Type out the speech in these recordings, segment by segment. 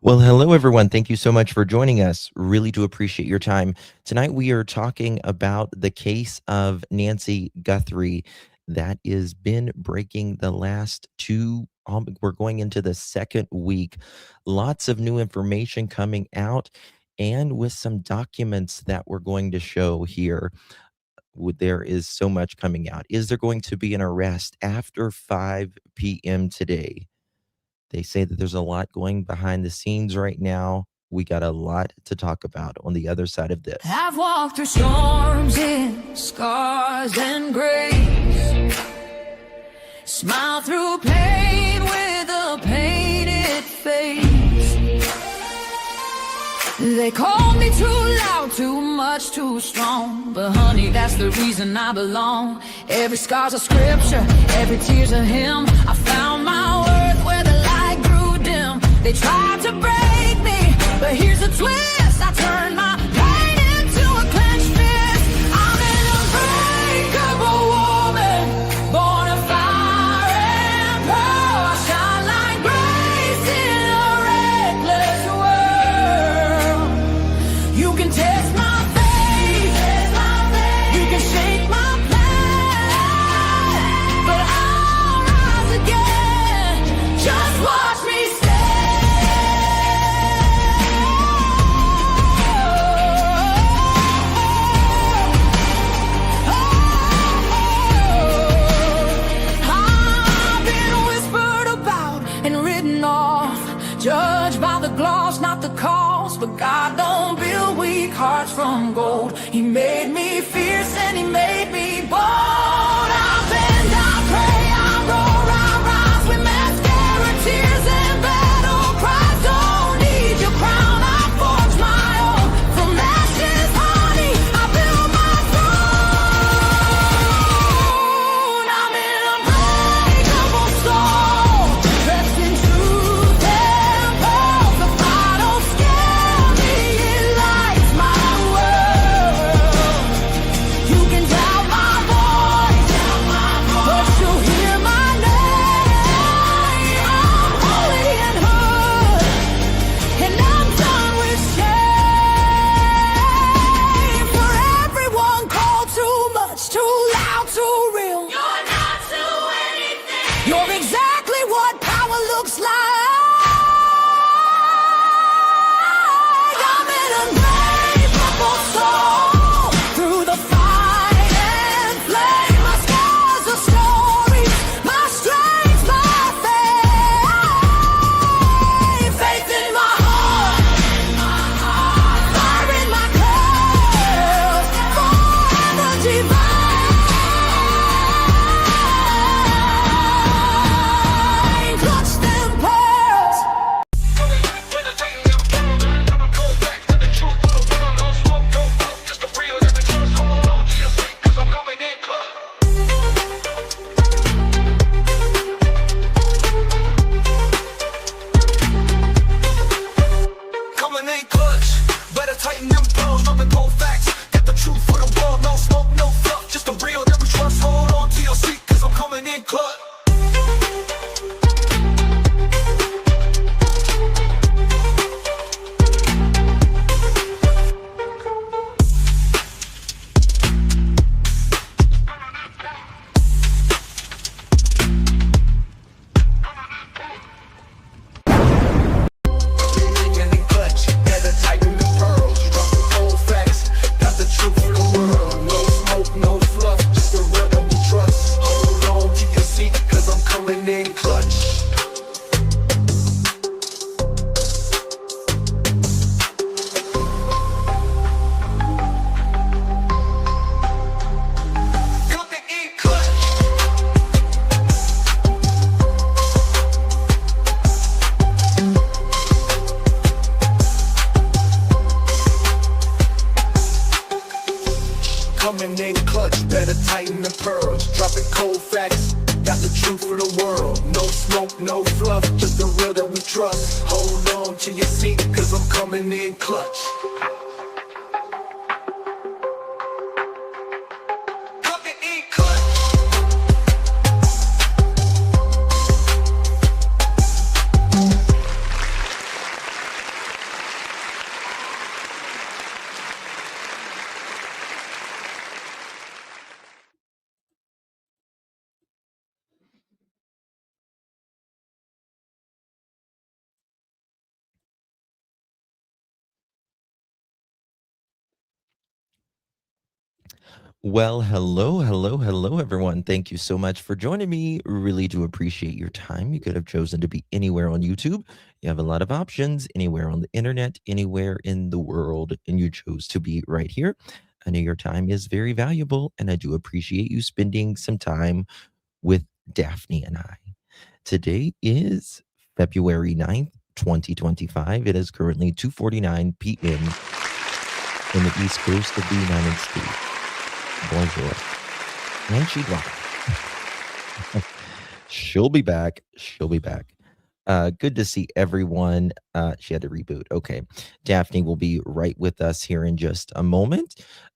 Well, hello, everyone. Thank you so much for joining us. Really do appreciate your time. Tonight, we are talking about the case of Nancy Guthrie that has been breaking the last two. We're going into the second week. Lots of new information coming out, and with some documents that we're going to show here. There is so much coming out. Is there going to be an arrest after 5 p.m. today? They say that there's a lot going behind the scenes right now. We got a lot to talk about on the other side of this. I've walked through storms in scars and grace. Smile through pain with a painted face. They call me too loud, too much, too strong. But honey, that's the reason I belong. Every scar's a scripture, every tear's a hymn. I found my worth where the light grew dim. They tried to break me, but here's a twist. I turned my pain into a clenched fist. I'm an unbreakable woman, born of fire and pearl. I shine like grace in a reckless world. You can test my faith, you can shake my plan, but I'll rise again. Just watch me stand. I've been whispered about and written off, judged by the gloss, not the cause. But God don't build weak hearts from gold. He made me fierce and he made me bold. I bend, I pray, I roar, I rise with mascara, tears and battle cries. Don't need your crown, I forge my own. From ashes, honey, I build my throne. I'm an unbreakable soul, dressed in truth and pearls. The fire don't scare me, it lights my world. You can doubt my voice, but you'll hear my name. I'm holy and hood, and I'm done with shame. For everyone called too much, too loud, too real. You're not to anything. You're exactly what power looks like. I'm an unbreakable soul, through the fight and flame. My scars are stories, my strength, my faith. Faith in my heart, fire in my curls, forever divine. Clutch them pearls. Coming in clutch, better tighten them pearls, dropping cold facts. Get the truth for the world, no smoke, no fluff. Just the real that we trust, hold on to your seat, cause I'm coming in clutch. Coming in clutch, better tighten them pearls, dropping cold facts. Got the truth for the world, no smoke, no fluff. Just the real that we trust, hold on to your seat, cause I'm coming in clutch. Coming in clutch. Coming in clutch, better tighten the pearls, dropping cold facts. Got the truth for the world, no smoke, no fluff, just the real that we trust. Hold on to your seat, cause I'm coming in clutch. Coming in clutch. Well, hello, hello, hello, everyone. Thank you so much for joining me. Really do appreciate your time. You could have chosen to be anywhere on YouTube. You have a lot of options, anywhere on the internet, anywhere in the world, and you chose to be right here. I know your time is very valuable, and I do appreciate you spending some time with Daphne and I. Today is February 9th, 2025. It is currently 2:49 p.m. in the East Coast of the United States. Bonjour. And she's live. She'll be back. She'll be back. Good to see everyone. She had to reboot. Okay. Daphne will be right with us here in just a moment.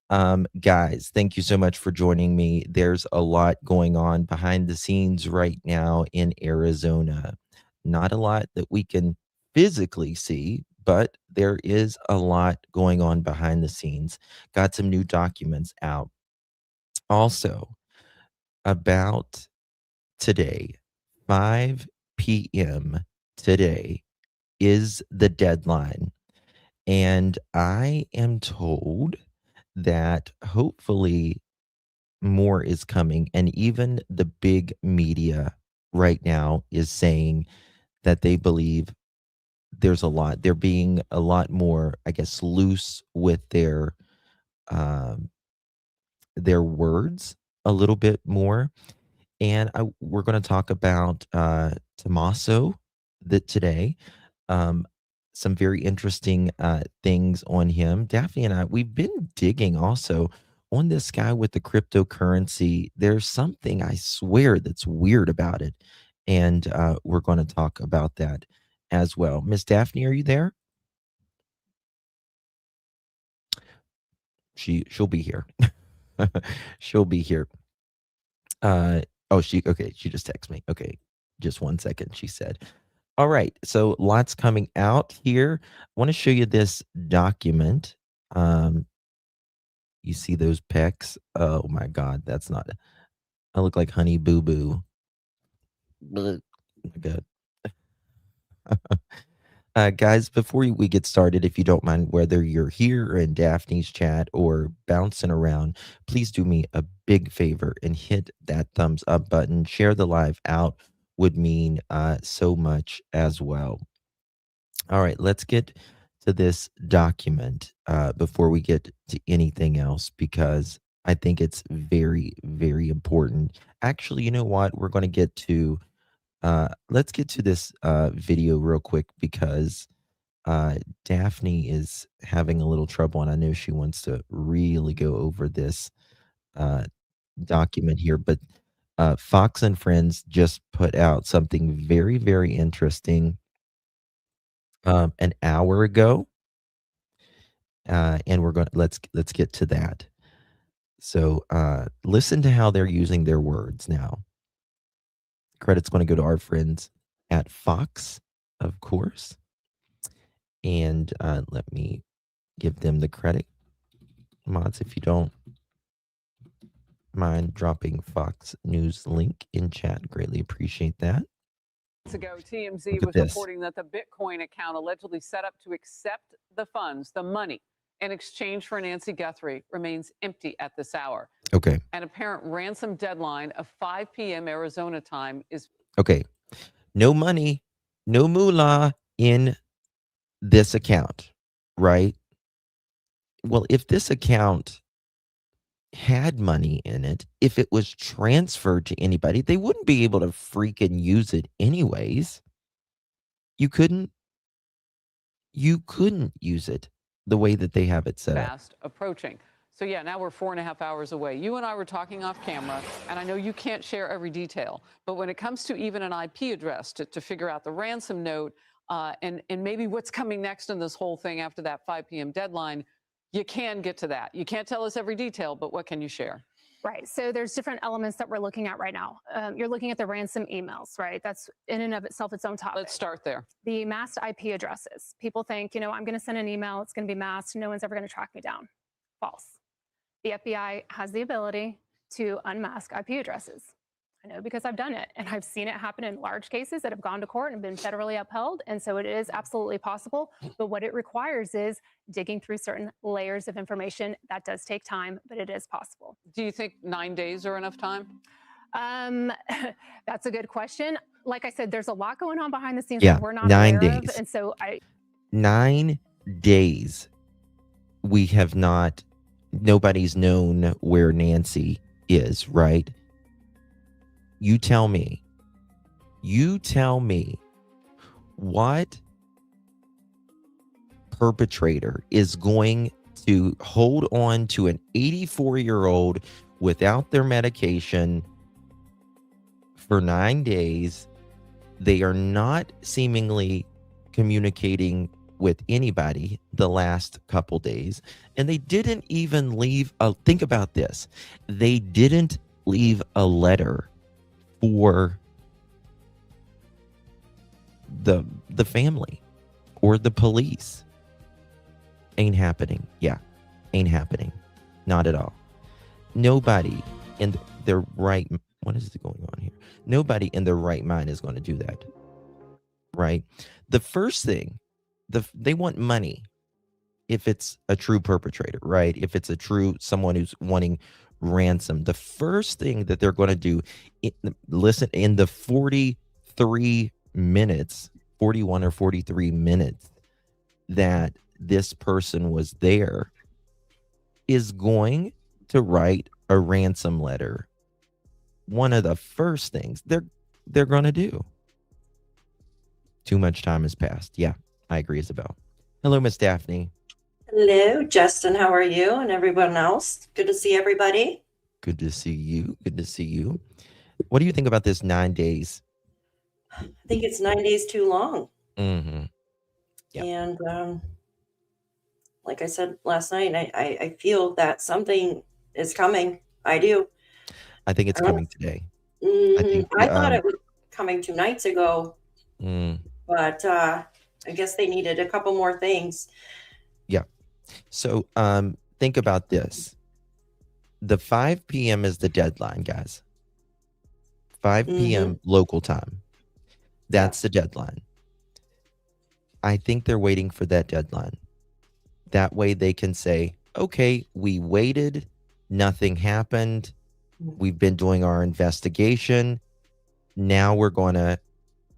Guys, thank you so much for joining me. There's a lot going on behind the scenes right now in Arizona. Not a lot that we can physically see, but there is a lot going on behind the scenes. Got some new documents out. Also, about today, 5 p.m. today is the deadline. And I am told that hopefully more is coming. And even the big media right now is saying that they believe there's a lot. They're being a lot more, I guess, loose with um, their words a little bit more. And we're going to talk about Tommaso today. Um, some very interesting things on him. Daphne and I, we've been digging also on this guy with the cryptocurrency. There's something I swear that's weird about it. And we're going to talk about that as well. Miss Daphne, are you there? She'll be here. She'll be here. Oh, she just texted me. Okay, just 1 second, she said. All right, so lots coming out here. I want to show you this document. Um, you see those pecs? Oh my God, that's not. I look like Honey Boo Boo. Blech. Oh my God. Guys, before we get started, if you don't mind, whether you're here or in Daphne's chat or bouncing around, please do me a big favor and hit that thumbs up button. Share the live out would mean so much as well. All right, let's get to this document before we get to anything else because I think it's very, very important. Actually, you know what? We're going to get to let's get to this video real quick because uh, Daphne is having a little trouble, and I know she wants to really go over this uh, document here. But Fox and Friends just put out something very, very interesting an hour ago, and we're going. Let's get to that. So listen to how they're using their words now. Credit's going to go to our friends at Fox, of course. And let me give them the credit. Mods, if you don't mind dropping Fox News link in chat, greatly appreciate that. Ago, TMZ Look at was this. reporting that the Bitcoin account allegedly set up to accept the funds, the money, in exchange for Nancy Guthrie remains empty at this hour. Okay. An apparent ransom deadline of 5 p.m. Arizona time is. Okay. No money, no moolah in this account, right? Well, if this account had money in it, if it was transferred to anybody, they wouldn't be able to freaking use it anyways. You couldn't use it the way that they have it set up. Fast approaching. So yeah, now we're 4.5 hours away. You and I were talking off camera, and I know you can't share every detail, but when it comes to even an IP address to figure out the ransom note and maybe what's coming next in this whole thing after that 5 p.m. deadline, you can get to that. You can't tell us every detail, but what can you share? Right. So there's different elements that we're looking at right now. You're looking at the ransom emails, right? That's in and of itself its own topic. Let's start there. The masked IP addresses. People think, I'm going to send an email. It's going to be masked. No one's ever going to track me down. False. The FBI has the ability to unmask IP addresses. I know because I've done it and I've seen it happen in large cases that have gone to court and been federally upheld. And so it is absolutely possible. But what it requires is digging through certain layers of information. That does take time, but it is possible. Do you think 9 days are enough time? Um, that's a good question. Like I said, there's a lot going on behind the scenes Yeah, that we're not 9 aware of. days. And so 9 days. We have not, nobody's known where Nancy is, right? You tell me what perpetrator is going to hold on to an 84-year-old without their medication for 9 days. They are not seemingly communicating with anybody the last couple days, and they didn't even leave a, think about this, they didn't leave a letter for the family or the police. Ain't happening. Yeah, ain't happening. Not at all. Nobody in their right, what is going on here? Nobody in their right mind is going to do that, right? The first thing, they want money if it's a true perpetrator, right? If it's a true someone who's wanting ransom, the first thing that they're going to do, listen, in the 43 minutes, 41 or 43 minutes that this person was there, is going to write a ransom letter. One of the first things they're going to do. Too much time has passed. Yeah, I agree, Isabel. Hello, Miss Daphne. Hello, Justin. How are you and everyone else? Good to see everybody. Good to see you. Good to see you. What do you think about this 9 days? I think it's 9 days too long. Mm-hmm. Yep. And like I said last night, I feel that something is coming. I do. I think it's coming today. I thought it was coming 2 nights ago, but I guess they needed a couple more things. Yeah. So think about this. The 5 p.m. is the deadline, guys. 5 p.m. local time. That's the deadline. I think they're waiting for that deadline. That way they can say, okay, we waited. Nothing happened. We've been doing our investigation. Now we're going to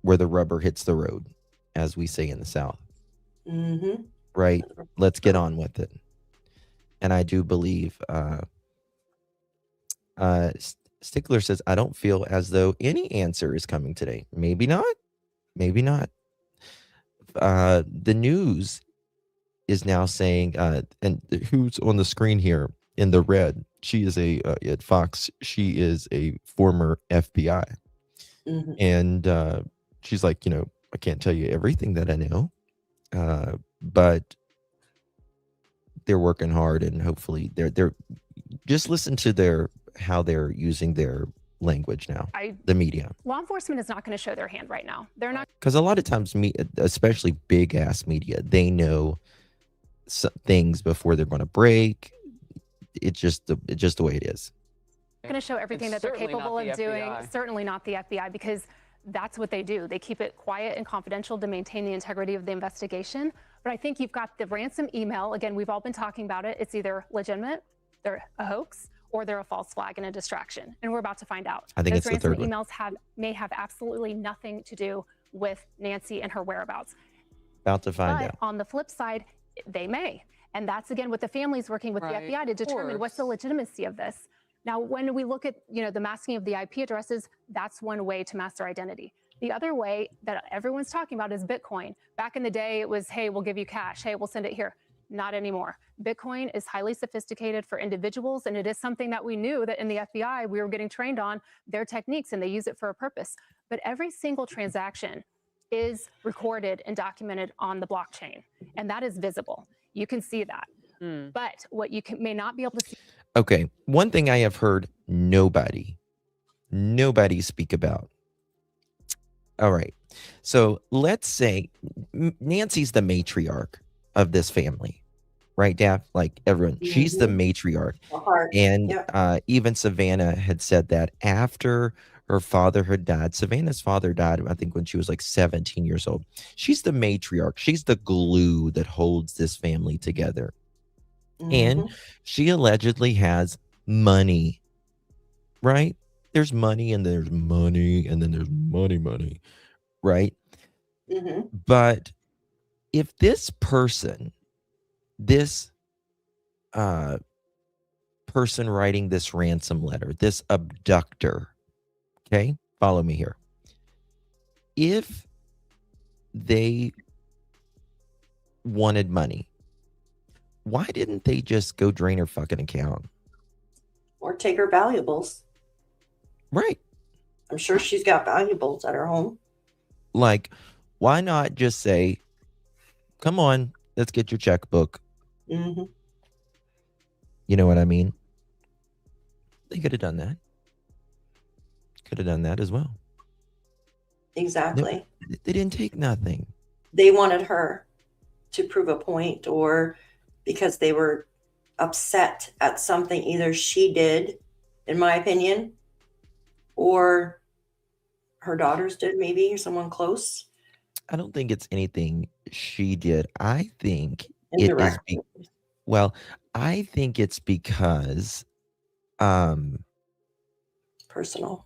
where the rubber hits the road, as we say in the South. Right? Let's get on with it. And I do believe Stickler says, I don't feel as though any answer is coming today. Maybe not. Maybe not. The news is now saying, and who's on the screen here in the red, she is at Fox, she is a former FBI. And she's like, I can't tell you everything that I know, but they're working hard, and hopefully they're just listen to how they're using their language now. The media, law enforcement is not going to show their hand right now. They're not, because a lot of times, especially big ass media, they know things before they're going to break. It's just the way it is. going to show everything that they're capable of doing. Certainly not the FBI, because that's what they do. They keep it quiet and confidential to maintain the integrity of the investigation. But I think you've got the ransom email. Again, we've all been talking about it. It's either legitimate, they're a hoax, or they're a false flag and a distraction. And we're about to find out. I think those it's the third ransom one. emails may have absolutely nothing to do with Nancy and her whereabouts. About to find out. On the flip side, they may. And that's, again, what the family's working with the FBI to determine what's the legitimacy of this. Now, when we look at, the masking of the IP addresses, that's one way to mask their identity. The other way that everyone's talking about is Bitcoin. Back in the day, it was, hey, we'll give you cash. Hey, we'll send it here. Not anymore. Bitcoin is highly sophisticated for individuals, and it is something that we knew that in the FBI, we were getting trained on their techniques, and they use it for a purpose. But every single transaction is recorded and documented on the blockchain, and that is visible. You can see that. But what you may not be able to see. Okay. One thing I have heard nobody speak about. All right. So let's say Nancy's the matriarch of this family, right, Daph? Like everyone, she's the Mhm. matriarch. The heart. And Yep. even Savannah had said that after her father had died, Savannah's father died, I think, when she was like 17 years old. She's the matriarch. She's the glue that holds this family together. And Mhm. she allegedly has money, right? There's money and there's money and then there's money, right? Mhm. But if this person, this uh, person writing this ransom letter, this abductor, okay, follow me here. If they wanted money, why didn't they just go drain her fucking account? Or take her valuables. Right. I'm sure she's got valuables at her home. Like, why not just say, come on, let's get your checkbook? Mm-hmm. You know what I mean? They could have done that. Could have done that as well. Exactly. They didn't take nothing. They wanted her to prove a point, or because they were upset at something either she did, in my opinion, or her daughters did, maybe, or someone close. I don't think it's anything she did. I think it is Indirectly. well, I think it's because Personal.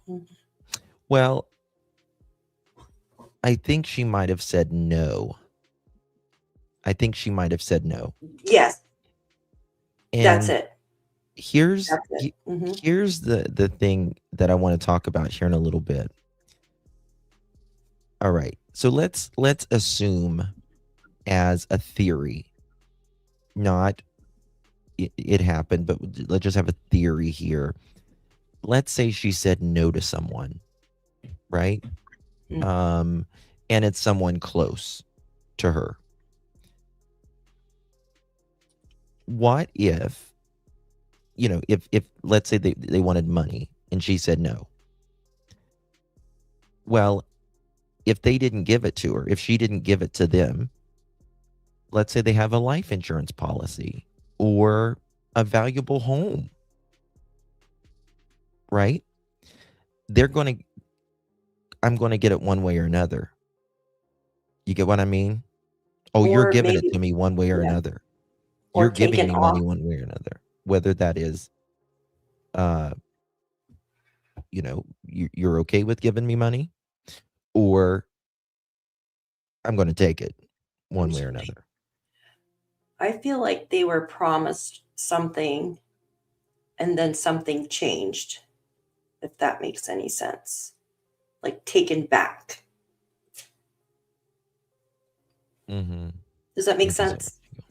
well, I think she might have said no. I think she might have said no. Yes, that's And it. here's That's it. Mhm. here's the thing that I want to talk about here in a little bit. All right. So let's assume as a theory, not it happened, but let's just have a theory here. Let's say she said no to someone, right? Mm. And it's someone close to her. What if, if let's say they wanted money and she said no? Well, if they didn't give it to her, if she didn't give it to them, let's say they have a life insurance policy or a valuable home, right? I'm going to get it one way or another. You get what I mean? Oh, you're Or giving it maybe, to me one way or yeah, another. or You're giving taken me off. money one way or another, whether that is, uh, you're okay with giving me money, or I'm going to take it one way or another. I feel like they were promised something and then something changed, if that makes any sense. Like taken back. Mm-hmm. Does that make Thank you so sense? much.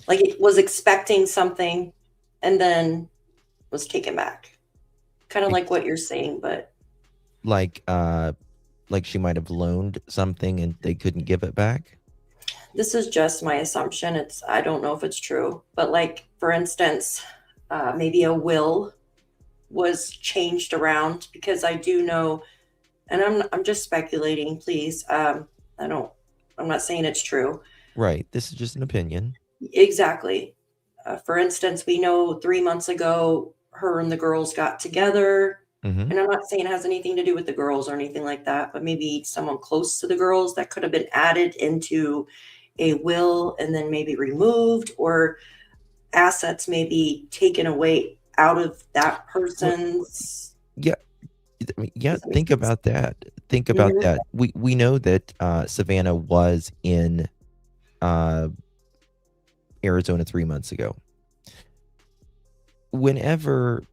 Like it was expecting something and then was taken back. Kind of like what you're saying, but Like she might have loaned something and they couldn't give it back. this is just my assumption. I don't know if it's true, but like for instance, maybe a will was changed around, because I do know, and I'm just speculating, please. I'm not saying it's true. Right. This is just an opinion. Exactly. For instance, we know 3 months ago, her and the girls got together. Mm-hmm. And I'm not saying it has anything to do with the girls or anything like that, but maybe someone close to the girls that could have been added into a will and then maybe removed, or assets maybe taken away out of that person's. Yeah. I mean, yeah, Does that make think sense? about that. Think about Mhm. that. We know that Savannah was in Arizona 3 months ago. Whenever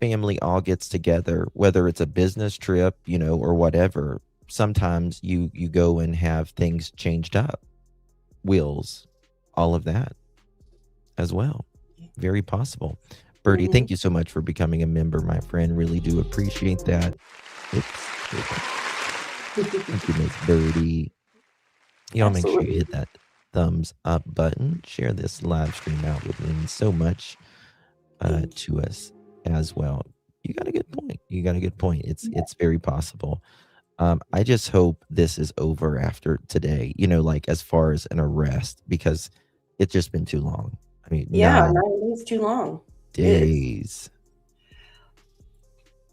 family all gets together, whether it's a business trip, or whatever, sometimes you go and have things changed up, wills, all of that as well. Very possible. Birdie, Mhm. thank you so much for becoming a member, my friend. Really do appreciate that. Oops. Thank you, Miss Birdie. Y'all make sure you Absolutely. hit that thumbs up button. Share this live stream out. It means so much to us as well. You got a good point. It's very possible. I just hope this is over after today, like as far as an arrest, because it's just been too long. I mean, Yeah, 9 9 days too long. days.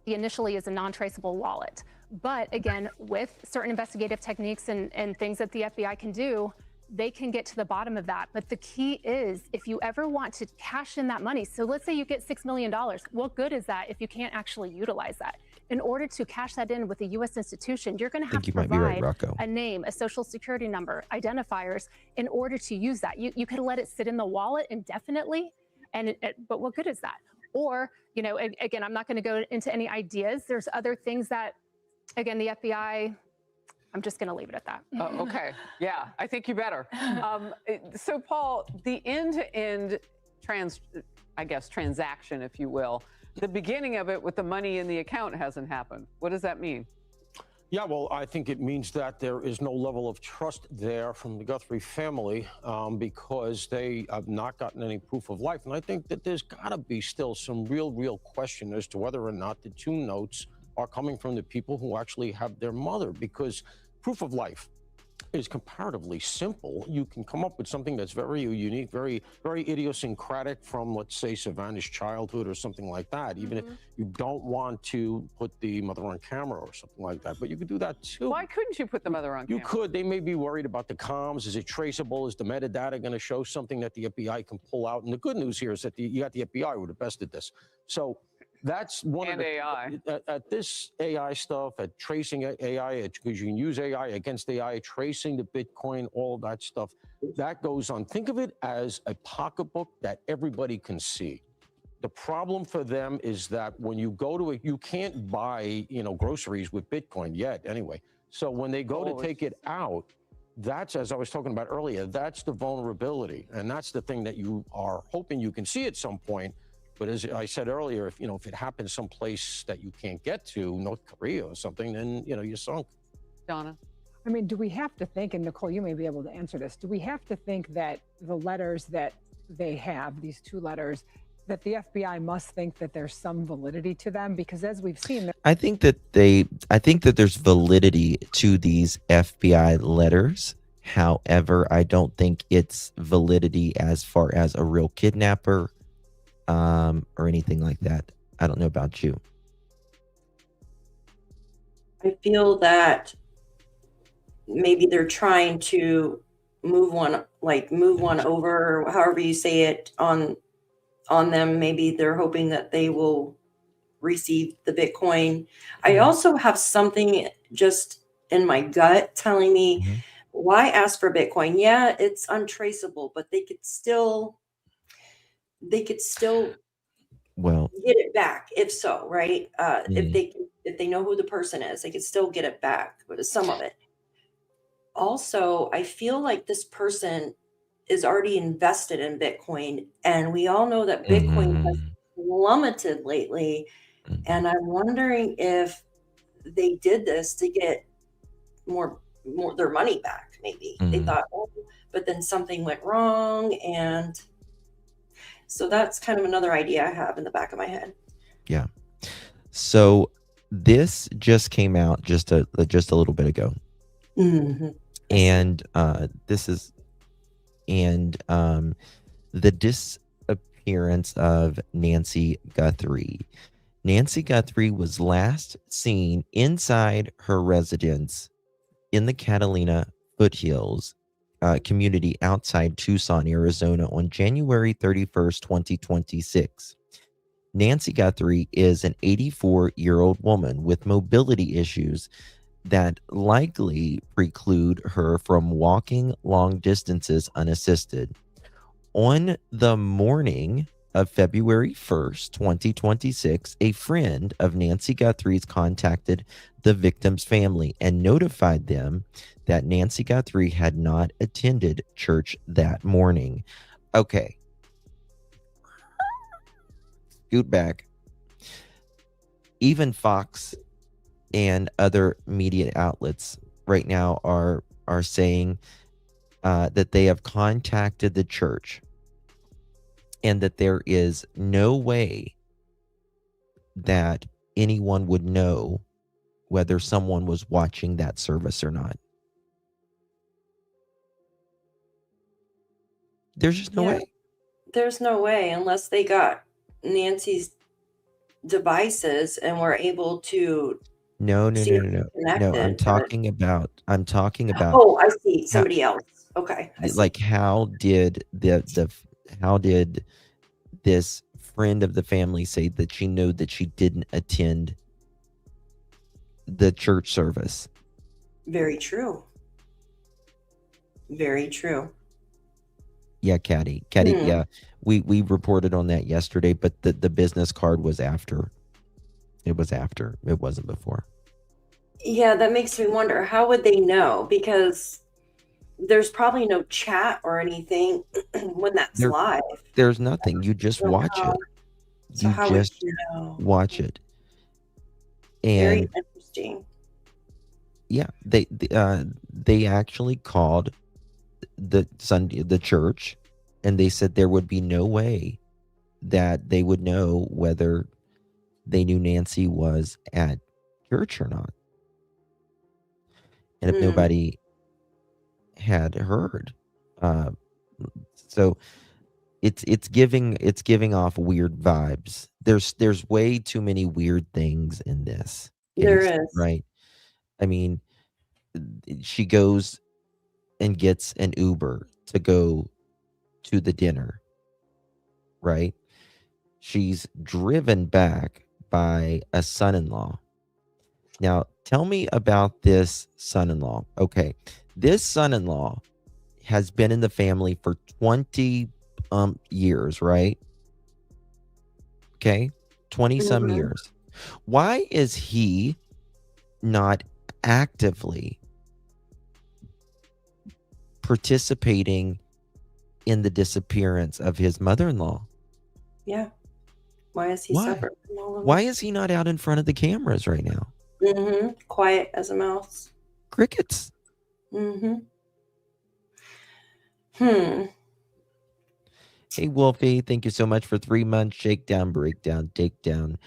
Initially is a non-traceable wallet. But again, with certain investigative techniques and things that the FBI can do, they can get to the bottom of that. But the key is, if you ever want to cash in that money, so let's say you get $6 million, what good is that if you can't actually utilize that? In order to cash that in with a U.S. institution, you're going to have to provide a name, a social security number, identifiers in order to use that. You could let it sit in the wallet indefinitely, but what good is that? Or, you know, again, I'm not going to go into any ideas. There's other things that, again, the FBI, I'm just going to leave it at that. Oh, okay. Yeah, I think you better. So, Paul, the end-to-end transaction, if you will, the beginning of it with the money in the account hasn't happened. What does that mean? Yeah, well, I think it means that there is no level of trust there from the Guthrie family because they have not gotten any proof of life. And I think that there's got to be still some real question as to whether or not the 2 notes are coming from the people who actually have their mother, because proof of life is comparatively simple. You can come up with something that's very unique, very idiosyncratic from, let's say, Savannah's childhood or something like that, even if you don't want to put the mother on camera or something like that. But you could do that too. Why couldn't you put the mother on camera? You could. They may be worried about the comms. Is it traceable? Is the metadata going to show something that the FBI can pull out? And the good news here is that you got the FBI who invested this. So that's one of the AI. At this AI stuff, at tracing AI, because you can use AI against AI, tracing the Bitcoin, all that stuff, that goes on. Think of it as a pocketbook that everybody can see. The problem for them is that when you go to it, you can't buy, groceries with Bitcoin yet anyway. So when they go to take it out, that's, as I was talking about earlier, that's the vulnerability. And that's the thing that you are hoping you can see at some point. But as I said earlier, if it happens someplace that you can't get to, North Korea or something, then, you're sunk. Donna? I mean, do we have to think, and Nicole, you may be able to answer this, do we have to think that the letters that they have, these 2 letters, that the FBI must think that there's some validity to them? Because as we've seen, I think that there's validity to these FBI letters. However, I don't think it's validity as far as a real kidnapper or anything like that. I don't know about you. I feel that maybe they're trying to move one over, however you say it, on them. Maybe they're hoping that they will receive the Bitcoin. I also have something just in my gut telling me, why ask for Bitcoin? Yeah, it's untraceable, but they could still Well, get it back if so, right? If they know who the person is, they could still get it back, but some of it. Also, I feel like this person is already invested in Bitcoin, and we all know that Bitcoin has plummeted lately. And I'm wondering if they did this to get more their money back. Maybe they thought, but then something went wrong, and so that's kind of another idea I have in the back of my head. Yeah. So this just came out just a little bit ago. And the disappearance of Nancy Guthrie. Nancy Guthrie was last seen inside her residence in the Catalina Foothills community outside Tucson, Arizona on January 31st, 2026. Nancy Guthrie is an 84-year-old woman with mobility issues that likely preclude her from walking long distances unassisted. On the morning of February 1st, 2026, a friend of Nancy Guthrie's contacted the victim's family and notified them that Nancy Guthrie had not attended church that morning. Okay. Scoot back. Even Fox and other media outlets right now are saying that they have contacted the church and that there is no way that anyone would know whether someone was watching that service or not. There's just no way. There's no way unless they got Nancy's devices and were able to No, no, see no, if no, no. they No, connected. I'm talking about Oh, I see. how, Somebody else. Okay, I see. like how did how did this friend of the family say that she knew that she didn't attend the church service? Very true. Very true. Yeah, Caddy. Hmm. Yeah. We reported on that yesterday, but the business card was after. It was after. It wasn't before. Yeah, that makes me wonder, how would they know? Because there's probably no chat or anything when that's There live. there's nothing. You just So watch how, it. so You how would just you know? watch it. Very And interesting. yeah, they actually called the church, and they said there would be no way that they would know whether they knew Nancy was at church or not. And if Hmm. nobody had heard, uh, so it's giving off weird vibes. There's way too many weird things in this There case, is. right? I mean, she goes and gets an Uber to go to the dinner, right? She's driven back by a son-in-law. Now, tell me about this son-in-law. Okay. This son-in-law has been in the family for 20 years, right? Okay. 20 some Mhm. years. Why is he not actively participating in the disappearance of his mother-in-law? Yeah. Why is he Why? separate from all of Why us? is he not out in front of the cameras right now? Quiet as a mouse. Crickets. Hmm. Hey, Wolfie, thank you so much for 3 months. Shakedown, breakdown, takedown.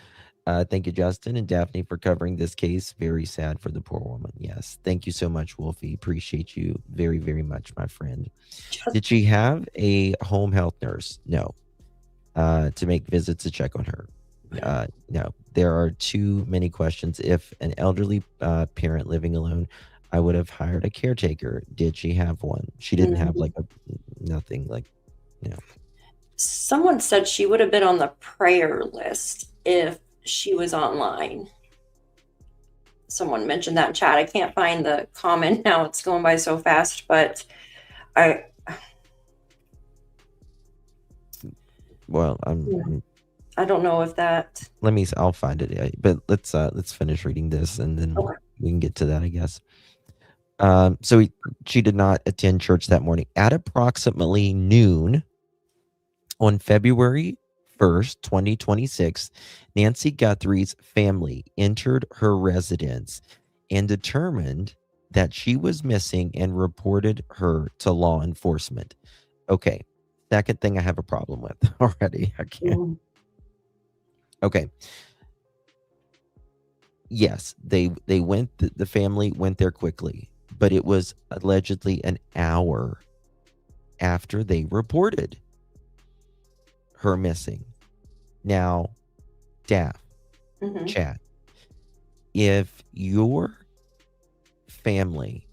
Thank you, Justin and Daphne, for covering this case. Very sad for the poor woman. Yes. Thank you so much, Wolfie. Appreciate you very, very much, my friend. Did she have a home health nurse? No. To make visits to check on her? No. There are too many questions. If an elderly parent living alone, I would have hired a caretaker. Did she have one? She didn't have like nothing like, you know. Someone said she would have been on the prayer list if she was online. Someone mentioned that in chat. I can't find the comment now. It's going by so fast, but I don't know if that. I'll find it. But let's finish reading this, and then we can get to that, I guess. So she did not attend church that morning. At approximately noon on February 1st, 2026, Nancy Guthrie's family entered her residence and determined that she was missing and reported her to law enforcement. Okay. Second thing I have a problem with already. I can't. Okay. Yes, they went, the family went there quickly, but it was allegedly an hour after they reported her missing. Now, Daph, chat, if your family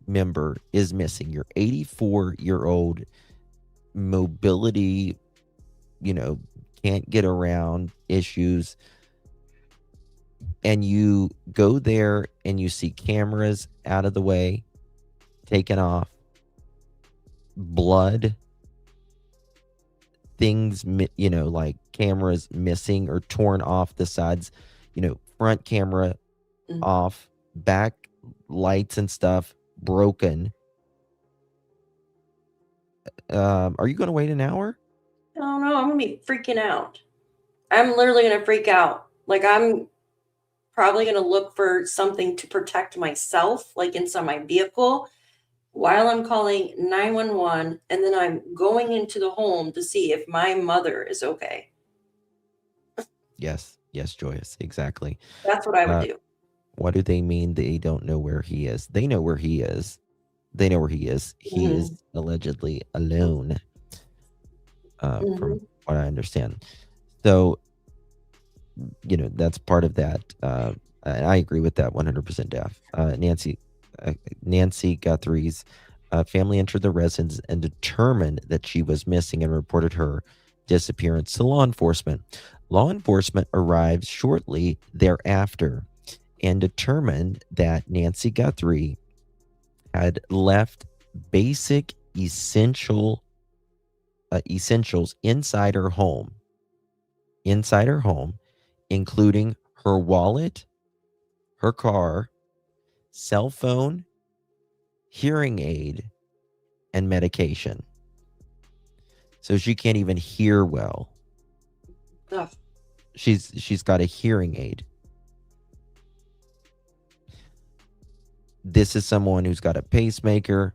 member is missing, your 84-year-old mobility, can't get around issues, and you go there and you see cameras out of the way, taken off, blood, things, like cameras missing or torn off the sides, front camera off, back lights and stuff broken. Are you going to wait an hour? I don't know. I'm going to be freaking out. I'm literally going to freak out. Like, I'm probably going to look for something to protect myself, like inside my vehicle, while I'm calling 911, and then I'm going into the home to see if my mother is okay. Yes, Joyce, exactly. That's what I would do. What do they mean they don't know where he is? They know where he is. He is allegedly alone. from Mhm. what I understand. So, that's part of that. And I agree with that 100%, Daph. Nancy Guthrie's family entered the residence and determined that she was missing and reported her disappearance to law enforcement. Law enforcement arrived shortly thereafter and determined that Nancy Guthrie had left basic essentials inside her home, including her wallet, her car, cell phone, hearing aid, and medication. So she can't even hear well. Ugh. She's got a hearing aid. This is someone who's got a pacemaker,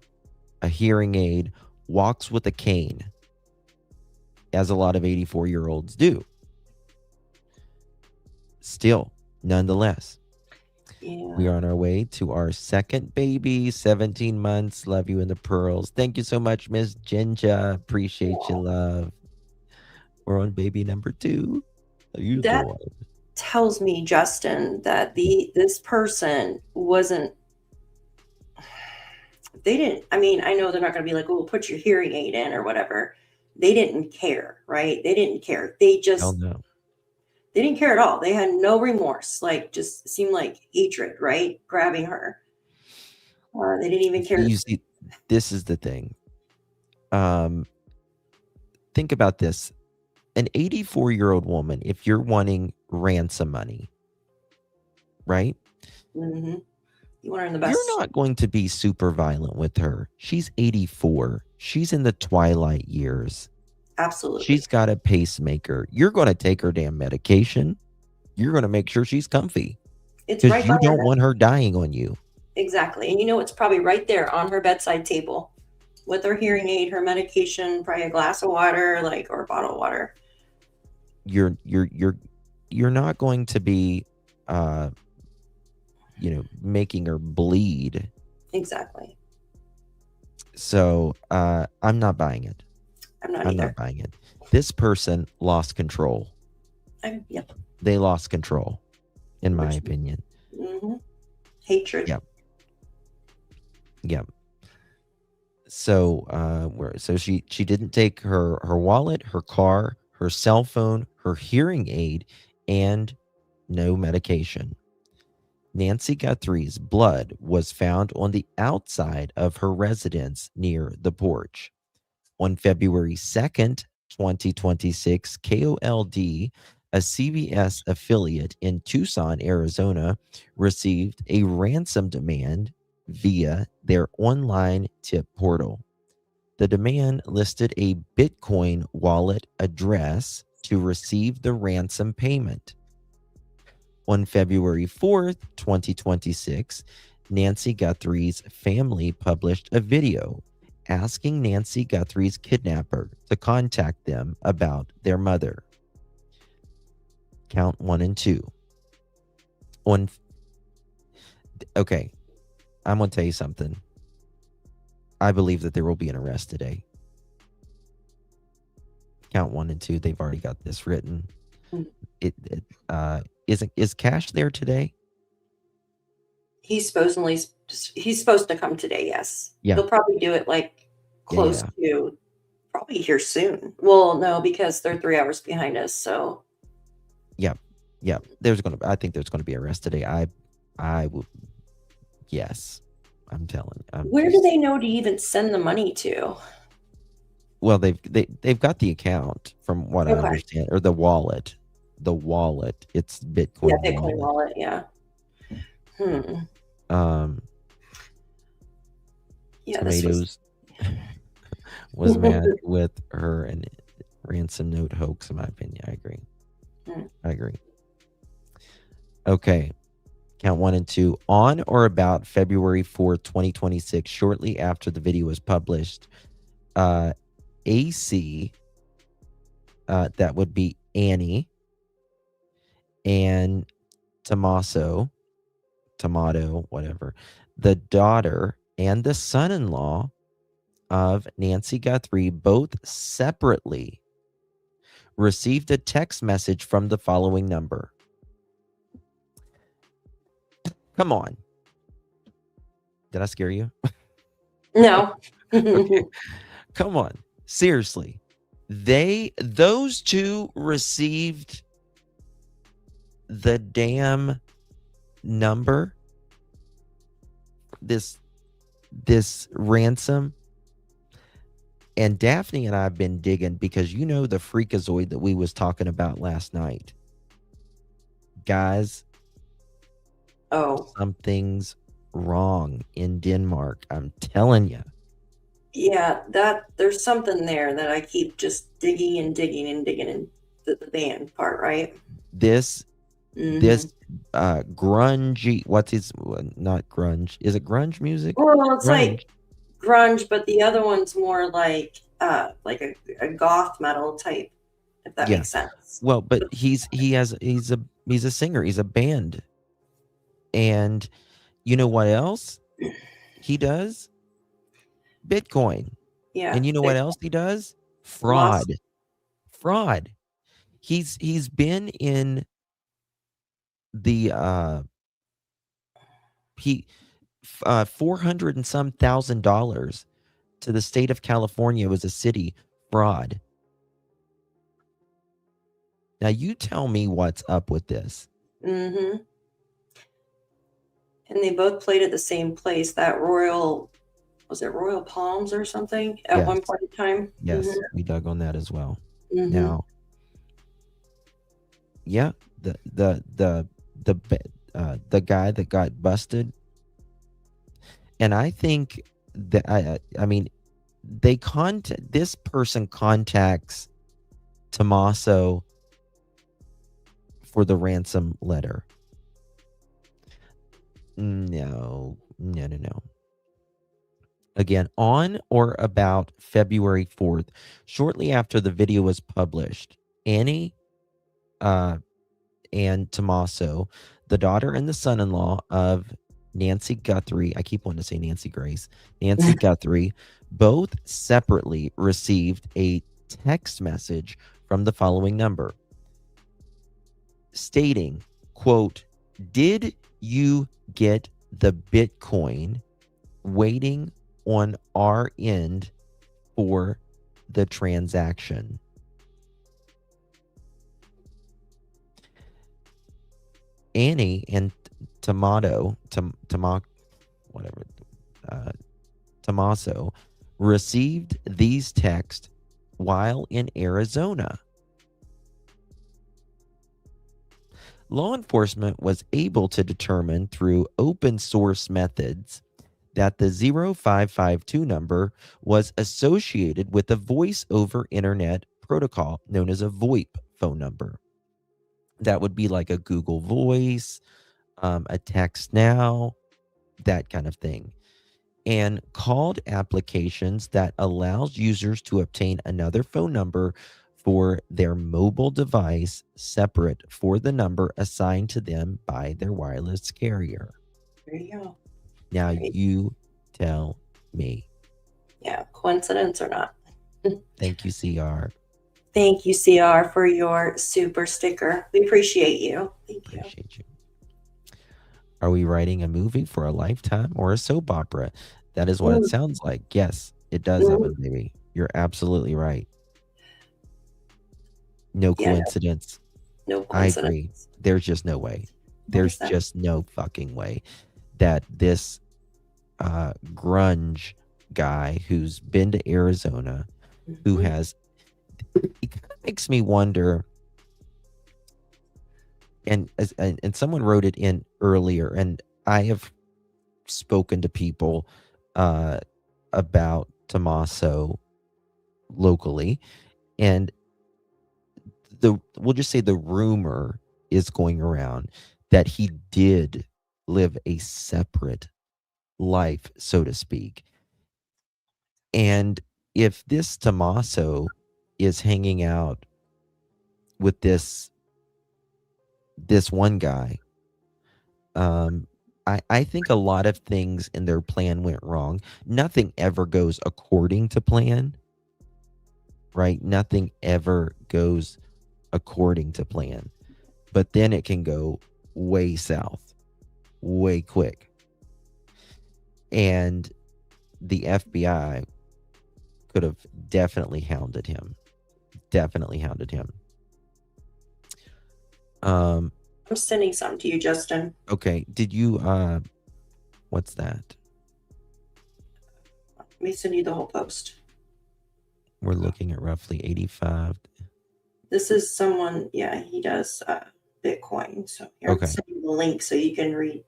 a hearing aid, walks with a cane, as a lot of 84-year-olds do. Still, nonetheless, we are on our way to our second baby, 17 months. Love you in the pearls. Thank you so much, Miss Jinja. Appreciate you, love. We're on baby number 2. That tells me, Justin, that this person wasn't. They didn't. I mean, I know they're not going to be like, "Oh, put your hearing aid in" or whatever. They didn't care, right? They didn't care. They didn't care at all. They had no remorse. Like, just seemed like hatred, right? Grabbing her. They didn't even care. You see, this is the thing. Think about this. An 84-year-old woman, if you're wanting ransom money, right? Mm-hmm. You want her in the best. You're not going to be super violent with her. She's 84. She's in the twilight years. Absolutely. She's got a pacemaker. You're going to take her damn medication. You're going to make sure she's comfy. It's because right you don't want her dying on you. Exactly. And it's probably right there on her bedside table with her hearing aid, her medication, probably a glass of water, or a bottle of water. You're not going to be making her bleed. Exactly. So I'm not buying it. I'm not buying it. This person lost control. Yep. They lost control, in my opinion. Mm-hmm. Hatred. Yep. So she didn't take her wallet, her car, her cell phone, her hearing aid, and no medication. Nancy Guthrie's blood was found on the outside of her residence near the porch. On February 2nd, 2026, KOLD, a CBS affiliate in Tucson, Arizona, received a ransom demand via their online tip portal. The demand listed a Bitcoin wallet address to receive the ransom payment. On February 4th, 2026, Nancy Guthrie's family published a video asking Nancy Guthrie's kidnapper to contact them about their mother. Count 1 and 2. Okay, I'm going to tell you something. I believe that there will be an arrest today. Count 1 and 2. They've already got this written. Is Cash there today? He's supposed to come today. Yes. Yeah. He'll probably do it close to probably here soon. Well, no, because they're 3 hours behind us. So. Yeah. I think there's going to be arrest today. I will. Yes. I'm telling you. Where do they know to even send the money to? Well, they've got the account from what I understand, or the wallet. The wallet. It's Bitcoin. Yeah, Bitcoin wallet. Yeah. Tomatoes was mad with her and ransom note hoax. In my opinion, I agree. Okay. Count 1 and 2. On or about February 4th, 2026, shortly after the video was published, AC, that would be Annie, and Tomato, whatever, the daughter and the son-in-law of Nancy Guthrie, both separately received a text message from the following number. Come on. Did I scare you? No. Okay. Come on. Seriously. Those two received the damn number, this ransom. And Daphne and I have been digging because you know the freakazoid that we was talking about last night. Guys, something's wrong in Denmark. I'm telling you. Yeah, there's something there that I keep just digging and digging and digging in the band part, right? This grungy, not grunge. Is it grunge music? Well, it's grunge. like grunge, but the other one's more like a goth metal type, if that makes sense. Well, but he's a singer, he's a band. And you know what else he does? Bitcoin. Yeah. And you know what else he does? Fraud. He's been in the $400 and some $1,000 to the state of California was a city fraud. Now you tell me what's up with this. Mm-hmm. And they both played at the same place, that Royal Palms or something at one point in time? Yes, we dug on that as well. Mm-hmm. Now, yeah, the guy that got busted, and I think that I mean this person contacts Tommaso for the ransom letter. No. Again, on or about February 4th, shortly after the video was published, Annie and Tommaso, the daughter and the son-in-law of Nancy Guthrie, I keep wanting to say Nancy Grace, Nancy Guthrie, both separately received a text message from the following number stating, quote, "Did you get the Bitcoin? Waiting on our end for the transaction." Annie and Tommaso received these texts while in Arizona. Law enforcement was able to determine through open source methods that the 0552 number was associated with a voice over internet protocol known as a VoIP phone number. That would be like a Google Voice, a text now, that kind of thing. And called applications that allows users to obtain another phone number for their mobile device separate for the number assigned to them by their wireless carrier. There you go. Now you tell me. Yeah, coincidence or not. Thank you, CR. Thank you, CR, for your super sticker. We appreciate you. Thank you. Appreciate you. Are we writing a movie for a lifetime or a soap opera? That is what it sounds like. Yes, it does, Evan, baby. You're absolutely right. No coincidence. No coincidence. I agree. There's just no way. There's just no fucking way that this grunge guy who's been to Arizona, who has, it kind of makes me wonder, and someone wrote it in earlier, and I have spoken to people about Tommaso locally, and we'll just say the rumor is going around that he did live a separate life, so to speak. And if this Tommaso is hanging out with this one guy, I think a lot of things in their plan went wrong. Nothing ever goes according to plan, right? Nothing ever goes according to plan. But then it can go way south, way quick. And the FBI could have definitely hounded him. I'm sending some to you, Justin. Okay. Did you, what's that? Let me send you the whole post. We're looking at roughly 85. This is someone, yeah, he does Bitcoin. So here, Okay. I'm sending you the link so you can read.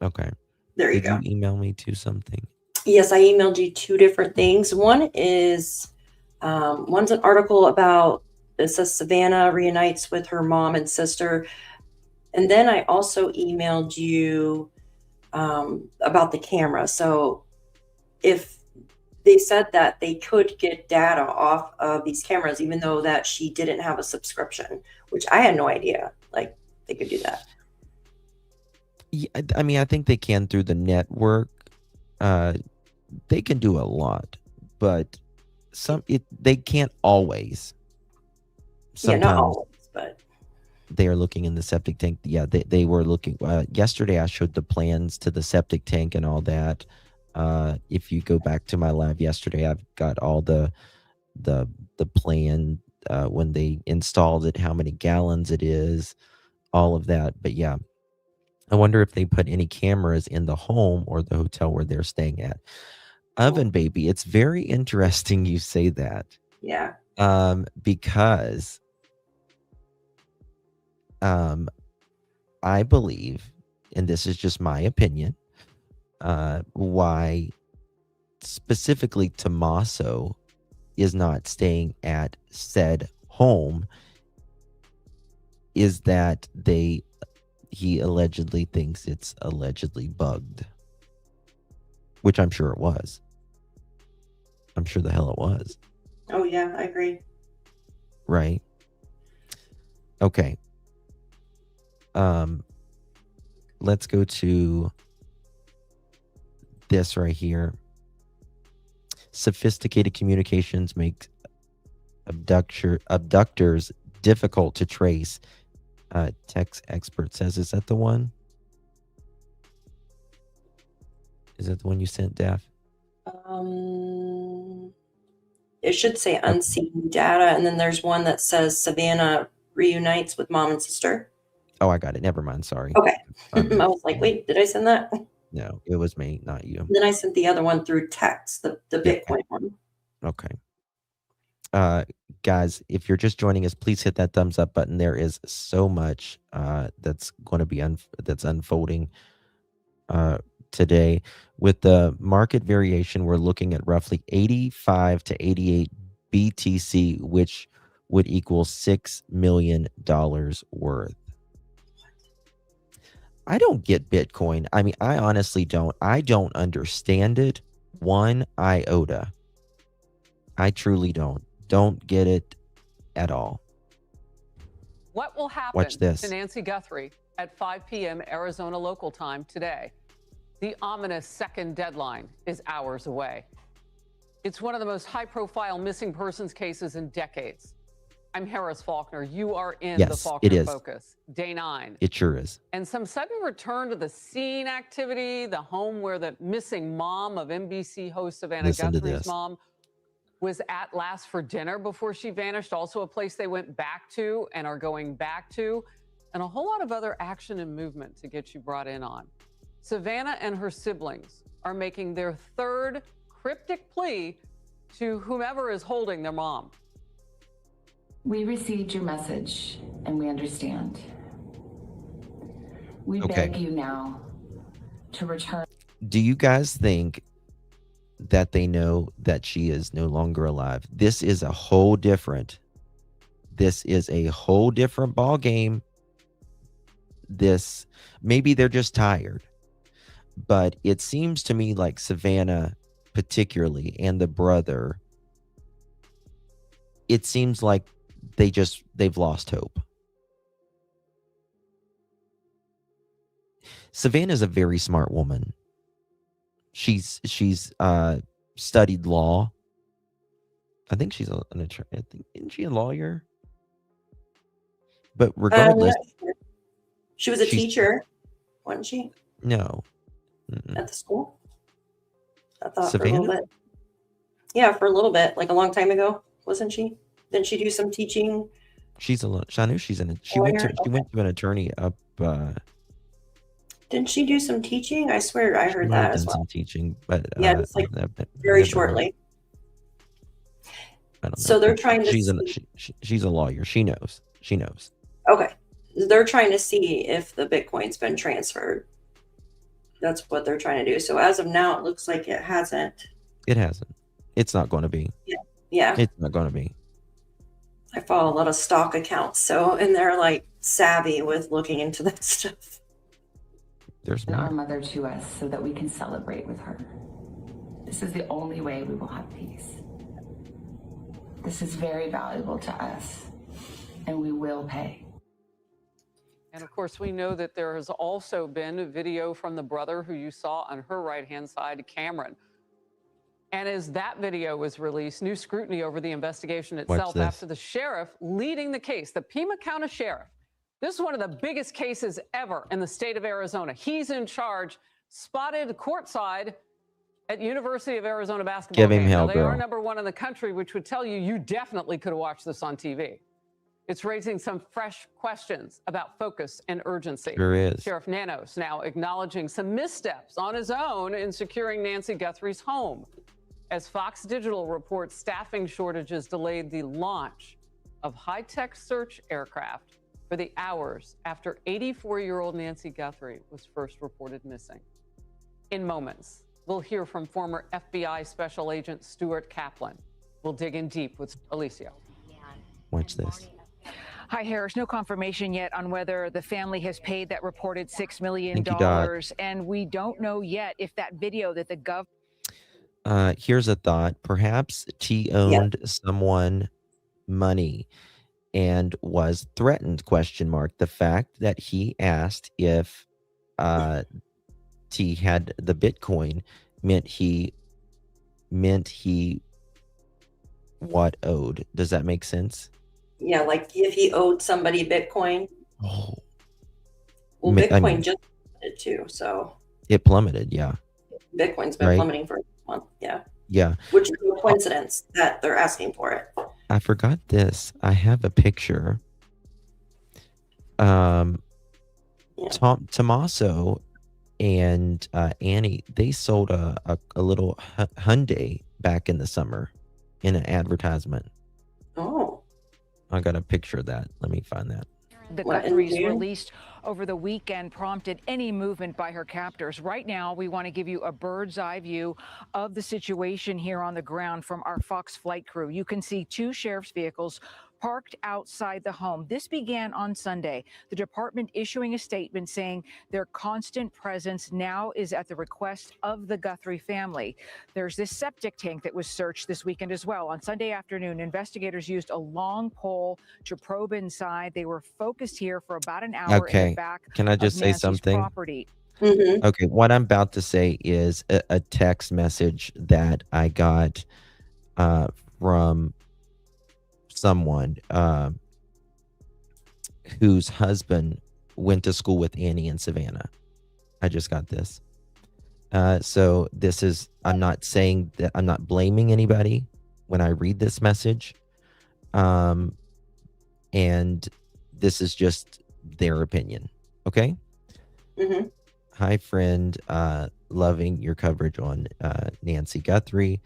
Okay. There you Did go. you email me to something? Yes, I emailed you two different things. One is, one's an article about, it says Savannah reunites with her mom and sister. And then I also emailed you about the camera. So if they said that they could get data off of these cameras, even though that she didn't have a subscription, which I had no idea, like they could do that. Yeah, I mean, I think they can through the network. They can do a lot, but they can't always. Yeah, not always, but they are looking in the septic tank. Yeah, they were looking. Yesterday, I showed the plans to the septic tank and all that. If you go back to my live yesterday, I've got all the plan when they installed it, how many gallons it is, all of that. But yeah, I wonder if they put any cameras in the home or the hotel where they're staying at. Oven baby, it's very interesting you say that. Yeah. Because I believe, and this is just my opinion, why specifically Tommaso is not staying at said home is that he allegedly thinks it's allegedly bugged, which I'm sure it was. I'm sure the hell it was. Oh yeah, I agree. Right. Okay. Let's go to this right here. Sophisticated communications make abductors difficult to trace. Text expert says, is that the one? Is that the one you sent, Daph? It should say unseen data, and then there's one that says Savannah reunites with mom and sister. Oh, I got it. Never mind. Sorry. Okay. I was like, wait, did I send that? No, it was me, not you. Then I sent the other one through text, the Bitcoin one. Okay. Guys, if you're just joining us, please hit that thumbs up button. There is so much that's going to be that's unfolding today. With the market variation, we're looking at roughly 85 to 88 BTC, which would equal $6 million worth. I don't get Bitcoin. I mean, I honestly don't. I don't understand it one iota. I truly don't. Don't get it at all. What will happen Watch this. to Nancy Guthrie at 5 p.m. Arizona local time today? The ominous second deadline is hours away. It's one of the most high-profile missing persons cases in decades. I'm Harris Faulkner. You are in the Faulkner Focus. Day 9. It sure is. And some sudden return to the scene activity, the home where the missing mom of NBC host Savannah Guthrie's mom was at last for dinner before she vanished. Also a place they went back to and are going back to. And a whole lot of other action and movement to get you brought in on. Savannah and her siblings are making their third cryptic plea to whomever is holding their mom. We received your message and we understand. We beg you now to return. Do you guys think that they know that she is no longer alive? This is a whole different ball game. Maybe they're just tired. But it seems to me like Savannah particularly and the brother, it seems like they've lost hope. Savannah's a very smart woman. She's studied law. I think she's an attorney. Isn't she a lawyer? But I'm regardless, not sure. She was a she's teacher, wasn't she, no. Mm-mm. at the school? I thought for a little Savannah? bit. Yeah, for a little bit, like a long time ago, wasn't she? Didn't she do some teaching? She's a lo I know she's in a she went Lawyer? to she Okay. went to an attorney up, Didn't she do some teaching? I swear I she heard might have that as done well. some teaching, but, Yeah, just like I've very never heard shortly. I don't know, So they're but trying to she's see. she's a lawyer. She knows. She knows. Okay. They're trying to see if the Bitcoin's been transferred. That's what they're trying to do. So as of now, it looks like it hasn't. It hasn't. It's not gonna be. Yeah. It's not gonna be. I follow a lot of stock accounts, and they're like savvy with looking into that stuff. There's And our more. mother to us so that we can celebrate with her. This is the only way we will have peace. This is very valuable to us, and we will pay. And of course, we know that there has also been a video from the brother who you saw on her right-hand side, Cameron. And as that video was released, new scrutiny over the investigation itself this. after the sheriff leading the case, the Pima County Sheriff. This is one of the biggest cases ever in the state of Arizona. He's in charge, spotted courtside at University of Arizona basketball Give him game. hell, Now, they are girl. #1 in the country, which would tell you you definitely could have watched this on TV. It's raising some fresh questions about focus and urgency. Sure is. Sheriff Nanos now acknowledging some missteps on his own in securing Nancy Guthrie's home. As Fox Digital reports, staffing shortages delayed the launch of high-tech search aircraft for the hours after 84-year-old Nancy Guthrie was first reported missing. In moments, we'll hear from former FBI Special Agent Stuart Kaplan. We'll dig in deep with Alicia. Watch this. Hi, Harris. No confirmation yet on whether the family has paid that reported $6 million. Thank you, Doc. And we don't know yet if that video that the Here's a thought. Perhaps T owed someone money and was threatened, question mark. The fact that he asked if T had the Bitcoin meant he what owed. Does that make sense? Yeah, like if he owed somebody Bitcoin. Oh. Well, I Bitcoin mean, just did too, so it plummeted, yeah. Bitcoin's been Right? plummeting for a month. Yeah, Yeah. which is no coincidence that they're asking for it. I forgot this. I have a picture. Yeah. Tommaso and Annie, they sold a little Hyundai back in the summer in an advertisement. Oh, I got a picture of that. Let me find that. The What, in Guthries June? released over the weekend prompted any movement by her captors. Right now, we want to give you a bird's eye view of the situation here on the ground from our Fox flight crew. You can see two sheriff's vehicles parked outside the home. This began on Sunday. The department issuing a statement saying their constant presence now is at the request of the Guthrie family. There's this septic tank that was searched this weekend as well. On Sunday afternoon, investigators used a long pole to probe inside. They were focused here for about an hour in Okay. the back Can I just of say Nancy's something? property. Mm-hmm. Okay, what I'm about to say is a text message that I got from someone whose husband went to school with Annie in Savannah. I just got this. So this is, I'm not saying that, I'm not blaming anybody when I read this message. And this is just their opinion. Okay. Mm-hmm. Hi, friend. Loving your coverage on Nancy Guthrie.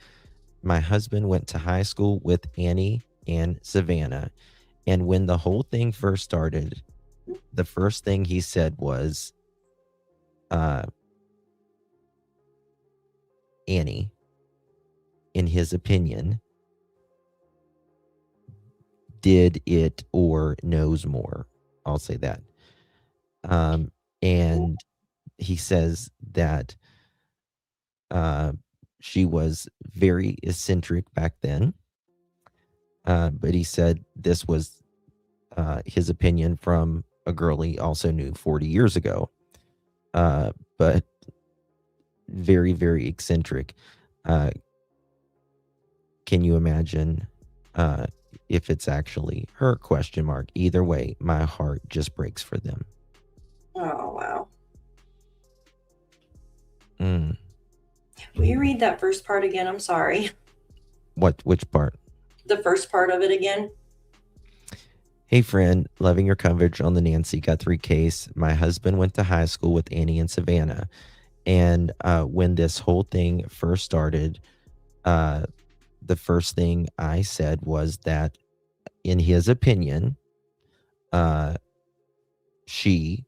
My husband went to high school with Annie and Savannah. And when the whole thing first started, the first thing he said was, Annie, in his opinion, did it or knows more. I'll say that. And he says that she was very eccentric back then. But he said this was his opinion from a girl he also knew 40 years ago. But very, very eccentric. Can you imagine if it's actually her, question mark. Either way, my heart just breaks for them. Oh, wow. Mm. Will you read that first part again? I'm sorry. Which part? The first part of it again. Hey friend, loving your coverage on the Nancy Guthrie case. My husband went to high school with Annie and Savannah. And when this whole thing first started, the first thing I said was that, in his opinion, she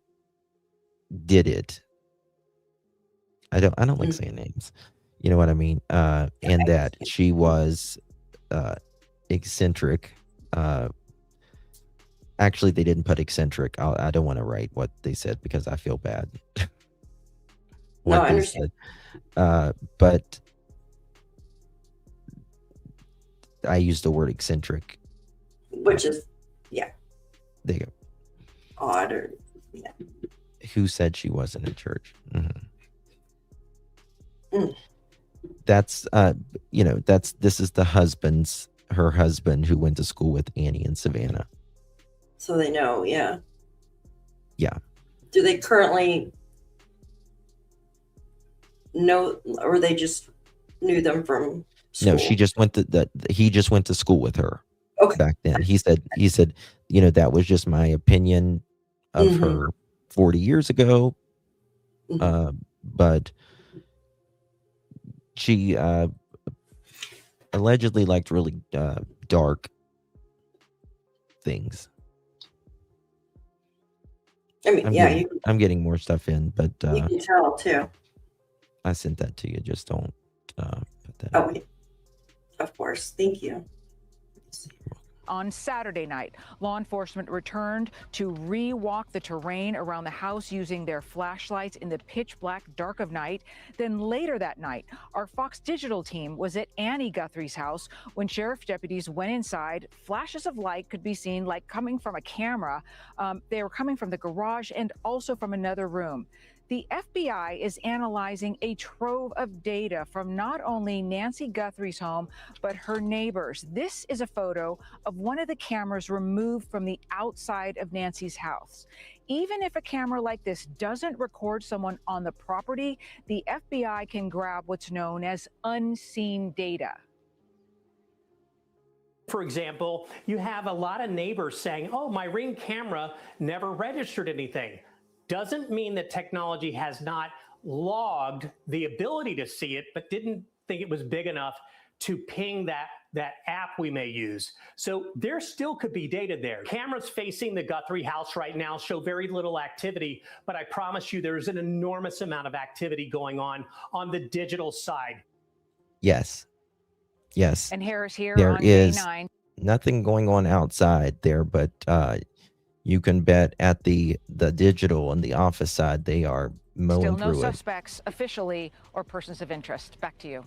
did it. I don't like saying names. You know what I mean? And that she was eccentric. Actually, they didn't put eccentric. I don't want to write what they said because I feel bad. No, I understand. But I used the word eccentric. Which is, yeah. There you go. Odd or, yeah. Who said she wasn't in church? Mm-hmm. Mm. That's, this is her husband who went to school with Annie and Savannah. So they know, yeah. Yeah. Do they currently know, or they just knew them from school? No, she just went he just went to school with her. Okay. Back then. He said, that was just my opinion of Mm-hmm. her 40 years ago. Mm-hmm. But she allegedly liked really dark things. I mean, I'm getting more stuff in, but you can tell too. I sent that to you. Just don't put that. Oh, of course. Thank you. On Saturday night, law enforcement returned to re-walk the terrain around the house using their flashlights in the pitch black dark of night. Then later that night, our Fox Digital team was at Annie Guthrie's house when sheriff deputies went inside. Flashes of light could be seen like coming from a camera. They were coming from the garage and also from another room. The FBI is analyzing a trove of data from not only Nancy Guthrie's home, but her neighbors. This is a photo of one of the cameras removed from the outside of Nancy's house. Even if a camera like this doesn't record someone on the property, the FBI can grab what's known as unseen data. For example, you have a lot of neighbors saying, oh, my Ring camera never registered anything. Doesn't mean that technology has not logged the ability to see it, but didn't think it was big enough to ping that app we may use. So there still could be data there. Cameras facing the Guthrie house right now show very little activity, but I promise you there's an enormous amount of activity going on the digital side. Yes. And Harris here there on is May 9. Nothing going on outside there, but you can bet at the digital and the office side, they are mowing Still no through suspects officially or persons of interest. Back to you.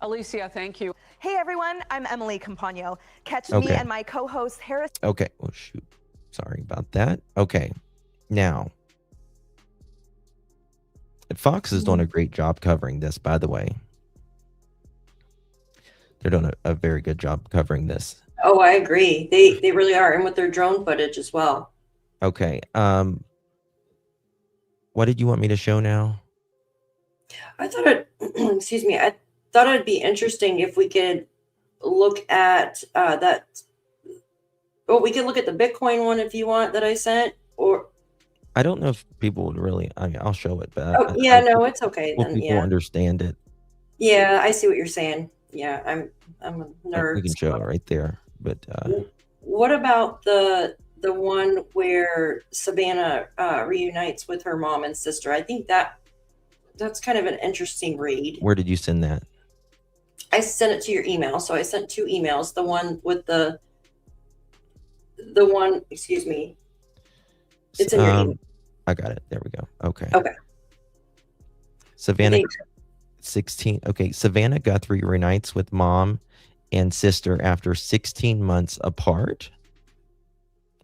Alicia, thank you. Hey everyone, I'm Emily Campagno. Catch Okay. me and my co-host Harris. Okay. Oh, shoot. Sorry about that. Okay. Now, Fox is doing a great job covering this, by the way. They're doing a very good job covering this. Oh, I agree. They really are. And with their drone footage as well. Okay. What did you want me to show now? I thought excuse me. I thought it'd be interesting if we could look at that. Well, we can look at the Bitcoin one if you want that I sent, or I don't know if people would really. I mean, I'll show it, but no, it's okay then. People Yeah, understand it. yeah, I see what you're saying. Yeah, I'm a nerd. We can show it right there, but what about the one where Savannah reunites with her mom and sister? I think that's kind of an interesting read. Where did you send that? I sent it to your email. So I sent 2 emails. The one with the one, excuse me. It's in your email. I got it. There we go. Okay. Okay. Savannah 16. Okay. Savannah Guthrie reunites with mom and sister after 16 months apart.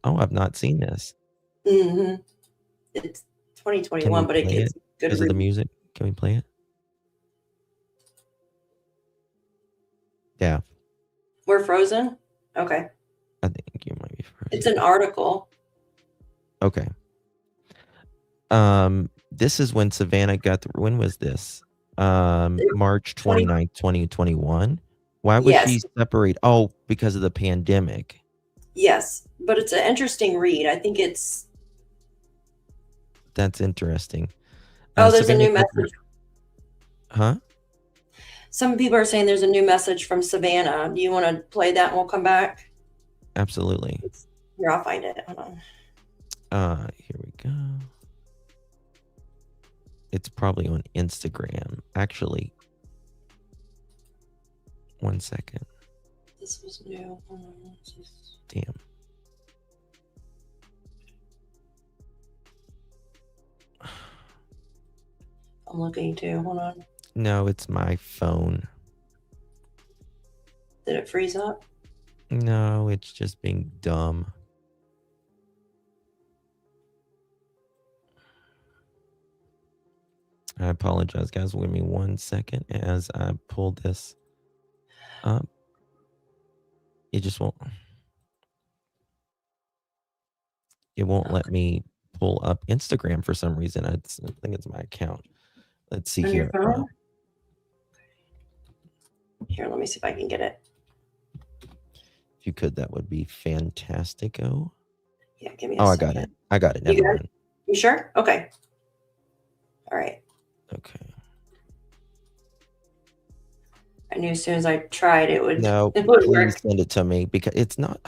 Oh, I've not seen this. Mm-hmm. It's 2021, but it gets good. Because of the music. Can we play it? Yeah. We're frozen? Okay. I It's an article. Okay. This is when Savannah Guthrie. When was this? March 29th, 2021. Why was she Yes. separated? Oh, because of the pandemic. Yes, but it's an interesting read. I think it's. That's interesting. Oh, there's a Savannah new Guthrie. message. Huh? Some people are saying there's a new message from Savannah. Do you want to play that and we'll come back? Absolutely. Here, I'll find it. Hold on. Here we go. It's probably on Instagram. Actually, one second. This was new. Damn. I'm looking too. Hold on. No, it's my phone. Did it freeze up? No, it's just being dumb. I apologize, guys. Give me 1 second as I pull this up. It just won't. It won't let me pull up Instagram for some reason. I think it's my account. Let's see On here. your phone? Here, let me see if I can get it. If you could, that would be fantastico. Yeah, give me a Oh, second. I got it. I got it. You Never got mind. it? You sure? Okay. All right. Okay. I knew as soon as I tried it would, No, it would please work. send it to me because it's not.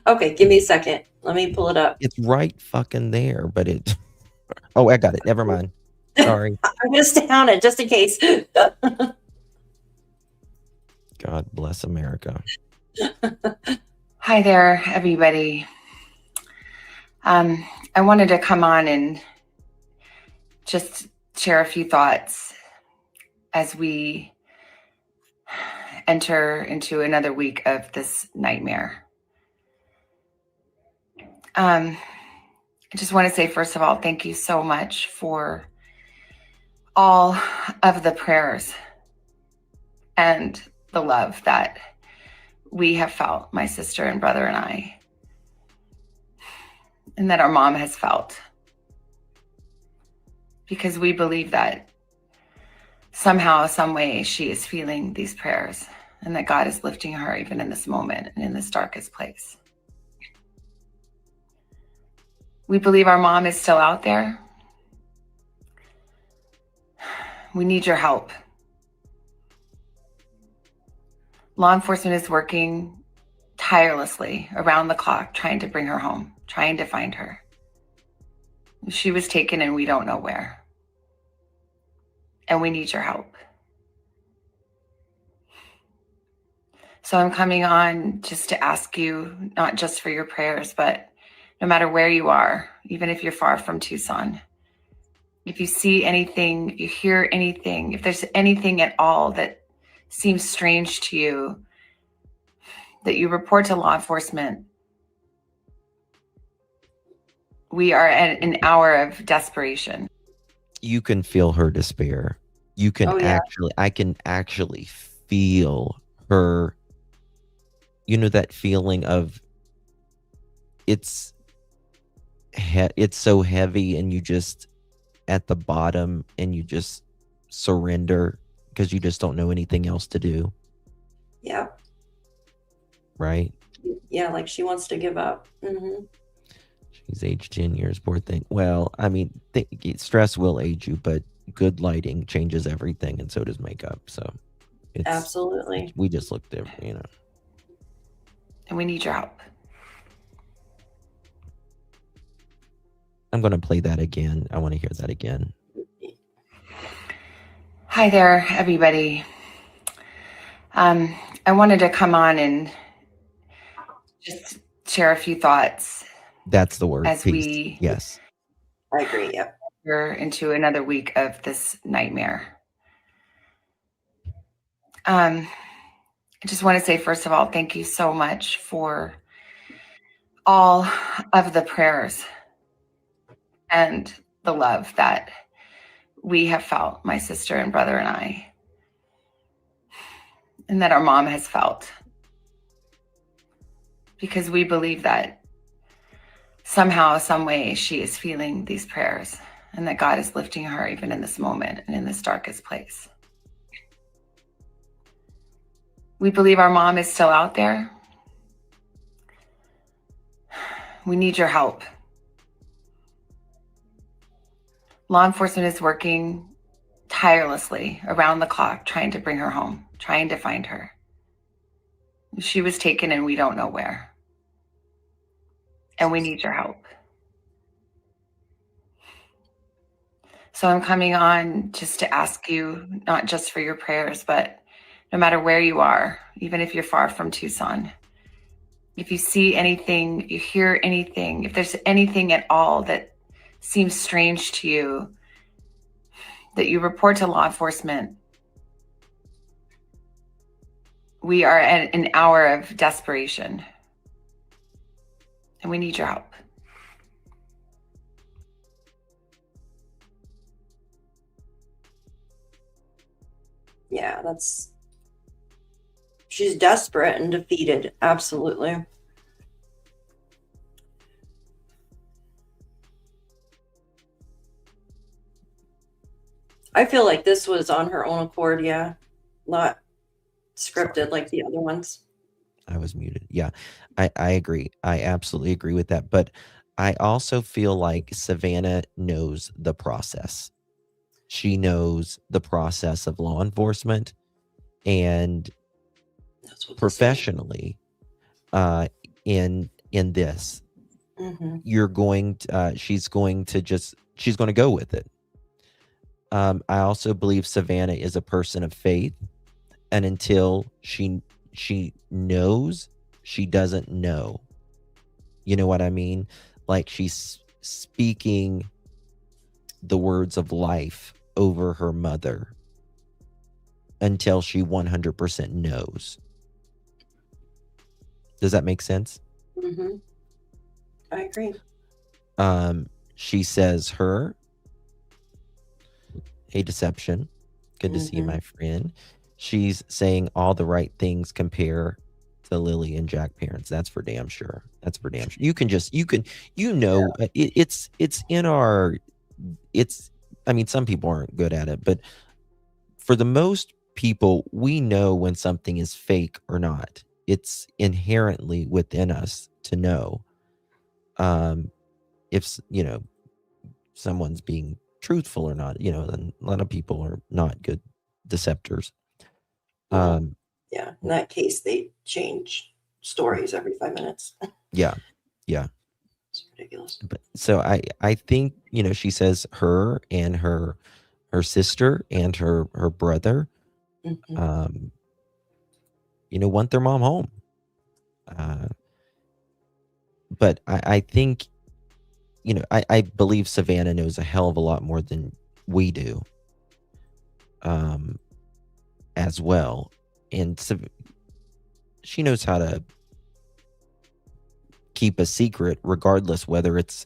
Okay, give me a second. Let me pull it up. It's right fucking there, but it. Oh, I got it. Never mind. Sorry. I'm going to stay on it just in case. God bless America. Hi there, everybody. I wanted to come on and just share a few thoughts as we enter into another week of this nightmare. I just want to say, first of all, thank you so much for all of the prayers and the love that we have felt, my sister and brother and I, and that our mom has felt. Because we believe that somehow, some way, she is feeling these prayers and that God is lifting her even in this moment and in this darkest place. We believe our mom is still out there. We need your help. Law enforcement is working tirelessly around the clock, trying to bring her home, trying to find her. She was taken and we don't know where. And we need your help. So I'm coming on just to ask you, not just for your prayers, but no matter where you are, even if you're far from Tucson, if you see anything, if you hear anything, if there's anything at all that seems strange to you, that you report to law enforcement. We are at an hour of desperation. You can feel her despair. You can I can actually feel her, that feeling of it's so heavy and you just at the bottom and you just surrender because you just don't know anything else to do. Yeah. Right? Yeah, like she wants to give up. Mm-hmm. She's aged 10 years, poor thing. Well, I mean, stress will age you, but good lighting changes everything, and so does makeup. So Absolutely. We just look different, And we need your help. I'm going to play that again. I want to hear that again. Hi there, everybody. I wanted to come on and just share a few thoughts. That's the word. As peace. Yes. I agree. Yep. We're into another week of this nightmare. I just want to say, first of all, thank you so much for all of the prayers and the love that we have felt, my sister and brother and I, and that our mom has felt. because we believe that somehow, some way, she is feeling these prayers and that God is lifting her even in this moment and in this darkest place. We believe our mom is still out there. We need your help. Law enforcement is working tirelessly around the clock trying to bring her home, trying to find her. She was taken and we don't know where. And we need your help. So I'm coming on just to ask you, not just for your prayers, but no matter where you are, even if you're far from Tucson, if you see anything, if you hear anything, if there's anything at all that seems strange to you, that you report to law enforcement. We are at an hour of desperation and we need your help. Yeah, she's desperate and defeated. Absolutely. I feel like this was on her own accord, yeah. Not scripted like the other ones. I was muted. Yeah, I agree. I absolutely agree with that. But I also feel like Savannah knows the process. She knows the process of law enforcement, and professionally, in this, you're going to, she's going to go with it. I also believe Savannah is a person of faith, and until she knows, she doesn't know. You know what I mean? Like, she's speaking the words of life over her mother until she 100% knows. Does that make sense? I agree. She says her, "Hey, Deception. Good to see you, my friend." She's saying all the right things compare to Lily and Jack parents. That's for damn sure. That's for damn sure. It's in our, I mean, some people aren't good at it, but for the most people, we know when something is fake or not. It's inherently within us to know if, someone's being truthful or not. And a lot of people are not good deceptors. Yeah, in that case, they change stories every 5 minutes. Yeah. It's ridiculous. But so I think, she says her and her sister and her brother, want their mom home. But I think, I believe Savannah knows a hell of a lot more than we do, as well. And she knows how to keep a secret, regardless whether it's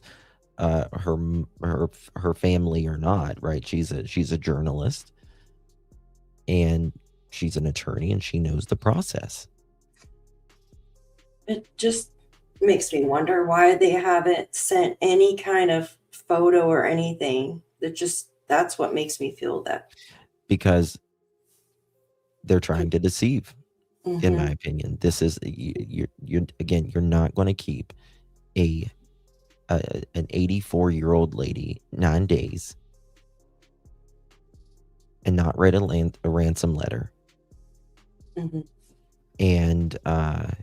her family or not, right? She's a journalist, and she's an attorney, and she knows the process. It just makes me wonder why they haven't sent any kind of photo or anything. That's what makes me feel that. Because they're trying to deceive, in my opinion. This is, you're not going to keep an 84-year-old lady 9 days and not write a ransom letter. And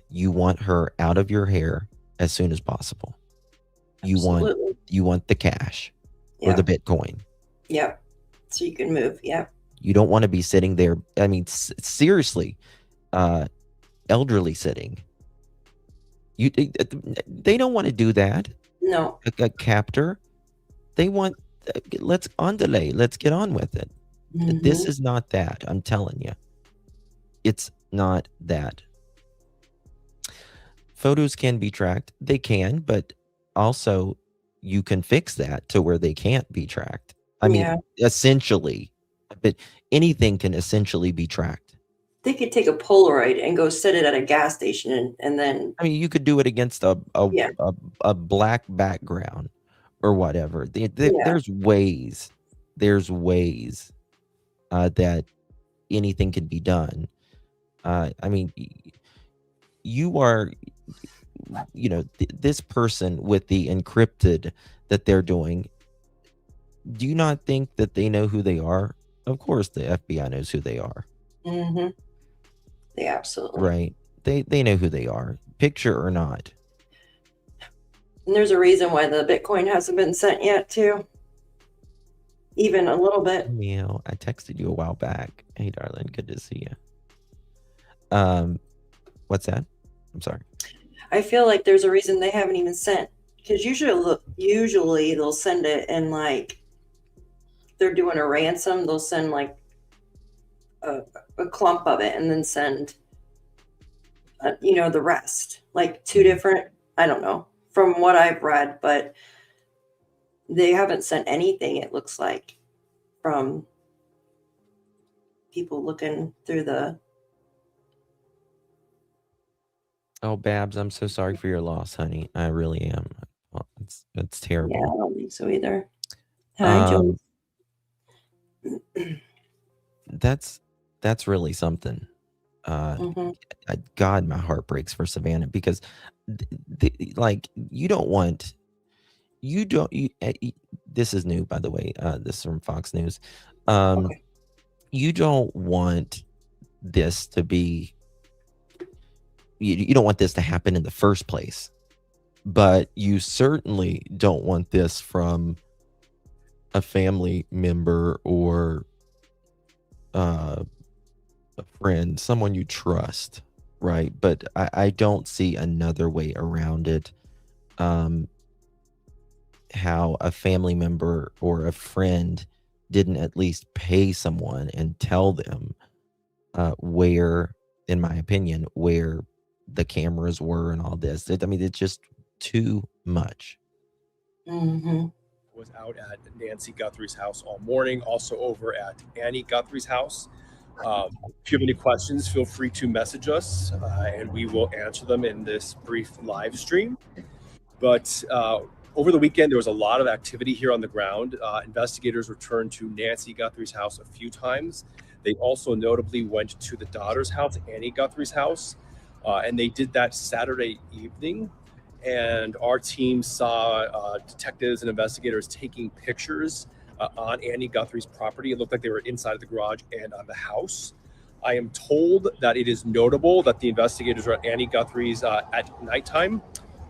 you want her out of your hair as soon as possible. Absolutely. You want the cash or the Bitcoin. Yep. So you can move. Yep. You don't want to be sitting there. I mean, seriously, elderly sitting. They don't want to do that. No. A captor. They want, let's get on with it. This is not that. I'm telling you. It's not that. Photos can be tracked. They can, but also you can fix that to where they can't be tracked. I mean, essentially, but anything can essentially be tracked. they could take a Polaroid and go set it at a gas station and then. I mean, you could do it against Yeah. a black background or whatever. Yeah. There's ways. There's ways that anything can be done. I mean, you are, this person with the encrypted that they're doing. Do you not think that they know who they are? Of course, the FBI knows who they are. Mm-hmm. They absolutely. Right. They know who they are, picture or not. And there's a reason why the Bitcoin hasn't been sent yet, too. Even a little bit. Meow. I texted you a while back. Hey, darling, good to see you. What's that? I'm sorry. I feel like there's a reason they haven't even sent, because usually they'll send it and like they're doing a ransom. They'll send like a clump of it and then send, the rest, like two different. I don't know from what I've read, but they haven't sent anything. It looks like from people looking through the. Oh, Babs, I'm so sorry for your loss, honey. I really am. Well, it's terrible. Yeah, I don't think so either. Hi, Joe. That's really something. God, my heart breaks for Savannah because, you don't want. This is new, by the way. This is from Fox News. Okay. You don't want this to be. You don't want this to happen in the first place, but you certainly don't want this from a family member or a friend, someone you trust, right? But I don't see another way around it. How a family member or a friend didn't at least pay someone and tell them where, in my opinion, where the cameras were and all this. It's just too much. Mm-hmm. Was out at Nancy Guthrie's house all morning, also over at Annie Guthrie's house. If you have any questions, feel free to message us and we will answer them in this brief live stream. But over the weekend, there was a lot of activity here on the ground. Investigators returned to Nancy Guthrie's house a few times. They also notably went to the daughter's house, Annie Guthrie's house, and they did that Saturday evening. And our team saw detectives and investigators taking pictures on Annie Guthrie's property. It looked like they were inside the garage and on the house. I am told that it is notable that the investigators were at Annie Guthrie's at nighttime,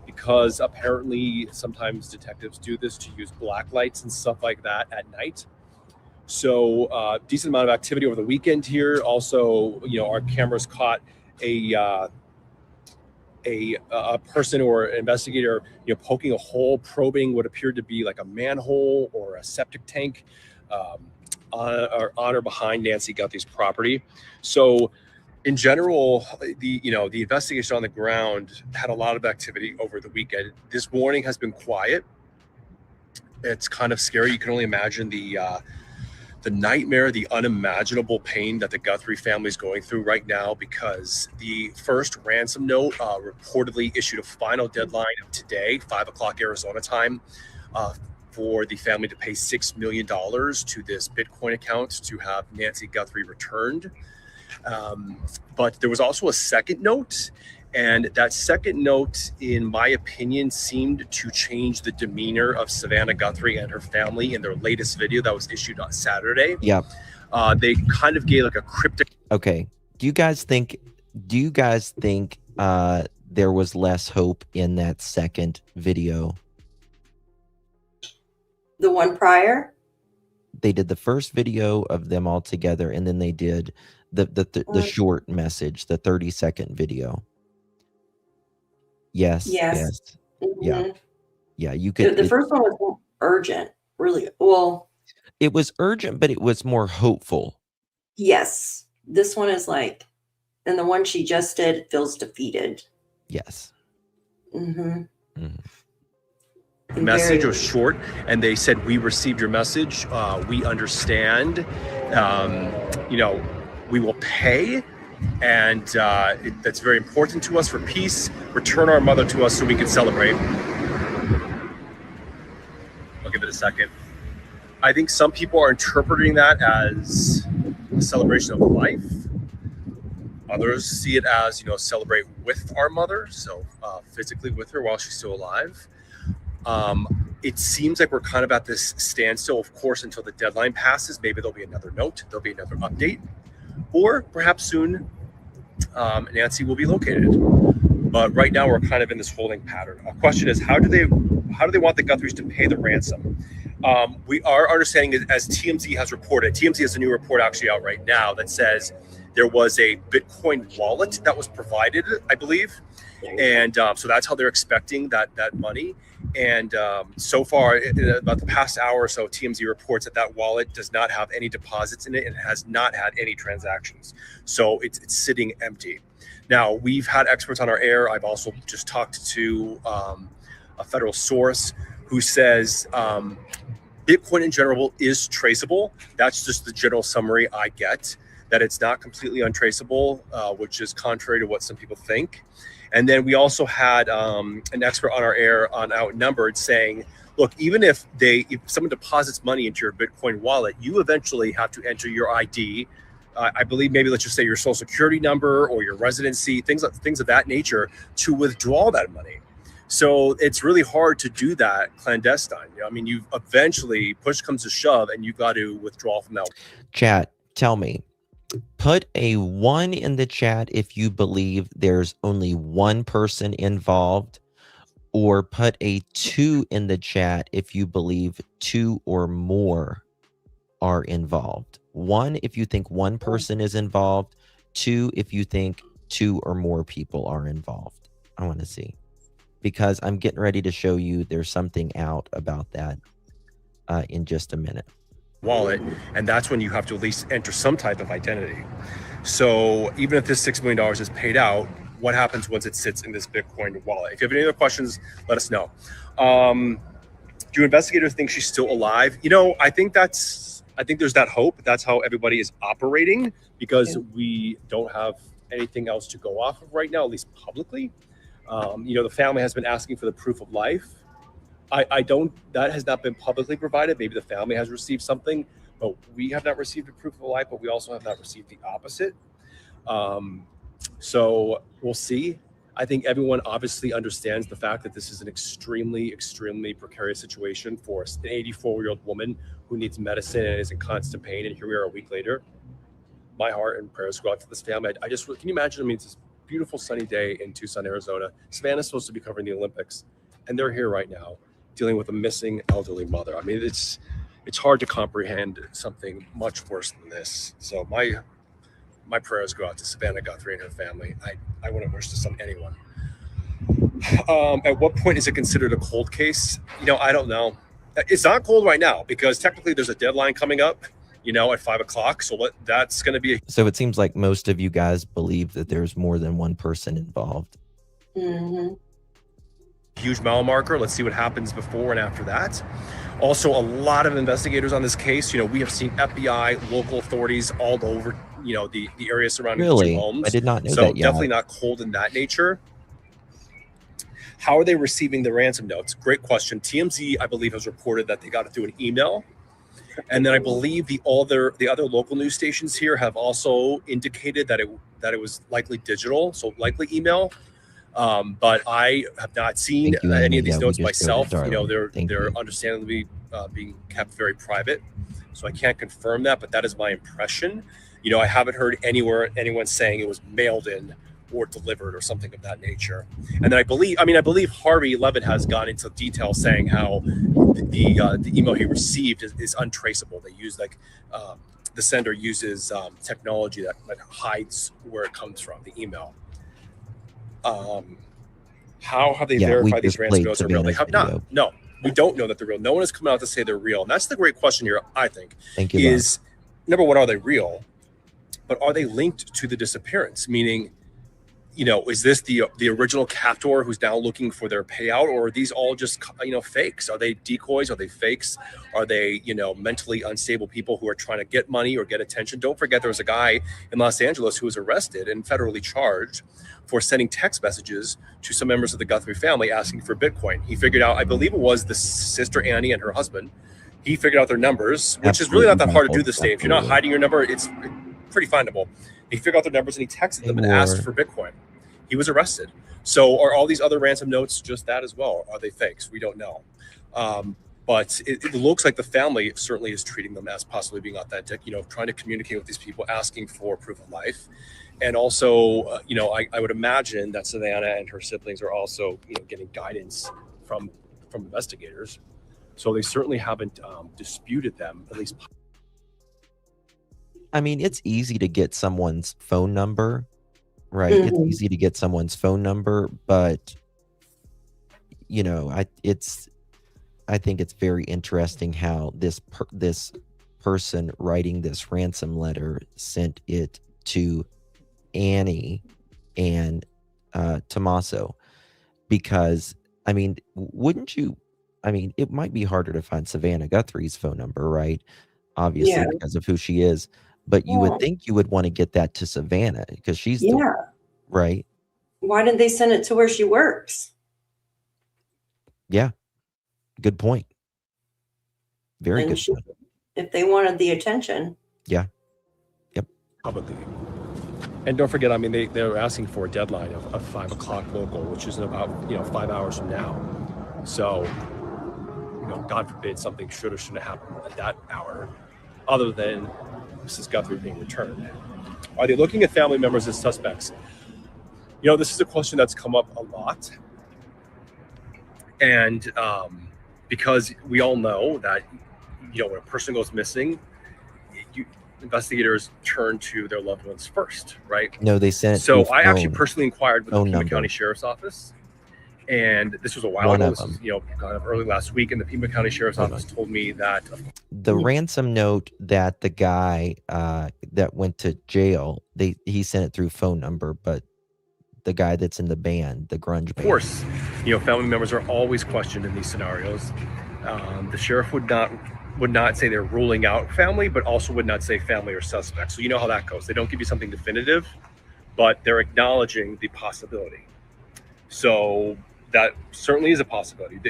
because apparently sometimes detectives do this to use black lights and stuff like that at night. So decent amount of activity over the weekend here. Also, our cameras caught a person or an investigator, poking a hole, probing what appeared to be like a manhole or a septic tank on or behind Nancy Guthrie's property. So in general, the investigation on the ground had a lot of activity over the weekend. This morning has been quiet. It's kind of scary. You can only imagine the nightmare, the unimaginable pain that the Guthrie family is going through right now, because the first ransom note reportedly issued a final deadline of today, 5 o'clock Arizona time, for the family to pay $6 million to this Bitcoin account to have Nancy Guthrie returned. But there was also a second note, and that second note, in my opinion, seemed to change the demeanor of Savannah Guthrie and her family in their latest video that was issued on Saturday. Yeah. They kind of gave like a cryptic. Okay. Do you guys think there was less hope in that second video? The one prior? They did the first video of them all together, and then they did the short message, the 30-second video. Yes. Mm-hmm. Yeah, you could. The first one was urgent, really. Well, it was urgent, but it was more hopeful. Yes. This one is like, and the one she just did feels defeated. Yes. Mm-hmm. The message was short, and they said, "We received your message. We understand. We will pay And that's very important to us for peace. Return our mother to us so we can celebrate. I'll give it a second. I think some people are interpreting that as a celebration of life. Others see it as, celebrate with our mother, so physically with her while she's still alive. It seems like we're kind of at this standstill, of course, until the deadline passes. Maybe there'll be another note, there'll be another update, or perhaps soon Nancy will be located. But right now we're kind of in this holding pattern. A question is, how do they want the Guthries to pay the ransom? Our understanding is, as TMZ has reported, TMZ has a new report actually out right now that says there was a Bitcoin wallet that was provided, I believe. And so that's how they're expecting that money. And so far, in about the past hour or so, TMZ reports that wallet does not have any deposits in it and has not had any transactions. So it's sitting empty. Now, we've had experts on our air. I've also just talked to a federal source who says Bitcoin in general is traceable. That's just the general summary I get, that it's not completely untraceable, which is contrary to what some people think. And then we also had an expert on our air on Outnumbered saying, look, even if someone deposits money into your Bitcoin wallet, you eventually have to enter your ID. I believe maybe let's just say your social security number or your residency, things of that nature, to withdraw that money. So it's really hard to do that clandestine. I mean, you eventually, push comes to shove, and you've got to withdraw from that. Chat, tell me. Put a 1 in the chat if you believe there's only one person involved, or put a 2 in the chat if you believe 2 or more are involved. 1 if you think one person is involved, 2 if you think 2 or more people are involved. I want to see, because I'm getting ready to show you there's something out about that in just a minute. Wallet, and that's when you have to at least enter some type of identity. So even if this $6 million is paid out, what happens once it sits in this Bitcoin wallet? If you have any other questions, let us know. Do investigators think she's still alive? I think there's that hope. That's how everybody is operating, because we don't have anything else to go off of right now, at least publicly. The family has been asking for the proof of life. That has not been publicly provided. Maybe the family has received something, but we have not received a proof of life, but we also have not received the opposite. So we'll see. I think everyone obviously understands the fact that this is an extremely, extremely precarious situation for an 84-year-old woman who needs medicine and is in constant pain. And here we are a week later. My heart and prayers go out to this family. Can you imagine? I mean, it's this beautiful sunny day in Tucson, Arizona. Savannah's supposed to be covering the Olympics, and they're here right now, dealing with a missing elderly mother. I mean, it's hard to comprehend something much worse than this. So my prayers go out to Savannah Guthrie and her family. I wouldn't wish this on anyone. At what point is it considered a cold case? I don't know. It's not cold right now, because technically there's a deadline coming up, at 5 o'clock. So that's going to be. So it seems like most of you guys believe that there's more than one person involved. Mm-hmm. Huge mile marker. Let's see what happens before and after that. Also, a lot of investigators on this case. We have seen FBI, local authorities all over, the area surrounding the two homes. I did not know so that yet. Definitely not cold in that nature. How are they receiving the ransom notes? Great question. TMZ, I believe, has reported that they got it through an email. And then I believe the other local news stations here have also indicated that it was likely digital, so likely email. But I have not seen any of these notes myself. They're understandably being kept very private, so I can't confirm that, but that is my impression. I haven't heard anyone saying it was mailed in or delivered or something of that nature. And then I believe Harvey Levin has gone into detail saying how the email he received is untraceable. They use the sender uses technology that hides where it comes from, the email. How have they verified these ransom notes are real? They have not. No, we don't know that they're real. No one has come out to say they're real. And that's the great question here, I think. Thank you. Is number one, are they real? But are they linked to the disappearance? Meaning, is this the original captor who's now looking for their payout, or are these all just fakes? Are they decoys? Are they fakes? Are they mentally unstable people who are trying to get money or get attention? Don't forget, there was a guy in Los Angeles who was arrested and federally charged for sending text messages to some members of the Guthrie family asking for Bitcoin. He figured out, I believe it was the sister Annie and her husband. He figured out their numbers, which is really not that hard to do this day. If you're not hiding your number, it's pretty findable. He figured out their numbers and he texted them and asked for Bitcoin. He was arrested. So are all these other ransom notes just that as well? Are they fakes? We don't know. But it looks like the family certainly is treating them as possibly being authentic, trying to communicate with these people, asking for proof of life. And also, I would imagine that Savannah and her siblings are also, getting guidance from investigators. So they certainly haven't disputed them, at least. I mean, it's easy to get someone's phone number, right? It's easy to get someone's phone number, but I think it's very interesting how this person writing this ransom letter sent it to Annie and Tommaso, because wouldn't you? It might be harder to find Savannah Guthrie's phone number, right? Obviously, because of who she is. But you would think you would want to get that to Savannah because she's right. Why didn't they send it to where she works? Yeah. Good point. Very good point. If they wanted the attention. Yeah. Yep. Probably. And don't forget, they're asking for a deadline of 5 o'clock local, which is in about 5 hours from now. So, God forbid something should or shouldn't happen at that hour, other than Mrs. Guthrie being returned. Are they looking at family members as suspects? This is a question that's come up a lot. And because we all know that, when a person goes missing, investigators turn to their loved ones first, right? No, they sent. So I actually personally inquired with the Pima number. County Sheriff's Office. And this was a while ago. This was, kind of early last week. And the Pima County Sheriff's Office told me that the ransom note that the guy that went to jail, he sent it through phone number, but the guy that's in the band, the grunge band. Of course, family members are always questioned in these scenarios. The sheriff would not say they're ruling out family, but also would not say family or suspect. So you know how that goes. They don't give you something definitive, but they're acknowledging the possibility. So that certainly is a possibility.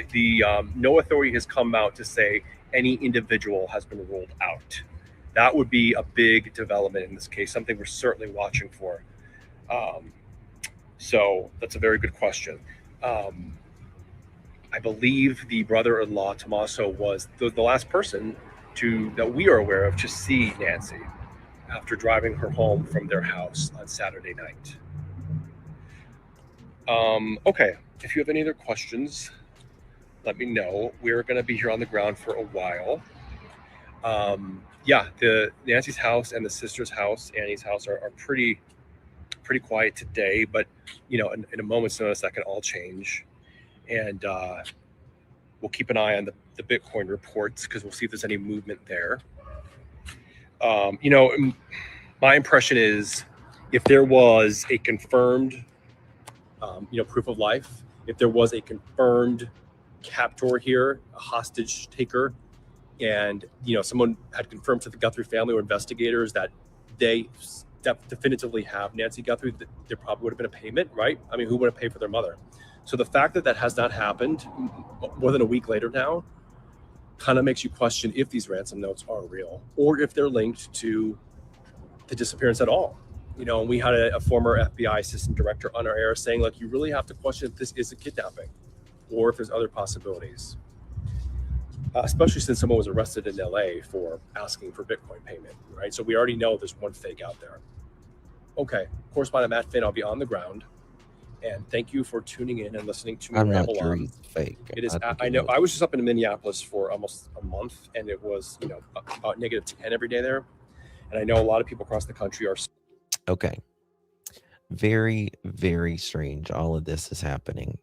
No authority has come out to say any individual has been ruled out. That would be a big development in this case, something we're certainly watching for. So that's a very good question. I believe the brother-in-law, Tommaso, was the last person that we are aware of to see Nancy after driving her home from their house on Saturday night. Okay, if you have any other questions, let me know. We're going to be here on the ground for a while. The Nancy's house and the sister's house, Annie's house, are pretty quiet today, but in a moment's notice that can all change. And we'll keep an eye on the Bitcoin reports because we'll see if there's any movement there. My impression is if there was a confirmed proof of life, if there was a confirmed captor here, a hostage taker, and someone had confirmed to the Guthrie family or investigators that they definitively have Nancy Guthrie, there probably would have been a payment, right? Who would have paid for their mother? So the fact that that has not happened more than a week later now kind of makes you question if these ransom notes are real or if they're linked to the disappearance at all. And we had a former FBI assistant director on our air saying, like, you really have to question if this is a kidnapping or if there's other possibilities, especially since someone was arrested in LA for asking for Bitcoin payment, right? So we already know there's one fake out there. Okay, correspondent Matt Finn, I'll be on the ground. And thank you for tuning in and listening to me ramble on. I'm not sure he's fake. It is. I know. I was just up in Minneapolis for almost a month, and it was, about -10 every day there. And I know a lot of people across the country are. Okay. Very, very strange. All of this is happening.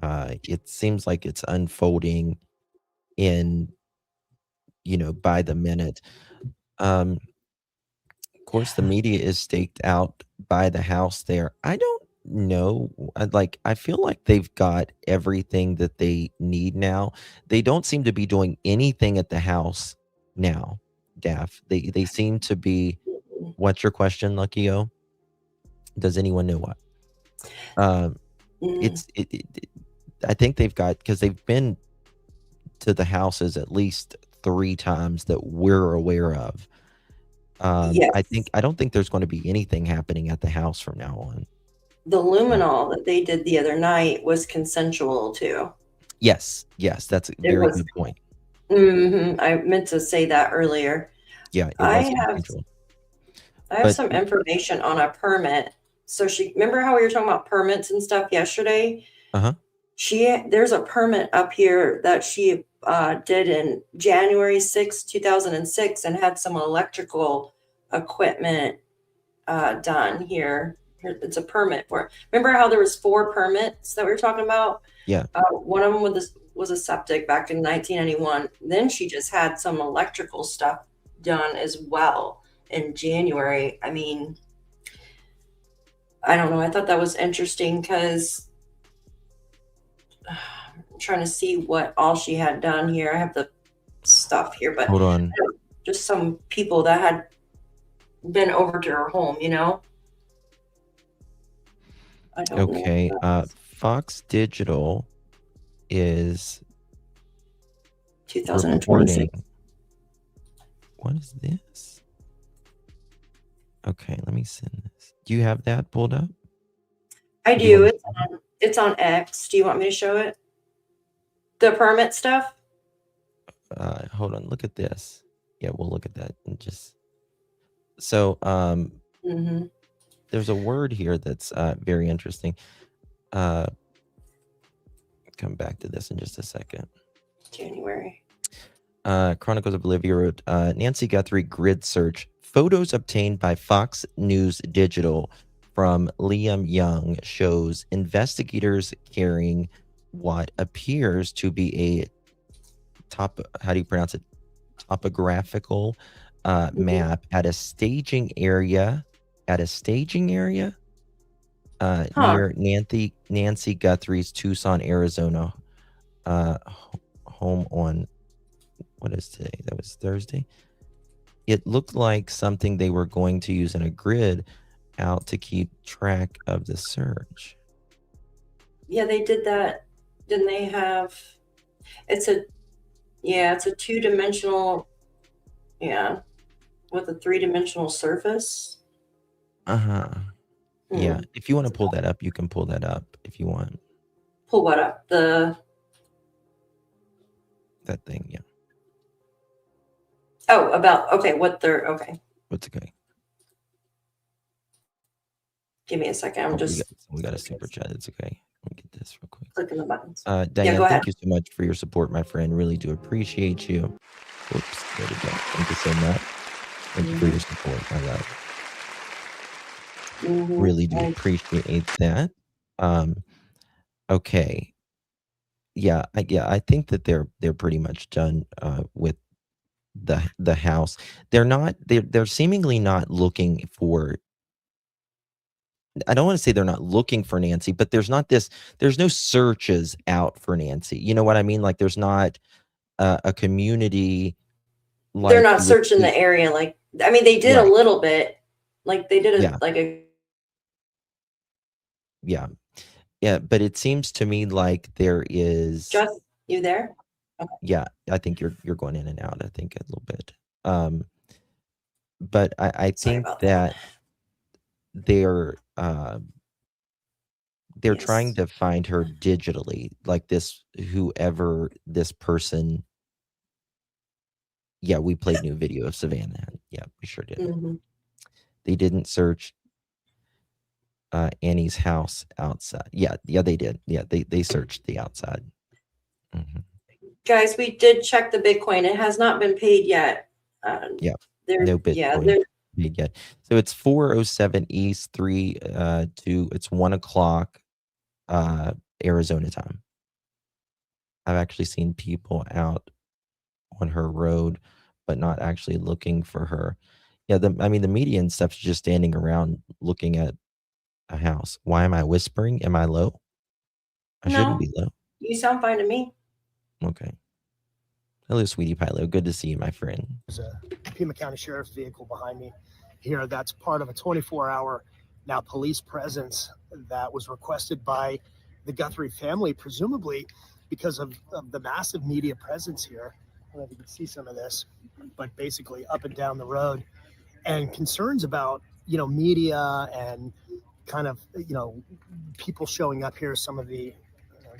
It seems like it's unfolding in, by the minute. Of course, the media is staked out by the house there. I don't No, I feel like they've got everything that they need now. They don't seem to be doing anything at the house now, Daff. They seem to be. What's your question, Lucky O? Does anyone know what? Mm, I think they've got, because they've been to the houses at least 3 times that we're aware of. yes. I don't think there's going to be anything happening at the house from now on. The luminol that they did the other night was consensual too. Yes, that's a It very was. good point. I meant to say that earlier. Yeah, it I was have consensual. I have But some information on a permit. So remember how we were talking about permits and stuff yesterday? uh-huh. There's a permit up here that she did in January 6, 2006, and had some electrical equipment done here. It's a permit for it. Remember how there was 4 permits that we were talking about? Yeah. One of them was a septic back in 1991. Then she just had some electrical stuff done as well in January. I mean, I don't know. I thought that was interesting because I'm trying to see what all she had done here. I have the stuff here, but Hold on. just some people that had been over to her home, you know? I don't know. Okay. Fox Digital is 2026. reporting. What is this? Okay, let me send this. Do you have that pulled up? I Do you do. want It's on X. Do you want me to show it? The permit stuff? Hold on. Look at this. Yeah, we'll look at that and just. So, Mm-hmm. there's a word here that's very interesting. Come back to this in just a second. January. Chronicles of Olivia wrote, Nancy Guthrie grid search. Photos obtained by Fox News Digital from Liam Young shows investigators carrying what appears to be a how do you pronounce it? Topographical map at a staging area. Near Nancy Guthrie's Tucson, Arizona home on, what is today? That was Thursday. It looked like something they were going to use in a grid out to keep track of the search. Yeah, they did that. Didn't they have? It's a 2-dimensional. Yeah, with a 3-dimensional surface. Uh-huh. Yeah. If you want to pull that up, you can pull that up if you want. Pull what up? That thing, yeah. Oh, okay, okay. What's okay? Give me a second. We got a super chat. It's okay. Let me get this real quick. Clicking the buttons. Diane, go ahead. thank you so much for your support, my friend. Really do appreciate you. Oops, there we go. Thank you so much. Thank you for your support, my love. Really do appreciate that. Okay. Yeah, I think that they're pretty much done with the house. They're seemingly not looking for. I don't want to say they're not looking for Nancy, but there's no searches out for Nancy. You know what I mean? Like there's not a community. Like they're not searching the area. Like, I mean, they did a little bit. Like they did Yeah, but it seems to me like there is. Just you there? Okay. Yeah, I think you're going in and out. I think a little bit. But I think that they're trying to find her digitally, like whoever this person. Yeah, we played new video of Savannah. Yeah, we sure did. Mm-hmm. They didn't search Annie's house outside. Yeah, they did. Yeah, they searched the outside. Mm-hmm. Guys, we did check the Bitcoin. It has not been paid yet. No Bitcoin paid yet. So it's 4:07 East, 2. It's 1:00 Arizona time. I've actually seen people out on her road, but not actually looking for her. Yeah, the media and stuff's just standing around looking at A house. Why am I whispering? Am I low? I shouldn't No, be low. you sound fine to me. Okay. Hello, sweetie Pilo. Good to see you, my friend. There's a Pima County Sheriff's vehicle behind me here. That's part of a 24-hour now police presence that was requested by the Guthrie family, presumably because of the massive media presence here. I don't know if you can see some of this, but basically up and down the road, and concerns about, media and kind of, people showing up here. Some of the,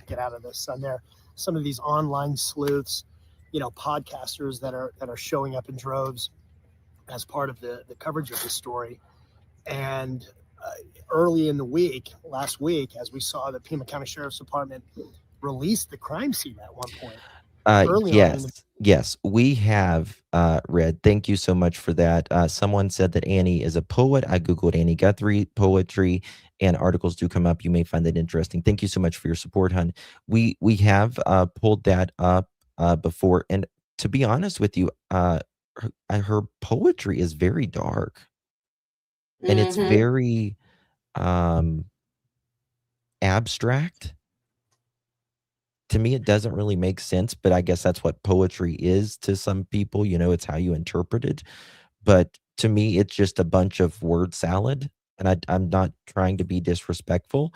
get out of the sun there, some of these online sleuths, podcasters that are showing up in droves as part of the coverage of the story. And early in the week, last week, as we saw, the Pima County Sheriff's Department released the crime scene at one point. Yes, we have read. Thank you so much for that. Someone said that Annie is a poet. I Googled Annie Guthrie poetry, and articles do come up. You may find that interesting. Thank you so much for your support, hun. We have pulled that up before, and to be honest with you, her poetry is very dark, and it's very abstract. To me, it doesn't really make sense, but I guess that's what poetry is to some people. It's how you interpret it. But to me, it's just a bunch of word salad, and I'm not trying to be disrespectful,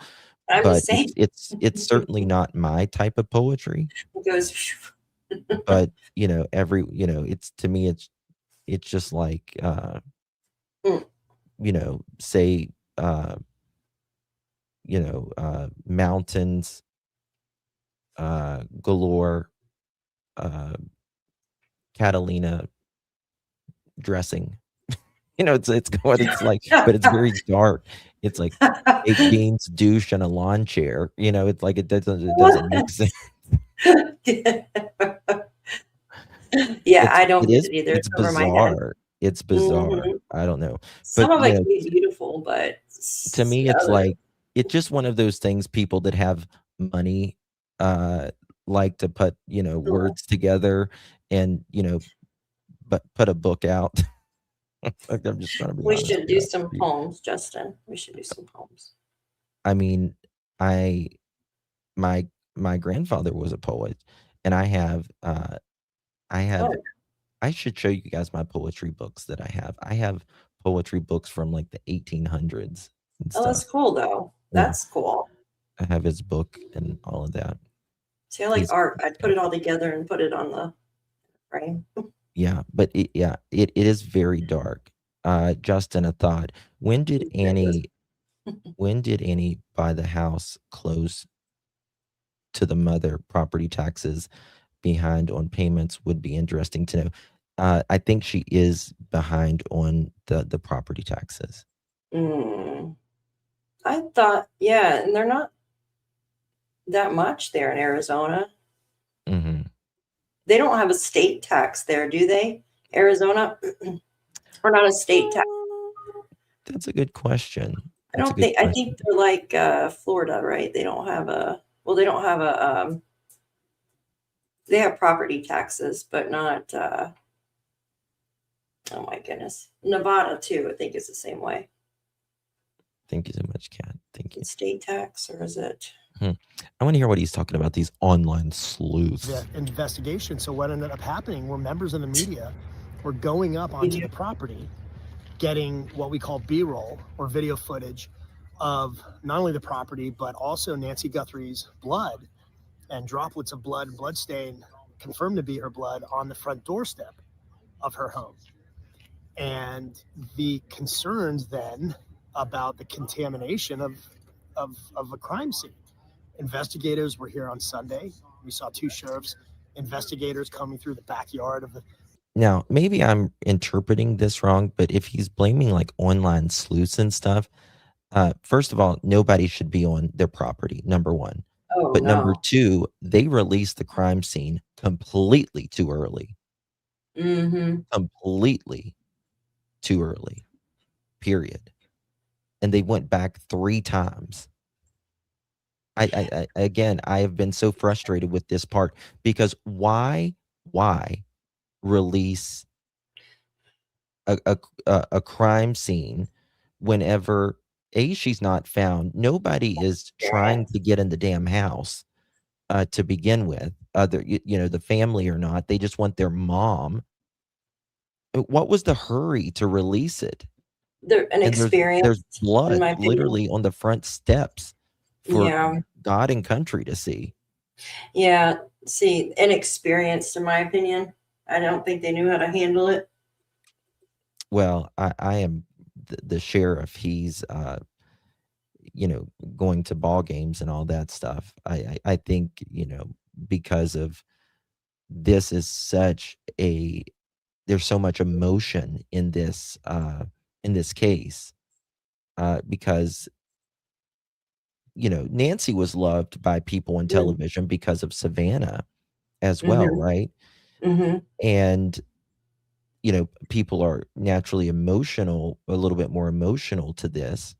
I'm the but same. it's certainly not my type of poetry. It goes. But it's, to me, it's just like say mountains galore, Catalina dressing. It's what it's like, but it's very dark. It's like baked beans, douche, and a lawn chair. It's like it doesn't make sense. Yeah, I don't get it either. It's over my head. bizarre. It's bizarre. I don't know. Some of it can be beautiful, but to me, it's like, it's just one of those things people that have money like to put, words together and, but put a book out. Like, I'm just trying to be we honest should with do you. some poems, Justin. We should do some poems. I mean, my grandfather was a poet, and I have I should show you guys my poetry books that I have. I have poetry books from like the 1800s and Oh, that's stuff. cool though. Yeah. That's cool. I have his book and all of that. See, I like art. I'd put it all together and put it on the frame. Yeah, but it is very dark. Justin, a thought. When did Annie buy the house close to the mother? Property taxes behind on payments would be interesting to know. I think she is behind on the property taxes. I thought, yeah, and they're not that much there in Arizona. They don't have a state tax there, do they? Arizona, or not a state tax? That's a good question. I think they're like Florida, right? They don't have a. Well, they don't have a. They have property taxes, but not. Oh my goodness, Nevada too. I think is the same way. Thank you so much, Kat. Thank you. State tax, or is it? I want to hear what he's talking about, these online sleuths. The investigation. So what ended up happening were members of the media were going up onto the property, getting what we call B-roll or video footage of not only the property, but also Nancy Guthrie's blood and droplets of blood, blood stain confirmed to be her blood on the front doorstep of her home. And the concerns then about the contamination of a crime scene. Investigators were here on Sunday. We saw 2 sheriff's investigators coming through the backyard of the. Now, maybe I'm interpreting this wrong, but if he's blaming like online sleuths and stuff, first of all, nobody should be on their property, number one. Oh, but no. number two, they released the crime scene completely too early. Completely too early, period. And they went back 3 times. I have been so frustrated with this part, because why release a crime scene whenever she's not found. Nobody is trying to get in the damn house to begin with. The family or not. They just want their mom. What was the hurry to release it? They're an And there's experience, in blood my opinion. literally on the front steps for Yeah. God and country to see. Yeah. See, inexperienced, in my opinion. I don't think they knew how to handle it. Well, I am the sheriff. He's going to ball games and all that stuff. I think, because of this is such a there's so much emotion in this case, because Nancy was loved by people on Mm. television because of Savannah as well, Mhm. right? Mhm. And people are naturally emotional, a little bit more emotional to this.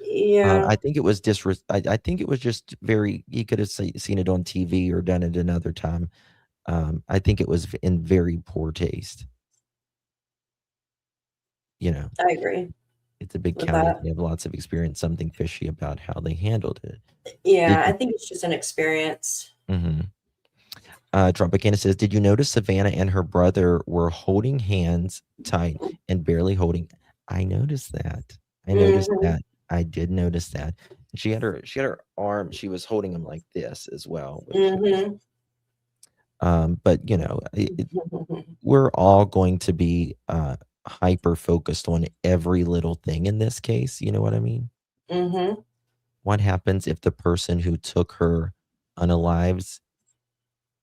Yeah. I think it was I think it was just very. You could have seen it on TV or done it another time. I think it was in very poor taste. I agree It's a big with county. that. They have lots of experience. Something fishy about how they handled it. Did Yeah, I you? think it's just an experience. Mhm. Tropicana says, "Did you notice Savannah and her brother were holding hands tight and barely holding?" I noticed that. I noticed Mhm. that. I did notice that. She had her arm. She was holding him like this as well, which is. Mhm. But we're all going to be hyper focused on every little thing in this case. You know what I mean? Mhm. What happens if the person who took her unalives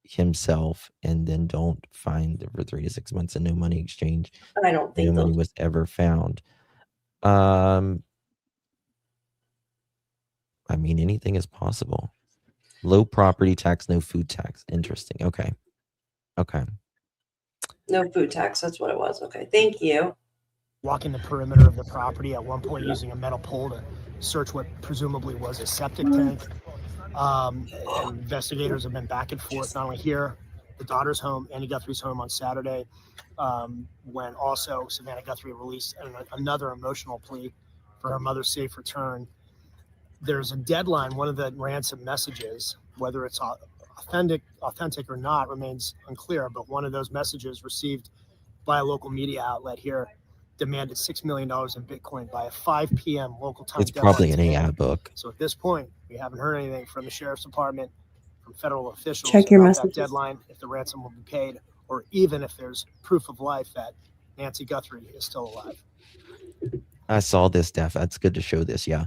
himself and then don't find for 3 to 6 months and no money exchange, I don't no think money they'll. was ever found? Um, I mean, anything is possible. Low property tax, no food tax. Interesting. Okay. Okay. No food tax. That's what it was. Okay. Thank you. Walking the perimeter of the property at one point using a metal pole to search what presumably was a septic tank. And investigators have been back and forth, not only here, the daughter's home, Annie Guthrie's home on Saturday, when also Savannah Guthrie released another emotional plea for her mother's safe return. There's a deadline. One of the ransom messages, whether it's authentic or not, remains unclear. But one of those messages received by a local media outlet here demanded $6 million in Bitcoin by a 5 p.m. local time It's deadline probably an today. AI book. So at this point, we haven't heard anything from the sheriff's department, from federal officials Check your about that messages. deadline, if the ransom will be paid, or even if there's proof of life that Nancy Guthrie is still alive. I saw this, Steph. That's good to show this. Yeah.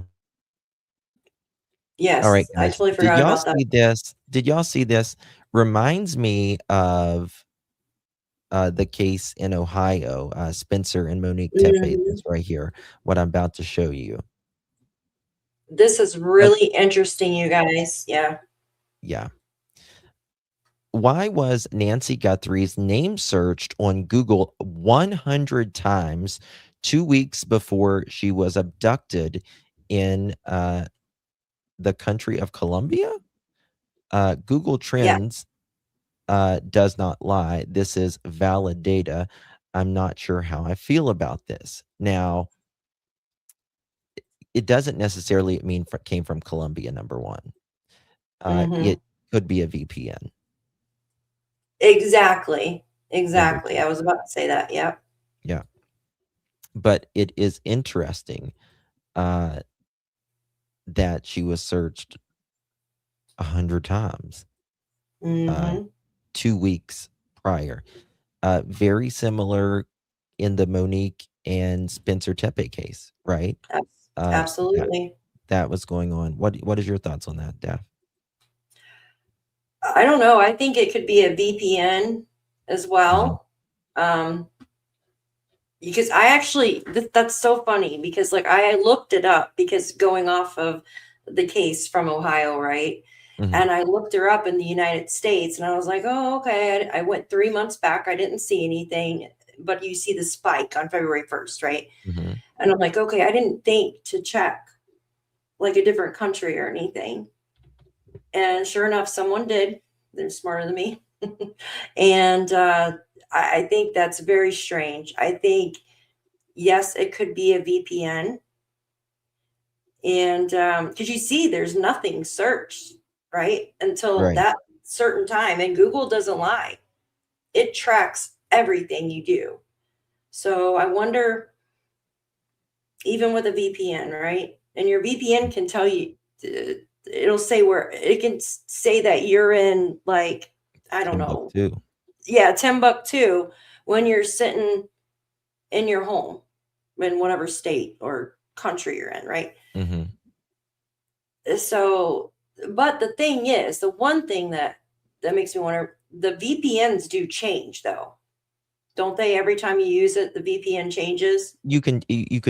All right, Yes, I guys. totally Did forgot y'all about that. see this? Did y'all see this? Reminds me of the case in Ohio, Spencer and Monique Tepe. Mhm. That's right here. What I'm about to show you. This is Yep. really interesting, you guys. Yeah. Yeah. Why was Nancy Guthrie's name searched on Google 100 times 2 weeks before she was abducted in the country of Colombia? Google Yeah. Trends does not lie. This is valid data. I'm not sure how I feel about this. Now, it doesn't necessarily mean came from Colombia, number one. Mhm. It could be a VPN. Exactly. Number Exactly. two. I was about to say that. Yep. Yeah. But it is interesting that she was searched 100 times Mhm. 2 weeks prior. Very similar in the Monique and Spencer Tepe case, right? That Absolutely. that was going on. What is your thoughts on that, Daph? I don't know. I think it could be a VPN as Mhm. well. Because I actually that's so funny because like I looked it up because going off of the case from Ohio, right? Mhm. And I looked her up in the United States and I was like, oh, okay. I went 3 months back. I didn't see anything, but you see the spike on February 1st, right? Mhm. And I'm like, okay, I didn't think to check like a different country or anything. And sure enough, someone did. They're smarter than me. And I think that's very strange. I think, yes, it could be a VPN. And because you see, there's nothing searched, right? Until Right. that certain time. And Google doesn't lie, it tracks everything you do. So I wonder, even with a VPN, right? And your VPN can tell you, it'll say where it can say that you're in, like, I don't know. Timbuktu. Yeah, Timbuktu, when you're sitting in your home in whatever state or country you're in, right? Mm-hmm. So, but the thing is, the one thing that makes me wonder, the VPNs do change though, don't they? Every time you use it, the VPN changes, You can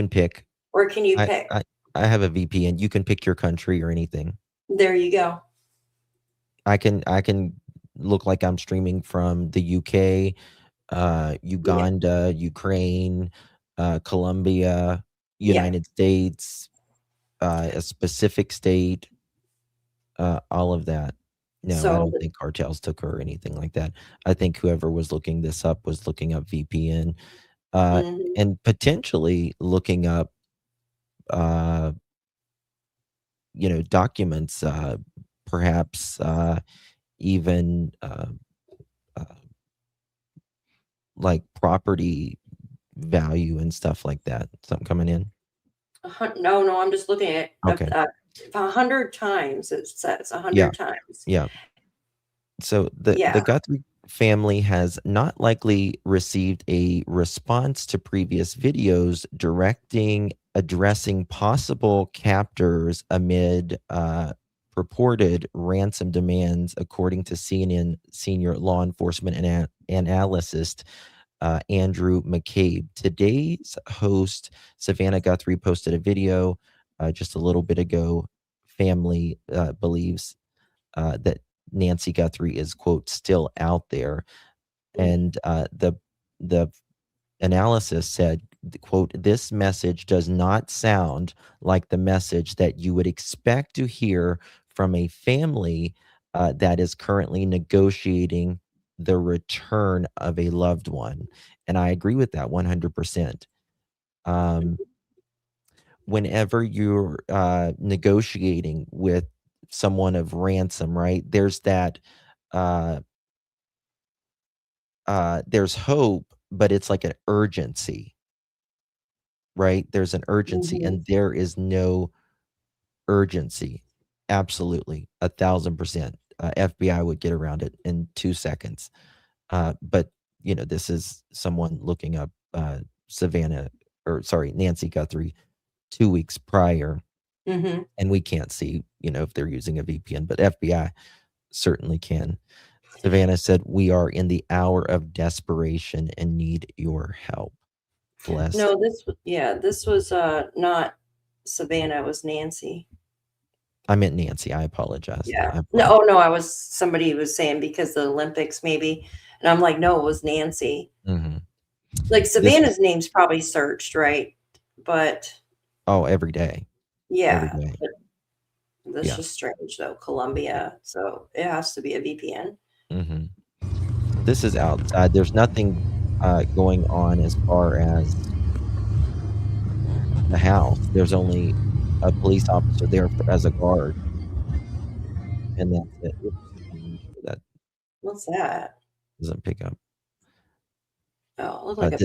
pick. or can you I, pick? I have a VPN. You can pick your country or anything. There you go. I can look like I'm streaming from the UK, Uganda, Ukraine, Colombia, United States, a specific state, all of that. No, I So don't think cartels took her or anything like that. I think whoever was looking this up was looking up VPN, and potentially looking up, documents, perhaps even like property value and stuff like that. Something coming in? no, I'm just looking at Okay. 100 times. It says 100 Yeah. times. Yeah. So the Yeah. Guthrie family has not likely received a response to previous videos addressing possible captors amid purported ransom demands, according to CNN senior law enforcement analyst Andrew McCabe. Today's host, Savannah Guthrie, posted a video just a little bit ago. Family believes that Nancy Guthrie is, quote, still out there. And the analysis said, quote, this message does not sound like the message that you would expect to hear from a family that is currently negotiating the return of a loved one. And I agree with that 100%. Whenever you're negotiating with someone of ransom, right, there's that there's hope, but it's like an urgency, right? There's an urgency, and there is no urgency. Absolutely, 1,000%. FBI would get around it in 2 seconds. But this is someone looking up Nancy Guthrie 2 weeks prior, and we can't see, if they're using a VPN, but FBI certainly can. Savannah said, "We are in the hour of desperation and need your help." Bless. No, this was not Savannah, it was Nancy. I meant Nancy. I apologize. Yeah. No, somebody was saying because the Olympics maybe. And I'm like, no, it was Nancy. Mm-hmm. Like Savannah's name's probably searched, right? But every day. Yeah. Every day. That's just strange though. Colombia. So it has to be a VPN. Mm-hmm. This is outside. There's nothing going on as far as the house. There's only a police officer there as a guard, and that's it. That What's that? doesn't pick up. Oh, it looked like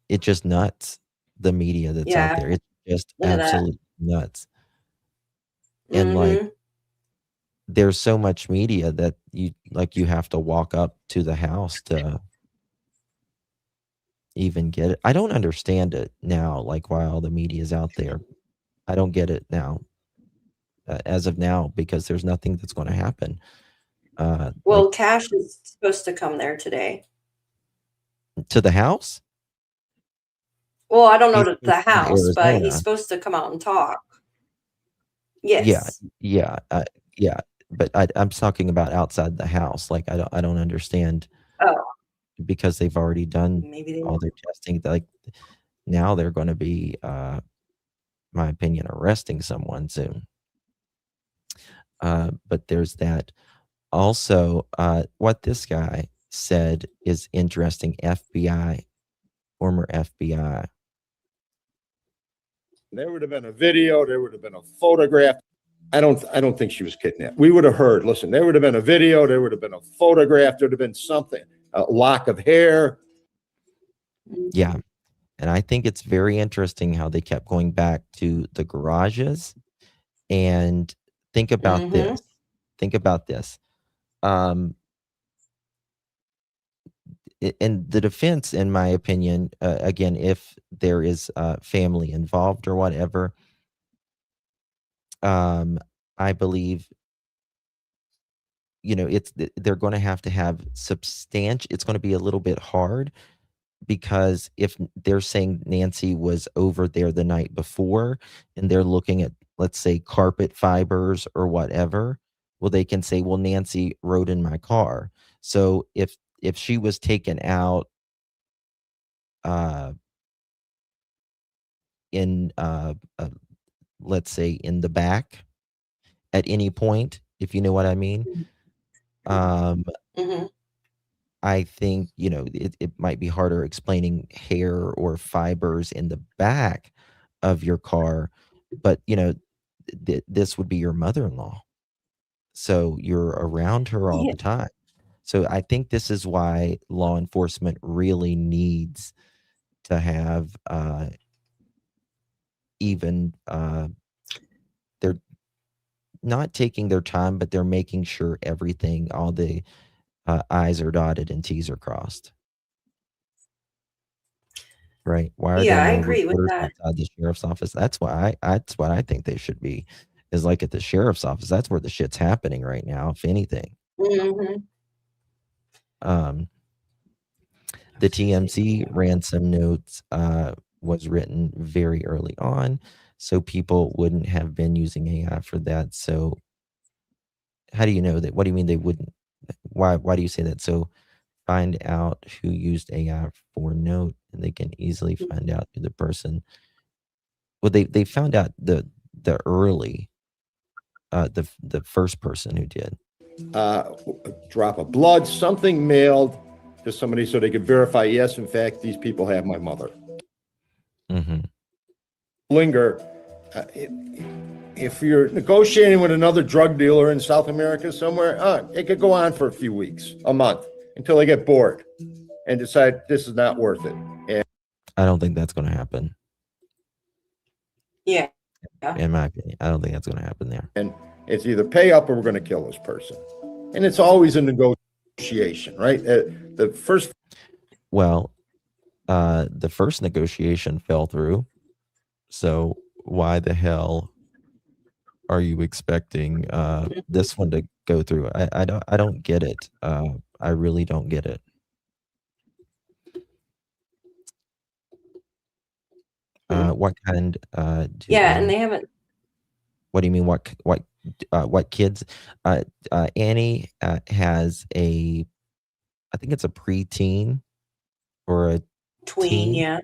it's just nuts. The media that's out there, it's just absolutely nuts. And like, there's so much media that you have to walk up to the house to even get it. I don't understand it now, like why all the media is out there. I don't get it now, as of now, because there's nothing that's going to happen. Well, Cash is supposed to come there today. To the house? Well, I don't know to the house, but he's supposed to come out and talk. Yes. Yeah. But I'm talking about outside the house. Like I don't understand. Oh. Because they've already done all their testing. Like now they're going to be, my opinion, arresting someone soon. But there's that. Also, what this guy said is interesting. Former FBI. There would have been a video. There would have been a photograph. I don't think she was kidnapped. We would have heard, listen, there would have been a video. There would have been a photograph. There would have been something, a lock of hair. Yeah. And I think it's very interesting how they kept going back to the garages. And think about this. Think about this. In the defense, in my opinion, again, if there is family involved or whatever, I believe, they're going to have substantial. It's going to be a little bit hard, because if they're saying Nancy was over there the night before and they're looking at, let's say, carpet fibers or whatever, well, they can say, well, Nancy rode in my car. So if she was taken out in let's say in the back at any point, if you know what I mean, I think, it might be harder explaining hair or fibers in the back of your car, but this would be your mother-in-law. So you're around her all the time. So I think this is why law enforcement really needs to have they're not taking their time, but they're making sure all the I's are dotted and T's are crossed. Right? Why are there I no agree with reporters that. outside the sheriff's office? That's what I think they should be, is like at the sheriff's office. That's where the shit's happening right now, if anything. The TMZ ransom notes was written very early on, so people wouldn't have been using AI for that. So how do you know that? What do you mean they wouldn't? Why do you say that? So find out who used AI for note, and they can easily find out who the person. Well, they found out the early the first person who did. Drop of blood, something mailed to somebody so they could verify, yes, in fact, these people have my mother. Linger. If you're negotiating with another drug dealer in South America somewhere, it could go on for a few weeks, a month, until they get bored and decide this is not worth it. And I don't think that's going to happen. Yeah. In my opinion, I don't think that's going to happen there. And it's either pay up or we're going to kill this person. And it's always a negotiation, right? The first negotiation fell through. So why the hell are you expecting this one to go through? I don't get it. I really don't get it. What kind? And they haven't. What do you mean? What kids? Annie has I think it's a preteen or a tween,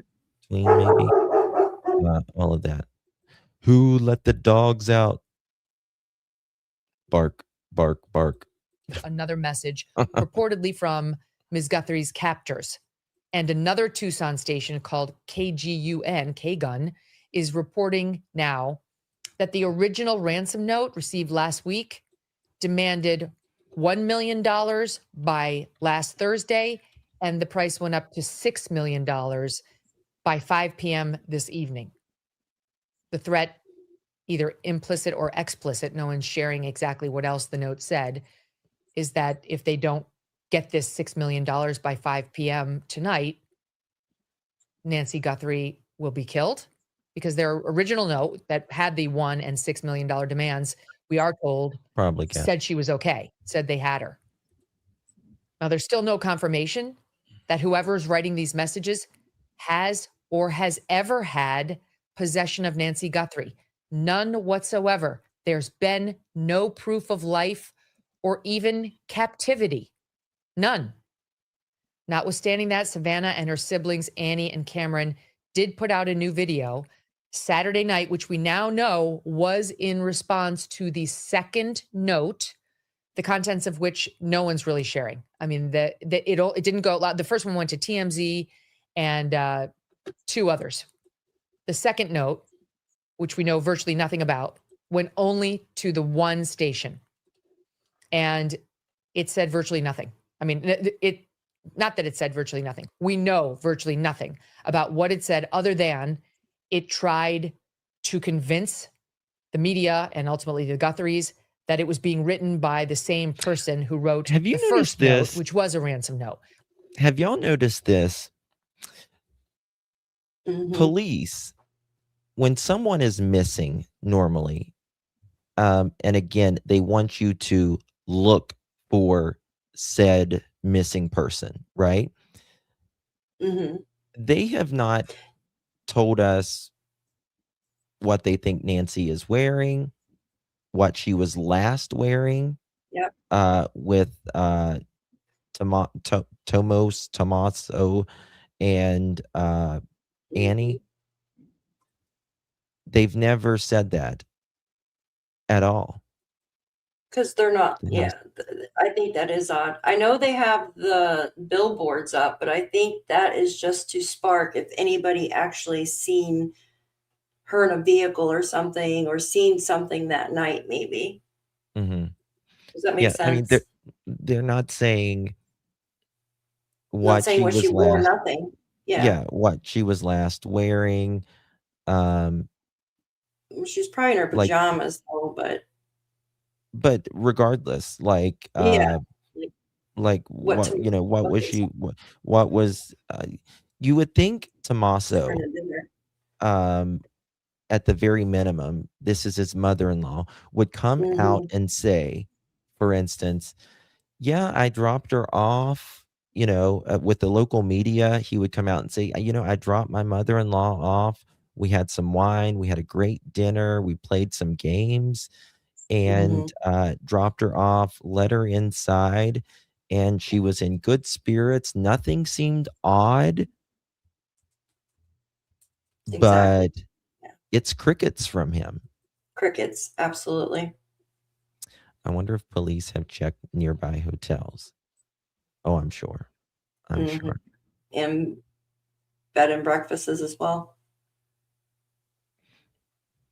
tween maybe. All of that. Who let the dogs out? Bark, bark, bark. Another message reportedly from Ms. Guthrie's captors. And another Tucson station called KGUN, is reporting now that the original ransom note received last week demanded $1 million by last Thursday, and the price went up to $6 million by 5 p.m. this evening. The threat, either implicit or explicit, no one's sharing exactly what else the note said, is that if they don't get this $6 million by 5 p.m. tonight, Nancy Guthrie will be killed, because their original note that had the $1 and $6 million demands, we are told, probably said she was okay, said they had her. Now, there's still no confirmation that whoever's writing these messages has or has ever had possession of Nancy Guthrie. None whatsoever. There's been no proof of life or even captivity. None. Notwithstanding that, Savannah and her siblings, Annie and Cameron, did put out a new video Saturday night, which we now know was in response to the second note, the contents of which no one's really sharing. I mean, it didn't go out loud. The first one went to TMZ and 2 others. The second note which we know virtually nothing about, went only to the one station. And it said virtually nothing. I mean, not that it said virtually nothing. We know virtually nothing about what it said other than it tried to convince the media and ultimately the Guthries that it was being written by the same person who wrote Have you the noticed first note, this? which was a ransom note. Have y'all noticed this? Mhm. Police, when someone is missing normally, and again, they want you to look for said missing person, right? Mhm. They have not told us what they think Nancy is wearing, what she was last wearing, Yep. with Tomaso and Annie. They've never said that at all. Because they're not, You know? yeah, I think that is odd. I know they have the billboards up, but I think that is just to spark if anybody actually seen her in a vehicle or something, or seen something that night, maybe. Mhm. Does that make Yeah, I mean, sense? they're not saying Not what saying she what she was wore, last nothing. Yeah. yeah, what she was last wearing, um, She's probably in her like pajamas though, but regardless, yeah. Like, what what, to what what was they she saw what was, you would think different Tommaso, in dinner. um, at the very minimum, this is his mother-in-law, would come out Mhm. and say, for instance, "Yeah, I dropped her off," with the local media, he would come out and say, I dropped my mother-in-law off. We had some wine, we had a great dinner, we played some games, and, Mhm. dropped her off, let her inside, and she was in good spirits. Nothing seemed odd, Exactly. but Yeah. it's crickets from him. Crickets, absolutely. I wonder if police have checked nearby hotels. Oh, I'm sure. I'm Mhm. sure. And bed and breakfasts as well.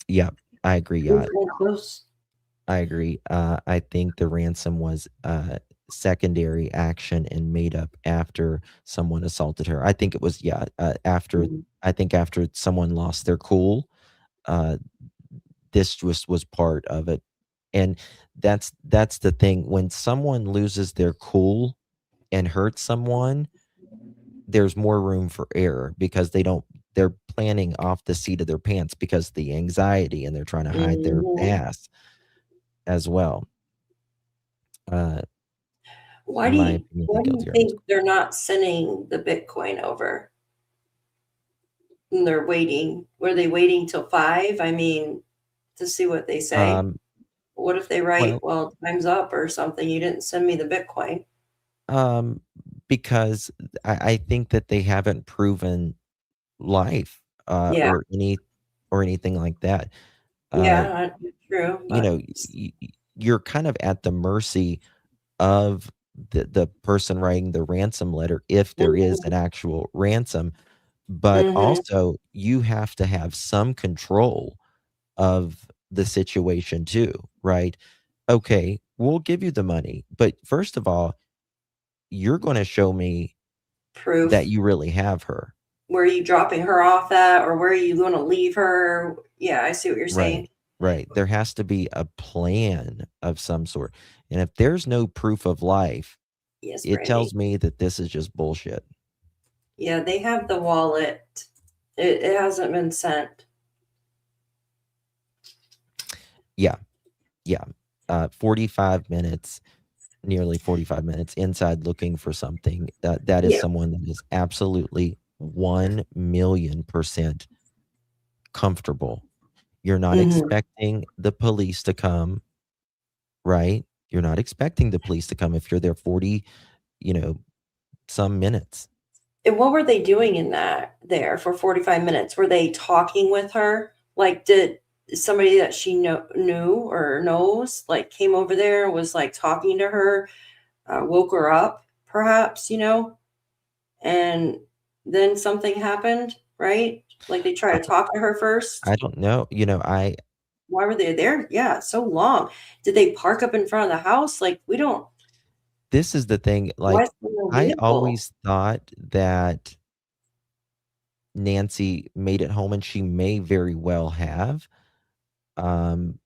Yep, I agree, We're yeah. pretty close. I agree. I think the ransom was secondary action and made up after someone assaulted her. I think it was, yeah, after Mhm. I think after someone lost their cool, uh, this just was part of it. And that's the thing. When someone loses their cool and hurts someone, there's more room for error because they're planning off the seat of their pants because the anxiety and they're trying to hide their Mhm. ass as well. Uh, Why in do my you opinion, the why do you guilty are most. think they're not sending the Bitcoin over? And they're waiting. Were they waiting till 5? I mean, to see what they say? Um, What if they write, well, "Well, time's up," or something, "You didn't send me the Bitcoin." um, because I think that they haven't proven life, Yeah. or anything like that. Uh, Yeah, true, but you're kind of at the mercy of the person writing the ransom letter if there is Mhm. an actual ransom, but Mhm. also you have to have some control of the situation too, right? Okay, we'll give you the money, but first of all, you're gonna show me that Proof. you really have her. Where are you dropping her off at, or where are you gonna leave her? Yeah, I see what you're Right, saying. right. There has to be a plan of some sort, and if there's no proof of life, Yes, it Brandy. tells me that this is just bullshit. Yeah, they have the wallet. It hasn't been sent. Yeah, yeah. 45 minutes, nearly 45 minutes inside looking for something. That is Yeah. someone that is absolutely 1,000,000% comfortable. You're not Mhm. expecting the police to come, right? You're not expecting the police to come if you're there 40, you know, some minutes. And what were they doing in that there for 45 minutes? Were they talking with her? Like, did somebody that she knew or knows, like, came over there, was, like, talking to her, woke her up, perhaps, and then something happened, right? Like they try to talk to her first? I don't know. Why were they there? Yeah, so long. Did they park up in front of the house? Like, we don't. This is the thing. Why Like, is there no I vehicle? always thought that Nancy made it home, and she may very well have. Um,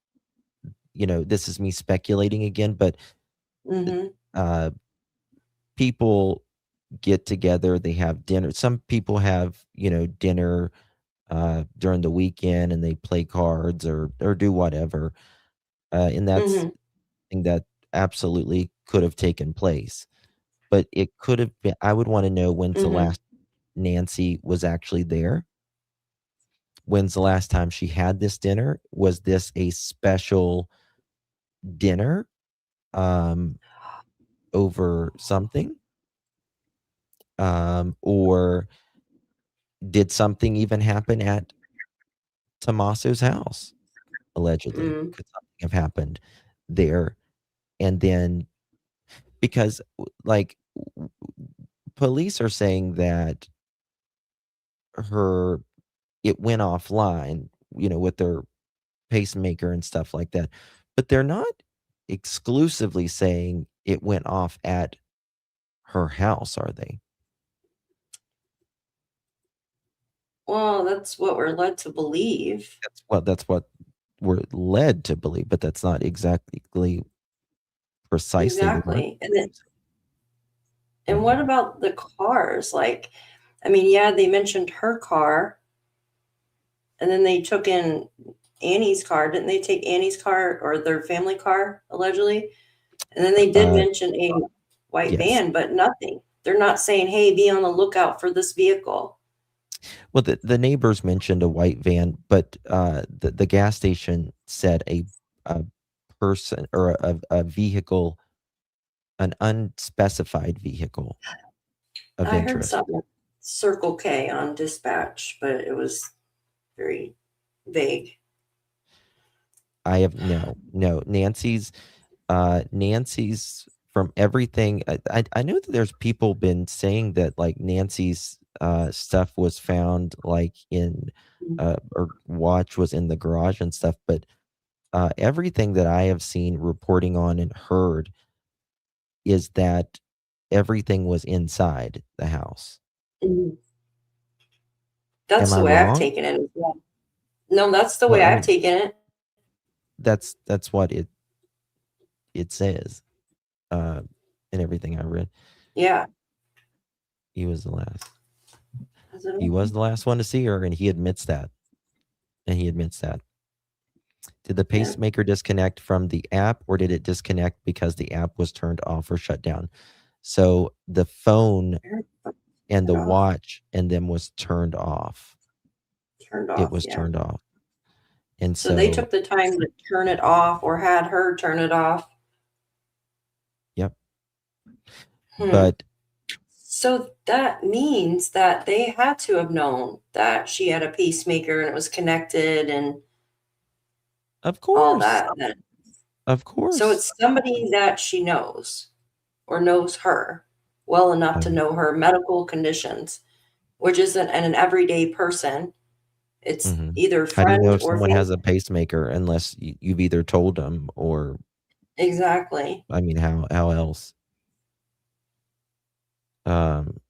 this is me speculating again, but Mm-hmm. people get together, they have dinner. Some people have, dinner during the weekend, and they play cards or do whatever. And that's Mm-hmm. something that absolutely could have taken place. But it could have been, I would want to know when's the Mm-hmm. last Nancy was actually there. When's the last time she had this dinner? Was this a special dinner over something? Or did something even happen at Tommaso's house? Allegedly, Mm. could something have happened there? And then, because like police are saying that it went offline, with their pacemaker and stuff like that, but they're not exclusively saying it went off at her house, are they? Well, that's what we're led to believe. That's what we're led to believe, but that's not exactly precisely the word. Exactly. And what about the cars? Like, I mean, yeah, they mentioned her car, and then they took in Annie's car. Didn't they take Annie's car or their family car, allegedly? And then they did mention a white Yes. van, but nothing. They're not saying, hey, be on the lookout for this vehicle. Well, the neighbors mentioned a white van, but the gas station said a person or a vehicle, an unspecified vehicle of I heard interest. something Circle K on dispatch, but it was very vague. I have no. Nancy's from everything. I know that there's people been saying that like Nancy's stuff was found like in or watch was in the garage and stuff, but everything that I have seen reporting on and heard is that everything was inside the house. Mhm. That's Am I the way I've wrong? taken it as well. No, that's the Well, way I I've mean, taken it. that's what it says in everything I read. Yeah. He was the last. Is it He was the last one to see her, and he admits that. Did the Yeah. pacemaker disconnect from the app, or did it disconnect because the app was turned off or shut down? So the phone and the off. watch and them was turned off. Turned off. It was yeah. turned off. And So they took the time to turn it off or had her turn it off. Yep. Hmm. But So that means that they had to have known that she had a pacemaker and it was connected and of course. all that. Then. Of course. So it's somebody that she knows or knows her well enough to know her medical conditions, which isn't an everyday person. It's either How do you friend know if or someone family. has a pacemaker unless you've either told them or Exactly. I mean, how else? I'm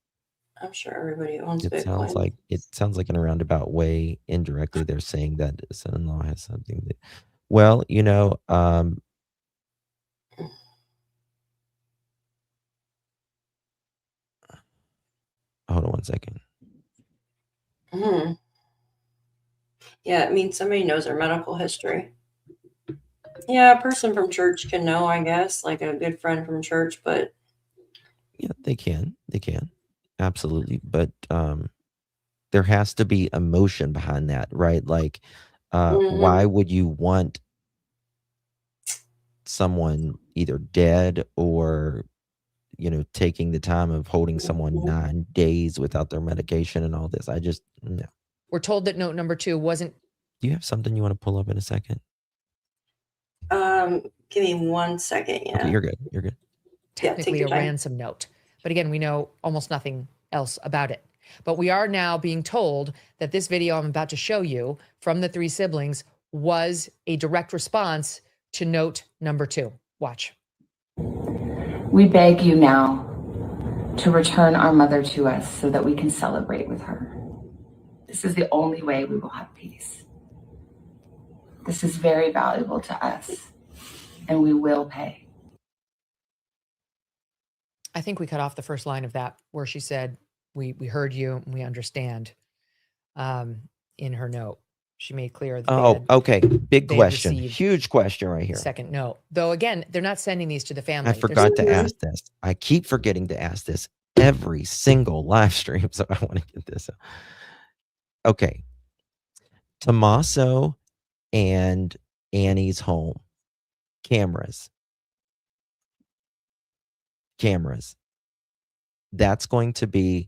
sure everybody owns It Bitcoin. sounds like in a roundabout way, indirectly, they're saying that son-in-law has something that, well, hold on one second. Hmm. Yeah, it means somebody knows her medical history. Yeah, a person from church can know, I guess, like a good friend from church, but Yeah, they can. Absolutely. But there has to be emotion behind that, right? Like, why would you want someone either dead or, taking the time of holding someone 9 days without their medication and all this? I just, no. We're told that note number 2 wasn't. Do you have something you want to pull up in a second? give me 1 second. Yeah. Okay, you're good. Yeah, take Technically your a time. ransom note. But again, we know almost nothing else about it. But we are now being told that this video I'm about to show you from the 3 siblings was a direct response to note number 2. Watch. We beg you now to return our mother to us so that we can celebrate with her. This is the only way we will have peace. This is very valuable to us, and we will pay. I think we cut off the first line of that where she said, we heard you and we understand, in her note. She made clear that Oh, okay. Big they question. received Huge question right the here. second note. Though again, they're not sending these to the family. I They're forgot to sending- ask this. I keep forgetting to ask this every single live stream, so I want to get this. Okay. Tommaso and Annie's home. Cameras. That's going to be,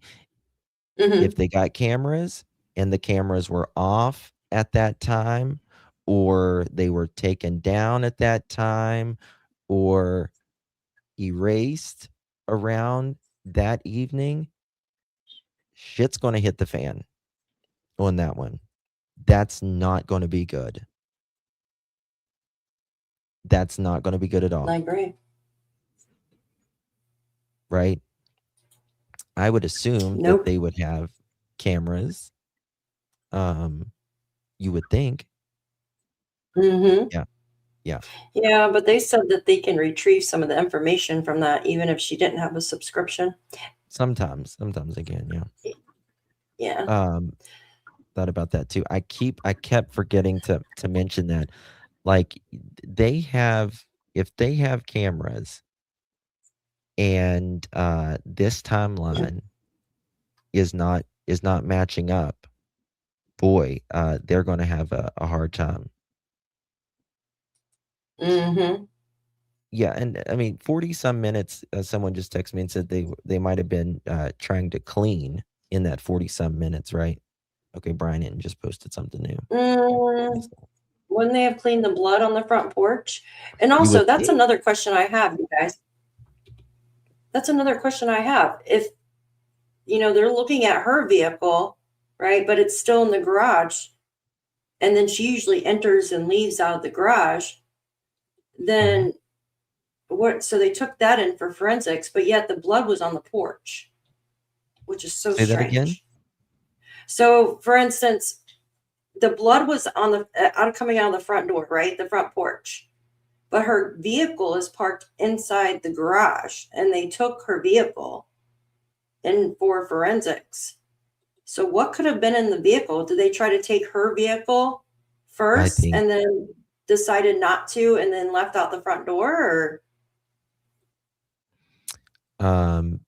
if they got cameras and the cameras were off at that time, or they were taken down at that time, or erased around that evening, shit's going to hit the fan on that one. That's not going to be good. That's not going to be good at all. I agree. Right? I would assume that they would have cameras. You would think. Mm-hmm. Yeah. Yeah, but they said that they can retrieve some of the information from that, even if she didn't have a subscription. Sometimes again, yeah. Yeah. Thought about that too. I kept forgetting to mention that. Like, if they have cameras and this timeline is not matching up, boy, they're going to have a hard time. Mm-hmm. Yeah, and I mean, 40 some minutes. Someone just texted me and said they might have been trying to clean in that 40 some minutes, right? Okay, Brian Hinton just posted something new. Wouldn't they have cleaned the blood on the front porch? And also, that's another question I have, you guys. That's another question I have. If, they're looking at her vehicle, right, but it's still in the garage, and then she usually enters and leaves out of the garage, then what? So they took that in for forensics, but yet the blood was on the porch, which is so Say strange. that again? So, for instance, the blood was on the coming out of the front door, right? The front porch. But her vehicle is parked inside the garage, and they took her vehicle in for forensics. So what could have been in the vehicle? Did they try to take her vehicle first and then decided not to and then left out the front door? Or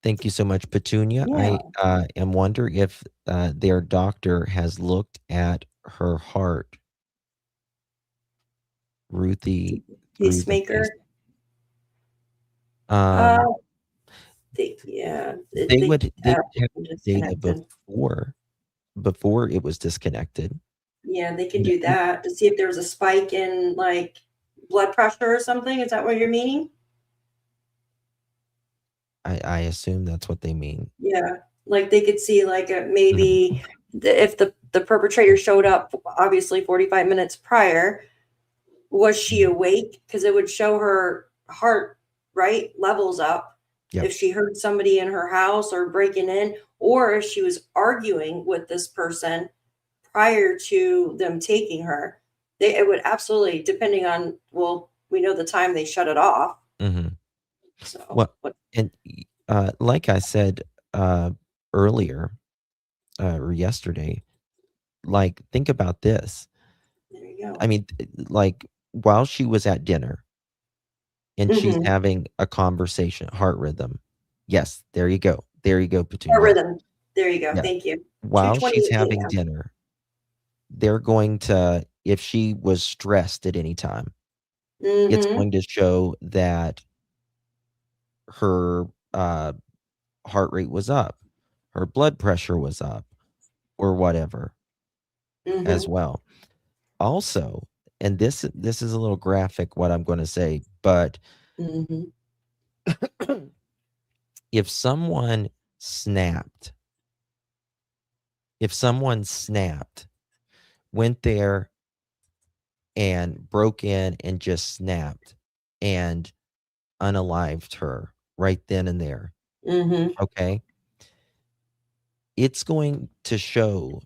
Thank you so much, Petunia. Yeah. I am wonder if their doctor has looked at her heart. Ruthie Peacemaker. They would have data before it was disconnected. Yeah, they could do that to see if there was a spike in like blood pressure or something. Is that what you're meaning? I assume that's what they mean. Yeah, like they could see like maybe if the perpetrator showed up, obviously 45 minutes prior, was she awake? Because it would show her heart levels up. Yep. If she heard somebody in her house or breaking in, or if she was arguing with this person prior to them taking her. It would absolutely, depending on, we know the time they shut it off. Mm-hmm. So, well, and like I said earlier or yesterday, like, think about this. There you go. I mean, like, while she was at dinner and she's having a conversation, heart rhythm. Yes, there you go. There you go, Petunia. Heart rhythm. There you go. Yeah. Thank you. While she's having dinner, they're going to, if she was stressed at any time, it's going to show that her heart rate was up, her blood pressure was up, or whatever as well. Also, and this is a little graphic what I'm going to say, but if someone snapped If someone snapped, went there and broke in and just snapped and unalived her right then and there, Mm-hmm. okay? It's going to show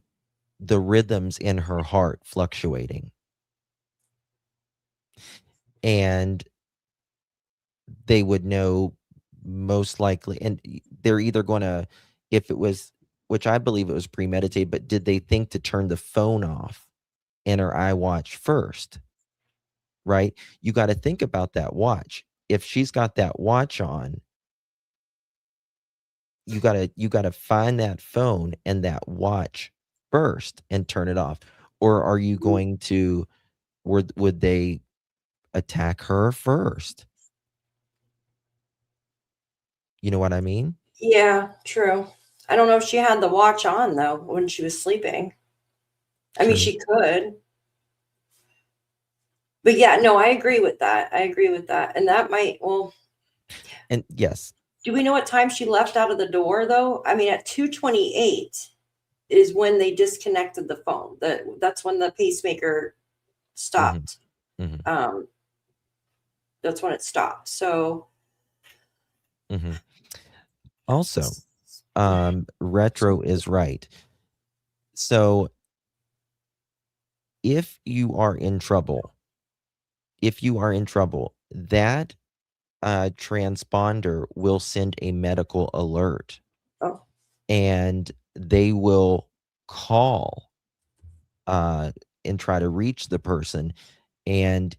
the rhythms in her heart fluctuating. And they would know most likely, and they're either gonna, if it was, which I believe it was premeditated, but did they think to turn the phone off in her iWatch first, right? You gotta think about that watch. If she's got that watch on, you gotta find that phone and that watch first and turn it off. Or are you going to, would they attack her first? You know what I mean? Yeah, true. I don't know if she had the watch on though when she was sleeping. I mean, True. she could. But yeah, no, I agree with that. I agree with that. And that might, well, And yes, do we know what time she left out of the door though? I mean, at 2:28 is when they disconnected the phone. That's when the pacemaker stopped. mhm. That's when it stopped. So Mhm. Also, Retro is right. So if you are in trouble, that transponder will send a medical alert, oh, and they will call and try to reach the person. And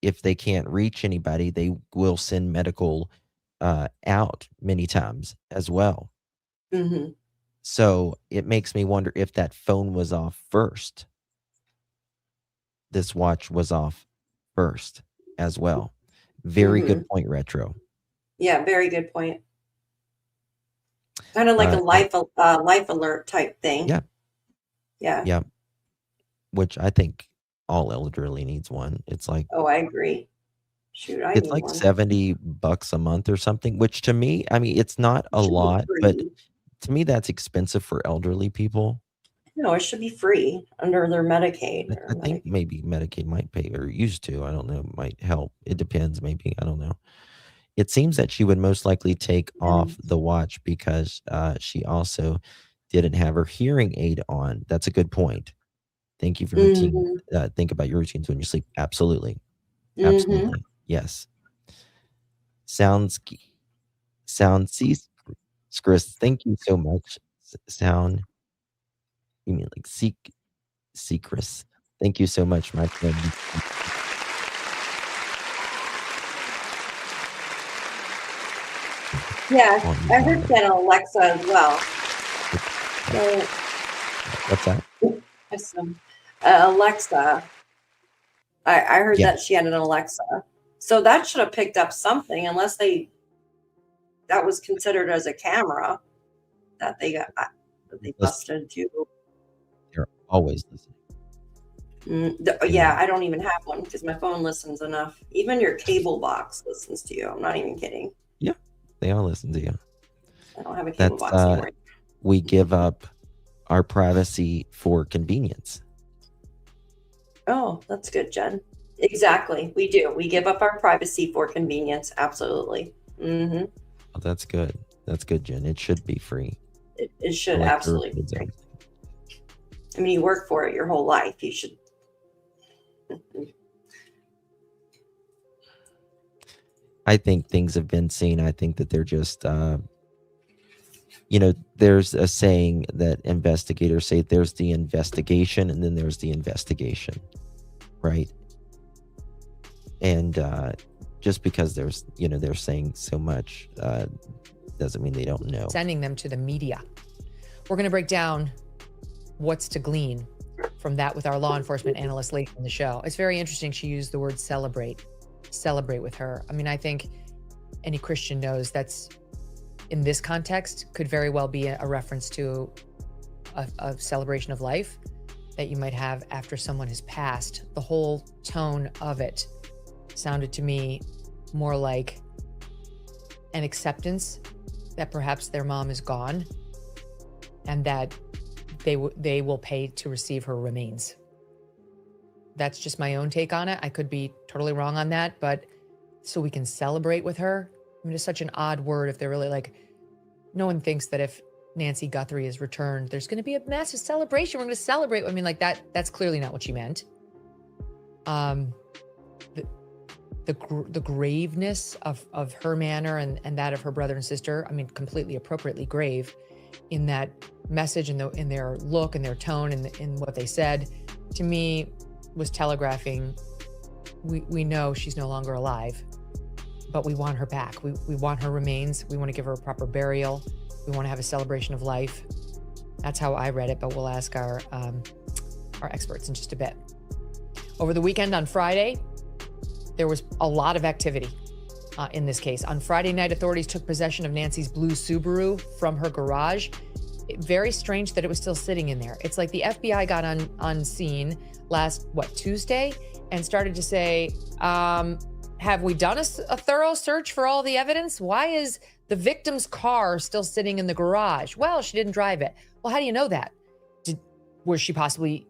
if they can't reach anybody, they will send medical out many times as well. mm-hmm. So it makes me wonder if that phone was off first. This watch was off first as well. Very Mm-hmm. good point, Retro. Yeah, very good point. Kind of like a life alert type thing. Yeah. Yeah. Yeah. Which I think all elderly needs one. It's like, Oh, I agree. Shoot, I it's need like one. $70 a month or something, which to me, I mean, it's not a Should be lot, but free. to me, that's expensive for elderly people. No, it should be free under their Medicaid. I think maybe Medicaid might pay, or used to. I don't know. Might help. It depends. Maybe. I don't know. It seems that she would most likely take off the watch because she also didn't have her hearing aid on. That's a good point. Thank you for routine. Mm-hmm. Think about your routines when you sleep. Absolutely. Mm-hmm. Absolutely. Yes. Sounds Chris. Thank you so much. Sound. You mean like Chris. Thank you so much, my friend. Yeah, I heard that on Alexa as well. So, What's that? Alexa. I heard Yeah. that she had an Alexa. So that should have picked up something, unless that was considered as a camera that they busted too. They're always listening. Yeah, I don't even have one because my phone listens enough. Even your cable box listens to you. I'm not even kidding. Yeah, they all listen to you. I don't have a cable box That's anymore. we give up our privacy for convenience. Oh, that's good, Jen. Exactly. We do. We give up our privacy for convenience. Absolutely. Mm-hmm. Oh, that's good. That's good, Jen. It should be free. It should Like absolutely be free. I mean, you work for it your whole life. You should. I think things have been seen. I think that they're just, there's a saying that investigators say there's the investigation and then there's the investigation, right? And just because they're saying so much doesn't mean they don't know. Sending them to the media. We're going to break down what's to glean from that with our law enforcement analyst later in the show. It's very interesting. She used the word celebrate with her. I mean, I think any Christian knows that's, in this context, could very well be a reference to a celebration of life that you might have after someone has passed. The whole tone of it sounded to me more like an acceptance that perhaps their mom is gone and that they will pay to receive her remains. That's just my own take on it. I could be totally wrong on that, but so we can celebrate with her. I mean, it's such an odd word if they're really like, no one thinks that if Nancy Guthrie is returned, there's going to be a massive celebration. We're going to celebrate. I mean, like that's clearly not what she meant. The graveness of her manner and that of her brother and sister, I mean, completely appropriately grave in that message and in their look and their tone and in what they said, to me was telegraphing, we know she's no longer alive, but we want her back. We want her remains. We want to give her a proper burial. We want to have a celebration of life. That's how I read it, but we'll ask our experts in just a bit. Over the weekend on Friday, there was a lot of activity in this case. On Friday night, authorities took possession of Nancy's blue Subaru from her garage. Very strange that it was still sitting in there. It's like the FBI got on scene last, Tuesday, and started to say, have we done a thorough search for all the evidence? Why is the victim's car still sitting in the garage? Well, she didn't drive it. Well, how do you know that? Was she possibly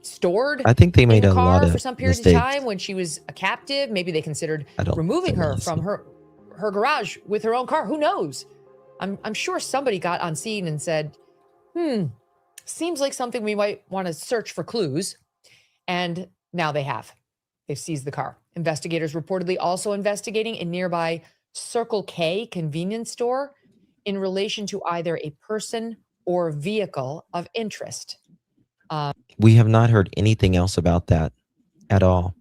stored I think they made in a a lot car of for some period mistakes. of time when she was a captive? Maybe they considered removing her from her garage with her own car. Who knows? I'm sure somebody got on scene and said, seems like something we might want to search for clues. And now they have. They've seized the car. Investigators reportedly also investigating a nearby Circle K convenience store in relation to either a person or vehicle of interest. We have not heard anything else about that at all.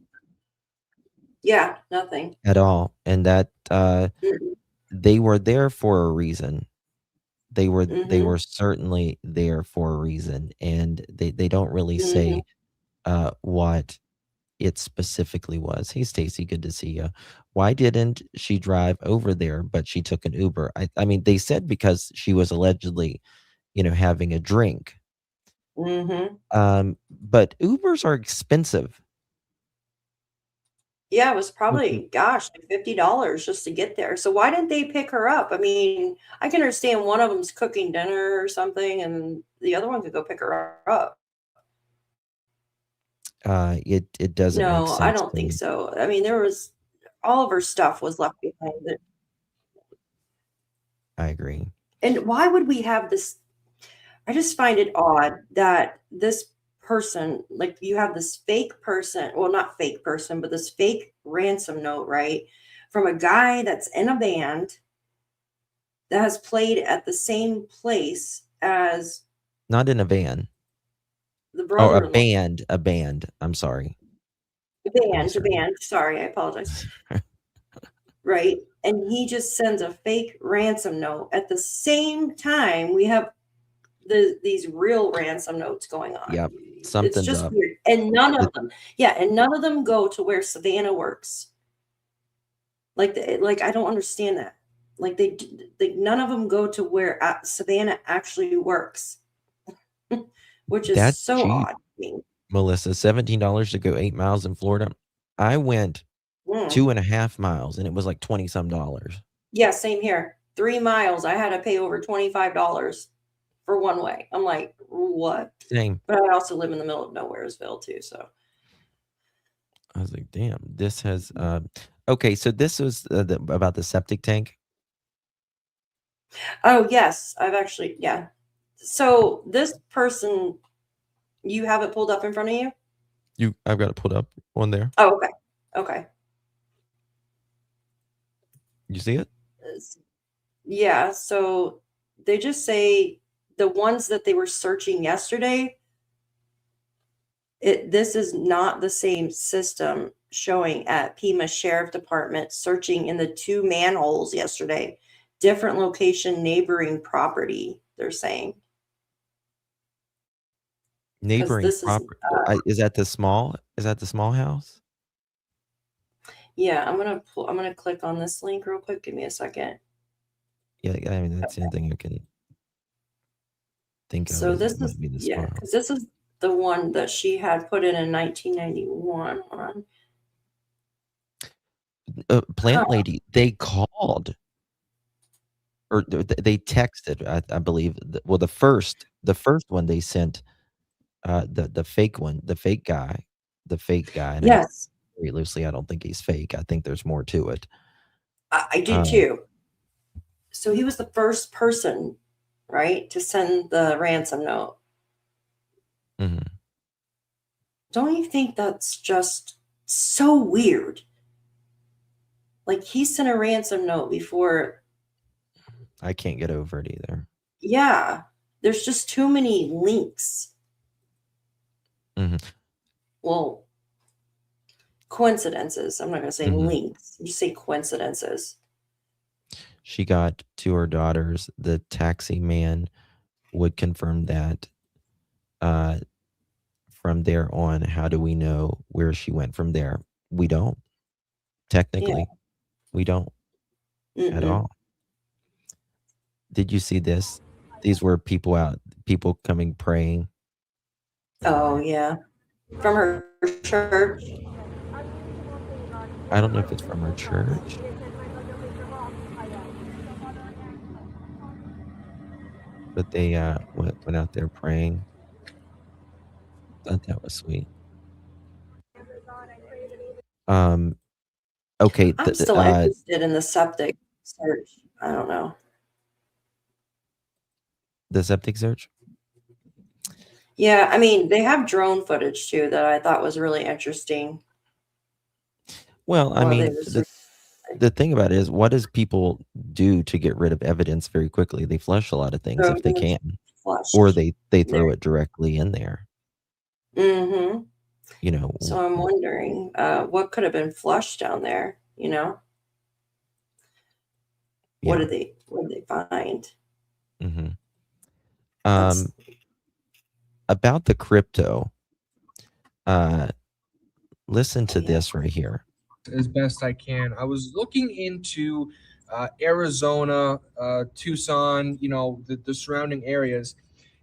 Yeah, nothing. At all. And that they were there for a reason. They were certainly there for a reason. And they don't really say what it specifically was. Hey, Stacy, good to see you. Why didn't she drive over there, but she took an Uber? I mean, they said because she was allegedly, having a drink. But Ubers are expensive. Yeah, it was probably, gosh, like $50 just to get there. So why didn't they pick her up? I mean, I can understand one of them's cooking dinner or something, and the other one could go pick her up. It doesn't make No, sense I to don't think me. so. I mean, all of her stuff was left behind. I agree. And why would we have this? I just find it odd that this person, like you have this fake person, well, not fake person, but this fake ransom note, right? From a guy that's in a band that has played at the same place as Not in a van. the Oh, brother-in-law. a band. I'm sorry. The band. Sorry, I apologize. Right? And he just sends a fake ransom note. At the same time, we have these real ransom notes going on. Yep. It's Something's just up. weird. And none of them go to where Savannah works. Like I don't understand that. Like none of them go to where Savannah actually works, which is That's so cheap, odd. I mean, Melissa. $17 to go 8 miles in Florida. I went 2.5 miles and it was like 20 some dollars. Yeah, same here. 3 miles, I had to pay over $25 for one way. I'm like, what? Same. But I also live in the middle of Nowheresville too, so. I was like, damn, this has okay, so this was about the septic tank. Oh, yes, I've actually, yeah. So this person, you have it pulled up in front of you? I've got it pulled up on there. Oh, okay. Okay. You see it? Yeah, so they just say the ones that they were searching yesterday, this is not the same system showing at Pima Sheriff Department searching in the 2 manholes yesterday. Different location, neighboring property, they're saying. Neighboring property. Is that the small house? Yeah, I'm gonna click on this link real quick. Give me a second. Yeah, I mean that's the only thing I can think of. So this is because because this is the one that she had put in 1991. Hold on. Plant lady, they called or they texted, I believe. The first The first one they sent, the fake one, the fake guy, and I Yes, very loosely, I don't think he's fake. I think there's more to it. I do Um, too. So he was the first person, right, to send the ransom note. mhm. Don't you think that's just so weird? Like he sent a ransom note before. I can't get over it either. Yeah, there's just too many links. Mhm, Well, coincidences. I'm not going to say mhm. links. You say coincidences. She got to her daughters. The taxi man would confirm that. Uh, from there on, how do we know where she went from there? We don't. Yeah. Technically, we don't at Mm-mm. all. Did you see this? These were people coming praying. Oh, yeah. From her church. I don't know if it's from her church, but they went out there praying. Thought that was sweet. Um, okay, I'm still interested in the septic search. I don't know. the septic search. Yeah, I mean, they have drone footage too that I thought was really interesting Well, I while they mean, were the thing about it is, what does people do to get rid of evidence very quickly? They flush a lot of things throw if they things can, flushed. or they throw it directly in there. Mm-hmm. You know, So I'm wondering what could have been flushed down there, you know? yeah. What did they find? hmm That's About the crypto, uh, listen to yeah. this right here. As best I can. I was looking into Arizona, Tucson, the surrounding areas,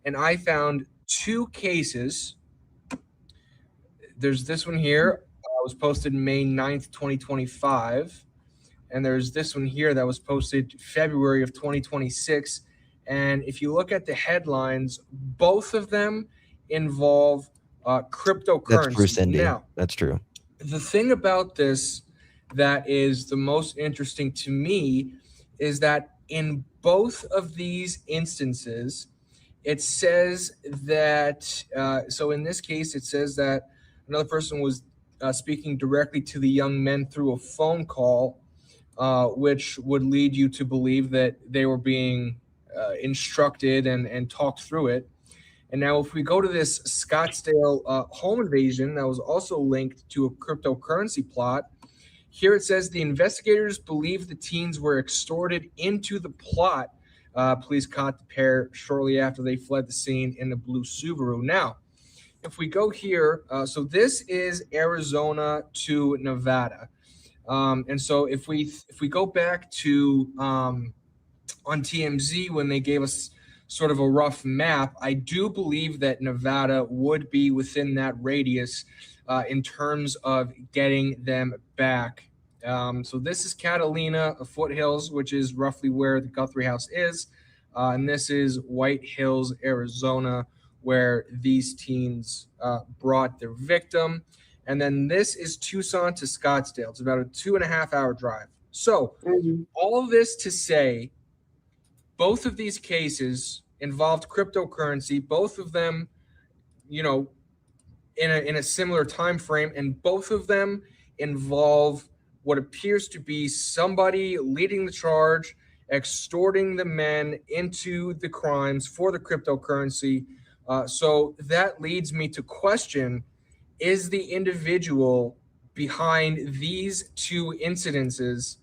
and I found two cases. There's this one here, was posted May 9th, 2025. And there's this one here that was posted February of 2026. And if you look at the headlines, both of them involve That's true, cryptocurrency. Cindy. Now, That's true. the thing about this that is the most interesting to me is that in both of these instances, it says that, so in this case, it says that another person was speaking directly to the young men through a phone call, which would lead you to believe that they were being instructed and talked through it. And now, if we go to this Scottsdale home invasion that was also linked to a cryptocurrency plot, here it says the investigators believe the teens were extorted into the plot. Police caught the pair shortly after they fled the scene in a blue Subaru. Now, if we go here, so this is Arizona to Nevada. And so if we go back to on TMZ when they gave us sort of a rough map, I do believe that Nevada would be within that radius in terms of getting them back. So this is Catalina Foothills, which is roughly where the Guthrie house is. And this is White Hills, Arizona, where these teens brought their victim. And then this is Tucson to Scottsdale. It's about a 2.5-hour drive. So all of this to say, both of these cases involved cryptocurrency, both of them, in a similar time frame, and both of them involve what appears to be somebody leading the charge, extorting the men into the crimes for the cryptocurrency. So that leads me to question, is the individual behind these two incidences,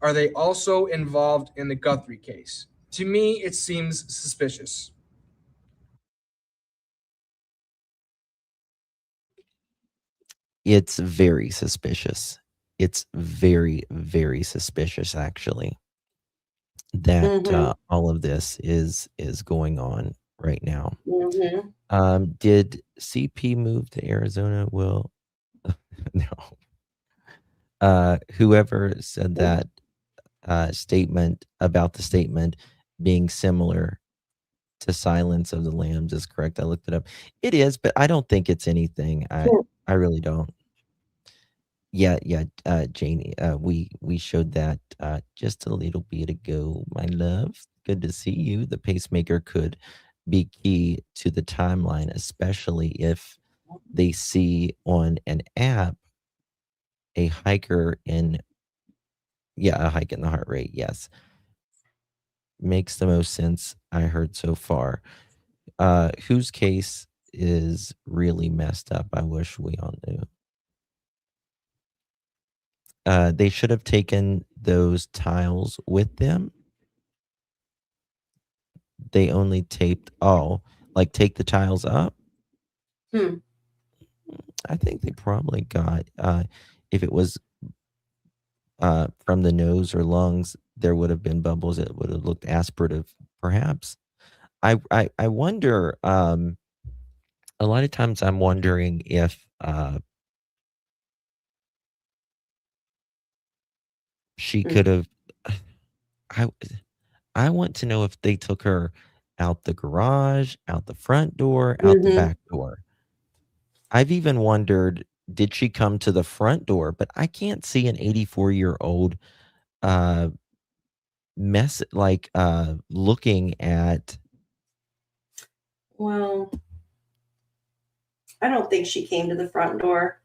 are they also involved in the Guthrie case? To me, it seems suspicious. It's very suspicious. It's very, very suspicious, actually, that all of this is going on right now. Did CP move to Arizona? Will no. Whoever said that statement about the statement being similar to Silence of the Lambs is correct. I looked it up. It is, but I don't think it's anything. I really don't. Yeah, yeah, Janie, we showed that just a little bit ago, my love. Good to see you. The pacemaker could be key to the timeline, especially if they see on an app a hiker in, yeah, a hike in the heart rate. Yes, makes the most sense I heard so far. Whose case is really messed up? I wish we all knew. They should have taken those tiles with them. They only taped, oh, like take the tiles up. I think they probably got, if it was from the nose or lungs, there would have been bubbles. It would have looked aspirative, perhaps. I wonder. A lot of times, I'm wondering if she could have. I I want to know if they took her out the garage, out the front door, out the back door. I've even wondered, did she come to the front door? But I can't see an 84-year-old mess like looking at. Well, I don't think she came to the front door.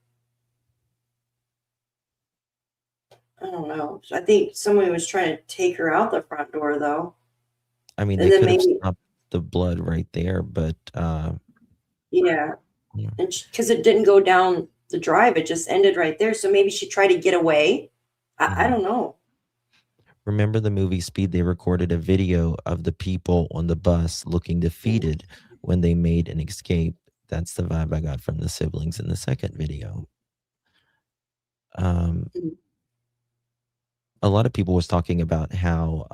I don't know. I think somebody was trying to take her out the front door, though. I mean, And they then could have maybe, stopped the blood right there, but yeah, yeah. and because it didn't go down the drive, it just ended right there. So maybe she tried to get away. I don't know. Remember the movie Speed? They recorded a video of the people on the bus looking defeated when they made an escape. That's the vibe I got from the siblings in the second video. A lot of people was talking about how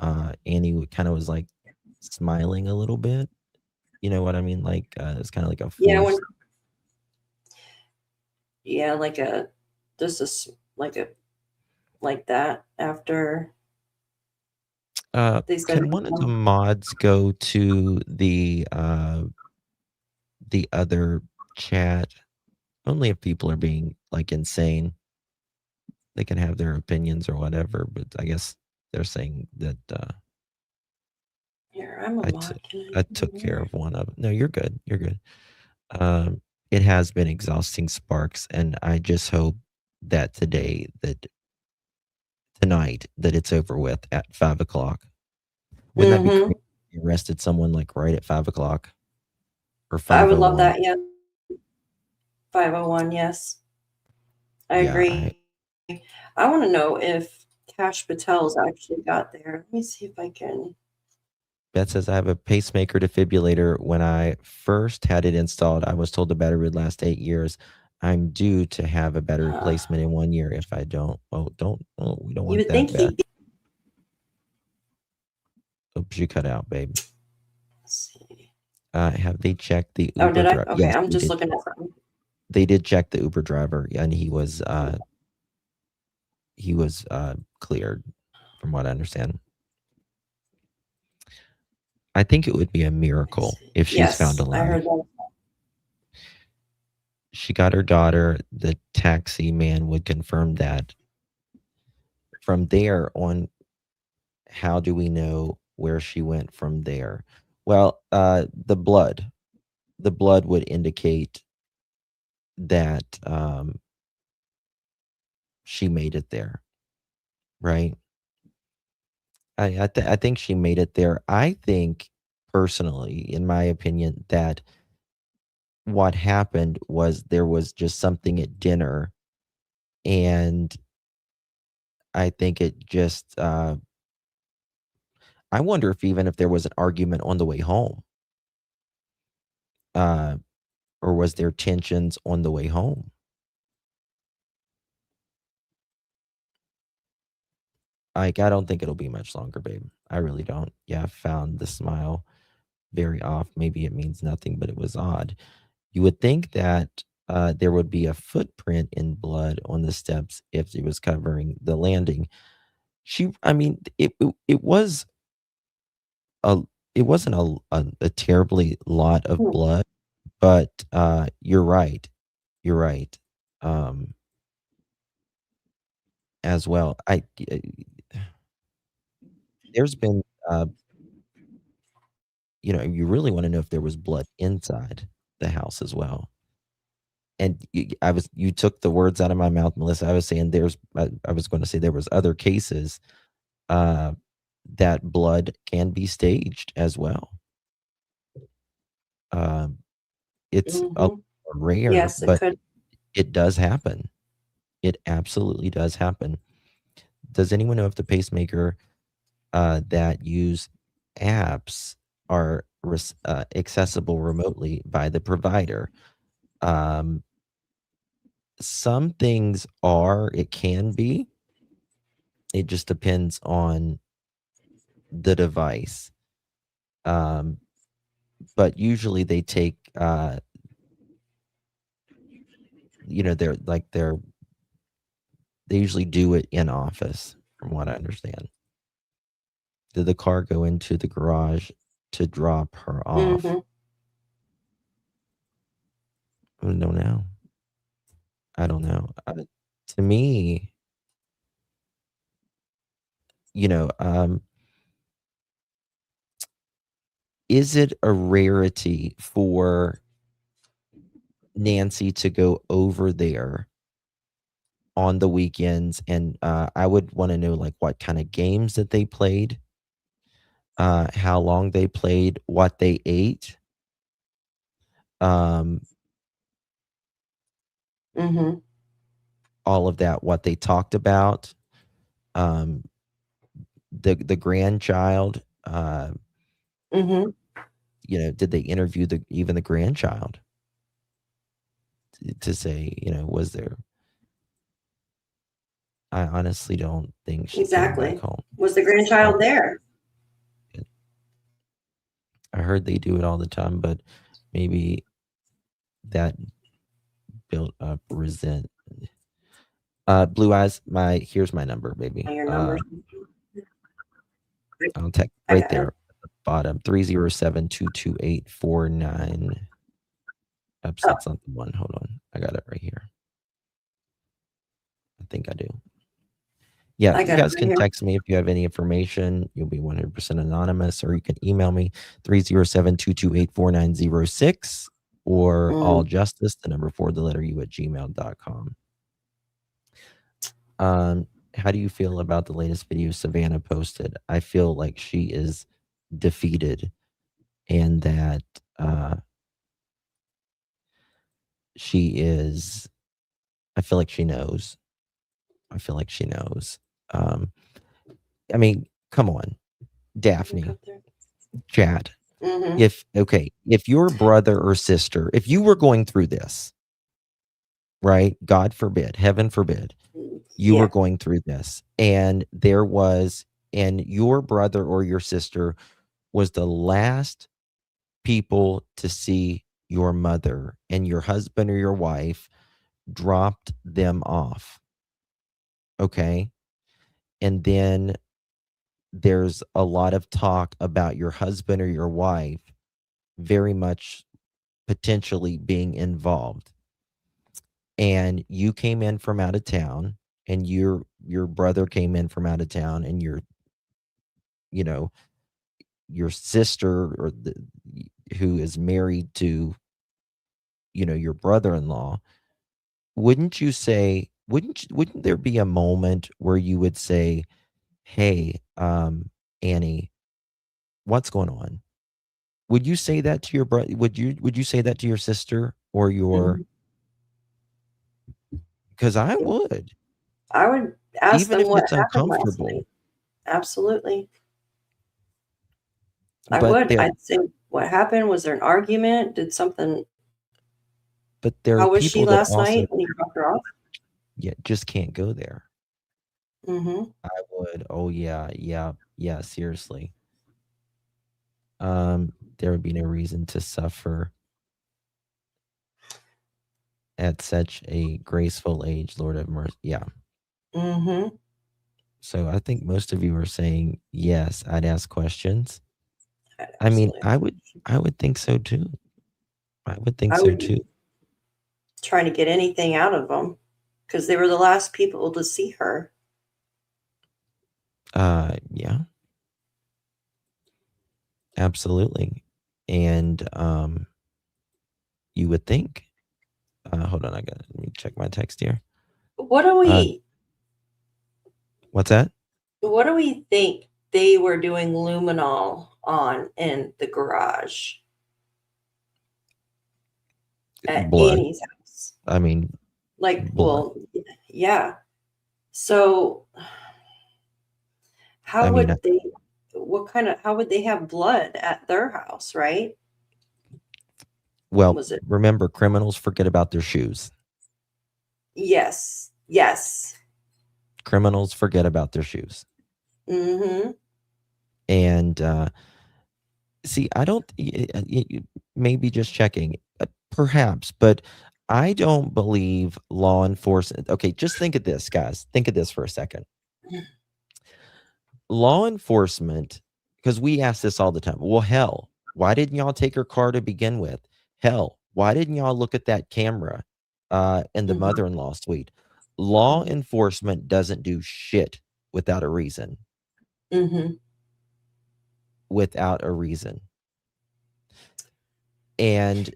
Annie kind of was like smiling a little bit. You know what I mean? Like it's kind of like a Yeah, forced. Yeah, like a just a like that after they said Can one of the mods go to the other chat? Only if people are being like insane. They can have their opinions or whatever, but I guess they're saying that here, I'm a mod. I took care of one of them. No, you're good. You're good. It has been exhausting, Sparks, and I just hope that tonight, that it's over with at 5 o'clock. Wouldn't that be crazy? If you arrested someone like right at 5 o'clock or 5:01? I would love that. Yeah, 5:01. Yes, I agree. I want to know if Cash Patel's actually got there. Let me see if I can. Beth says, I have a pacemaker defibrillator. When I first had it installed, I was told the battery would last 8 years. I'm due to have a battery replacement in 1 year if I don't. Oh, we don't want You would that, think Beth. he'd. Oops, you cut out, babe. Let's see. Have they checked the Uber Oh, did I? driver? Okay, Yes, I'm they just did. looking at something. They did check the Uber driver, and he was cleared, from what I understand. I think it would be a miracle if she's found alive. I heard that. She got her daughter. The taxi man would confirm that. From there on, how do we know where she went from there? Well, the blood would indicate that she made it there, right? I think she made it there. I think personally, in my opinion, that what happened was there was just something at dinner, and I think it just I wonder if there was an argument on the way home. Or was there tensions on the way home? Like, I don't think it'll be much longer, babe. I really don't. Yeah, I found the smile very off. Maybe it means nothing, but it was odd. You would think that there would be a footprint in blood on the steps if it was covering the landing. I mean, it was a it wasn't a terribly lot of blood, but you're right. You're right. As well. There's been you really want to know if there was blood inside the house as well. And you took the words out of my mouth, Melissa. I was saying I was going to say there was other cases that blood can be staged as well. It's rare, Yes, it but could. it does happen. It absolutely does happen. Does anyone know if the pacemaker that use apps are accessible remotely by the provider? Some things are, it can be. It just depends on the device. But usually they take, they usually do it in office, from what I understand. Did the car go into the garage to drop her off? I don't know. I don't know. To me, is it a rarity for Nancy to go over there on the weekends? And I would want to know, like, what kind of games that they played, how long they played, what they ate. All of that, what they talked about. The grandchild, did they interview even the grandchild to say, was there? I honestly don't think she came back home. Was the grandchild there? I heard they do it all the time, but maybe that built up resentment. Blue Eyes, here's my number, baby. Your number. I'll text right there at the bottom, 307-228-49. Upset something one. Hold on. I got it right here. I think I do. Yeah, you guys can text me if you have any information. You'll be 100% anonymous, or you can email me 307-228-4906 or alljustice, the number 4, the letter U at gmail.com. How do you feel about the latest video Savannah posted? I feel like she is defeated, and that I feel like she knows. I feel like she knows. I mean, come on, Daphne, Chad. If your brother or sister, if you were going through this, right? God forbid, heaven forbid, you were going through this, and your brother or your sister was the last people to see your mother, and your husband or your wife dropped them off. Okay. And then there's a lot of talk about your husband or your wife very much potentially being involved. And you came in from out of town, and your brother came in from out of town, and your sister, who is married to your brother-in-law, wouldn't there be a moment where you would say, hey, Annie, what's going on? Would you say that to your brother? Would you say that to your sister or your? Because I would. I would ask even them if what it's happened last uncomfortable. night. Absolutely. I But would. I'd say, what happened? Was there an argument? Did something? But there are How was she people that last also night when you dropped her off? just can't go there. Mm-hmm. I would. Oh yeah, seriously. There would be no reason to suffer at such a graceful age, Lord of mercy. Yeah. Mm-hmm. So I think most of you are saying, yes, I'd ask questions. I mean, absolutely. I would think so too. I would think I so would too. be trying to get anything out of them because they were the last people to see her. Yeah, absolutely. And you would think. Hold on, let me check my text here. What do Uh, we what's that? what do we think they were doing luminol on in the garage at Blood. Annie's house? I mean, Like, blood. well, yeah. So I how mean, would they how would they have blood at their house, right? well, Was it remember, criminals forget about their shoes. Yes. Yes. Criminals forget about their shoes. Mm-hmm. And see, I don't, maybe just checking, perhaps, but I don't believe law enforcement. Okay, just think of this, guys. Think of this for a second. Law enforcement, because we ask this all the time. Well, hell, why didn't y'all take her car to begin with? Hell, why didn't y'all look at that camera in the Mm-hmm. mother-in-law suite? Law Mm-hmm. enforcement doesn't do shit without a reason. Mm-hmm. Without a reason. And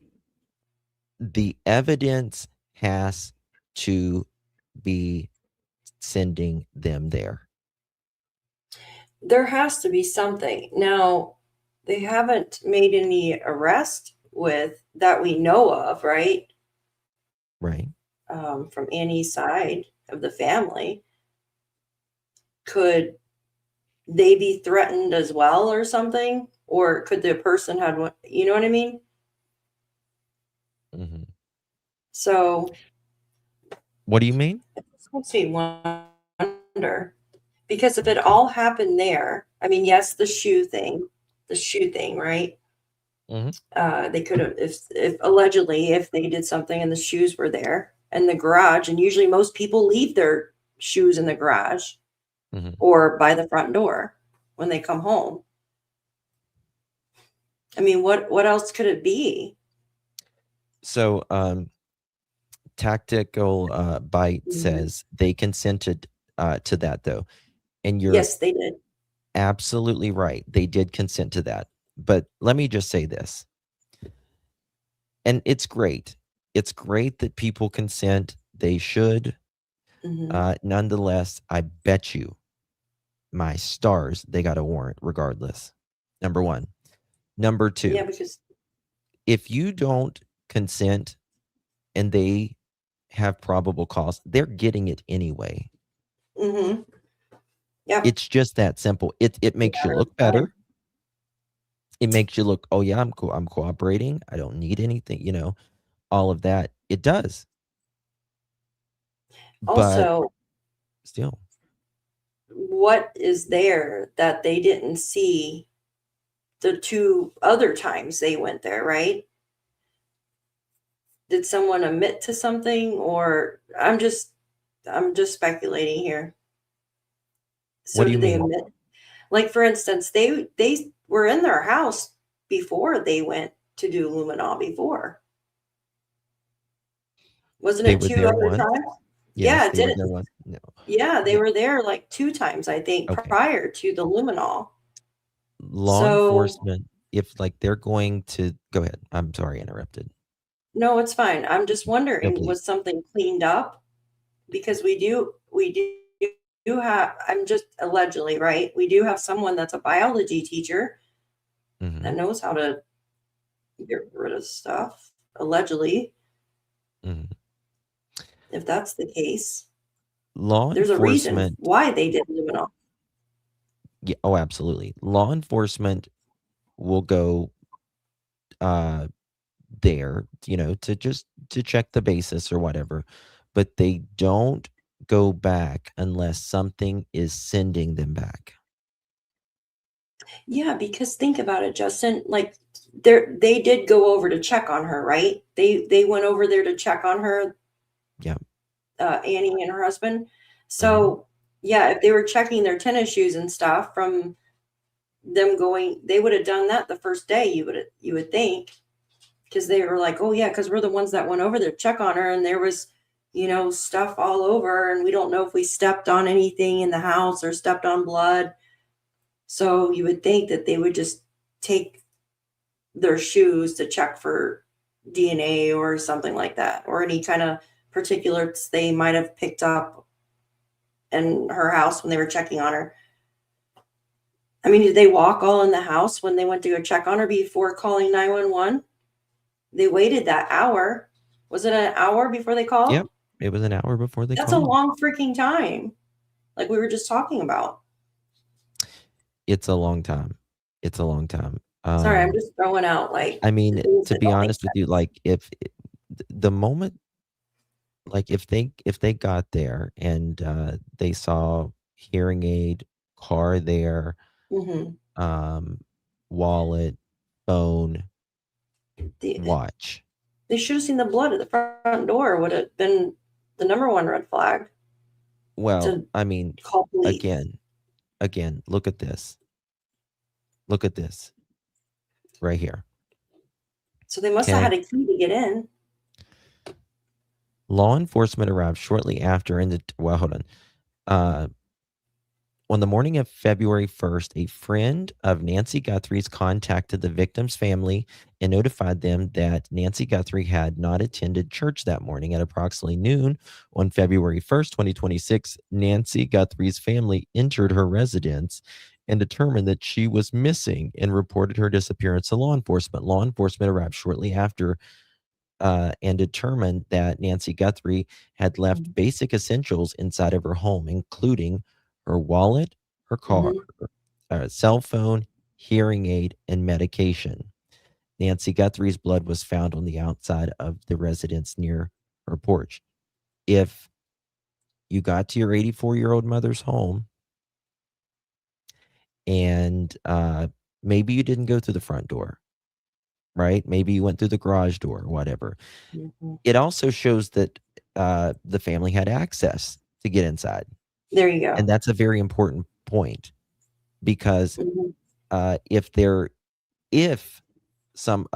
the evidence has to be sending them there. There has to be something. Now, they haven't made any arrest with that we know of, right? Right. From Annie's side of the family. Could they be threatened as well or something? Or could the person had one, you know what I mean? Mm-hmm. So what do you mean? it makes me wonder. Because if it all happened there, I mean, yes, the shoe thing, right? Mm-hmm. They could have, if allegedly, if they did something and the shoes were there in the garage, and usually most people leave their shoes in the garage Mm-hmm. or by the front door when they come home. I mean, what else could it be? So, Tactical Bite Mhm. says they consented to that, though. And you're Yes, they did. absolutely right. They did consent to that. But let me just say this. And it's great. It's great that people consent. They should. Mhm. Nonetheless, I bet you my stars, they got a warrant regardless. Number one. Number two, Yeah, because if you don't consent and they have probable cause, they're getting it anyway. mm-hmm. Yeah, It's just that simple. It makes you matter of look time. better. It makes you look, oh yeah, I'm cool. I'm cooperating. I don't need anything, all of that. It does. But Also, still, what is there that they didn't see the 2 other times they went there, right? Did someone admit to something, or I'm just speculating here. what So do you did they mean? admit? Like, for instance, they were in their house before they went to do luminol before. Wasn't They it were 2 there other once? times? Yes, Yeah, they were didn't there once. No. yeah, they Yeah. were there like 2 times, I think, Okay. prior to the luminol. Law So enforcement, if like they're going to go ahead. I'm sorry, I interrupted. no, it's fine. I'm just No, wondering, please. was something cleaned up? Because we do have, I'm just allegedly, right? We do have someone that's a biology teacher Mhm. that knows how to get rid of stuff, allegedly. Mhm. If that's the case, Law there's a reason enforcement, why they did luminol. yeah, oh, absolutely. Law enforcement will go there, to check the basis or whatever, but they don't go back unless something is sending them back. Yeah, because think about it, Justin. Like, they did go over to check on her, right? They went over there to check on her, Yeah. Annie and her husband. Mhm. So yeah, if they were checking their tennis shoes and stuff from them going, they would have done that the first day, you would think, because they were like, oh yeah, because we're the ones that went over there to check on her, and there was, you know, stuff all over, and we don't know if we stepped on anything in the house or stepped on blood. So you would think that they would just take their shoes to check for DNA or something like that, or any kind of particulates they might have picked up in her house when they were checking on her. I mean, did they walk all in the house when they went to go check on her before calling 911? They waited that hour. Was it an hour before they called? Yep. It was an hour before they That's called. a long freaking time. Like we were just talking about. It's a long time. It's a long time. Sorry, I'm just throwing out like. I mean, things to that be don't make honest with you, like if the moment, like if they got there and they saw hearing aid, car there, Mhm. wallet, phone, The- watch. They should have seen the blood at the front door. Would have been the number one red flag. Well, To I mean, call police. again, look at this. Look at this right here. So they must have Okay. had a key to get in. Law enforcement arrived shortly after well, hold on. On the morning of February 1st, a friend of Nancy Guthrie's contacted the victim's family and notified them that Nancy Guthrie had not attended church that morning. At approximately noon on February 1st, 2026, Nancy Guthrie's family entered her residence and determined that she was missing and reported her disappearance to law enforcement. Law enforcement arrived shortly after and determined that Nancy Guthrie had left basic essentials inside of her home, including her wallet, her car, cell phone, hearing aid, and medication. Nancy Guthrie's blood was found on the outside of the residence near her porch. If you got to your 84-year-old mother's home and maybe you didn't go through the front door, right? Maybe you went through the garage door or whatever. It also shows that the family had access to get inside. There you go. And that's a very important point because if a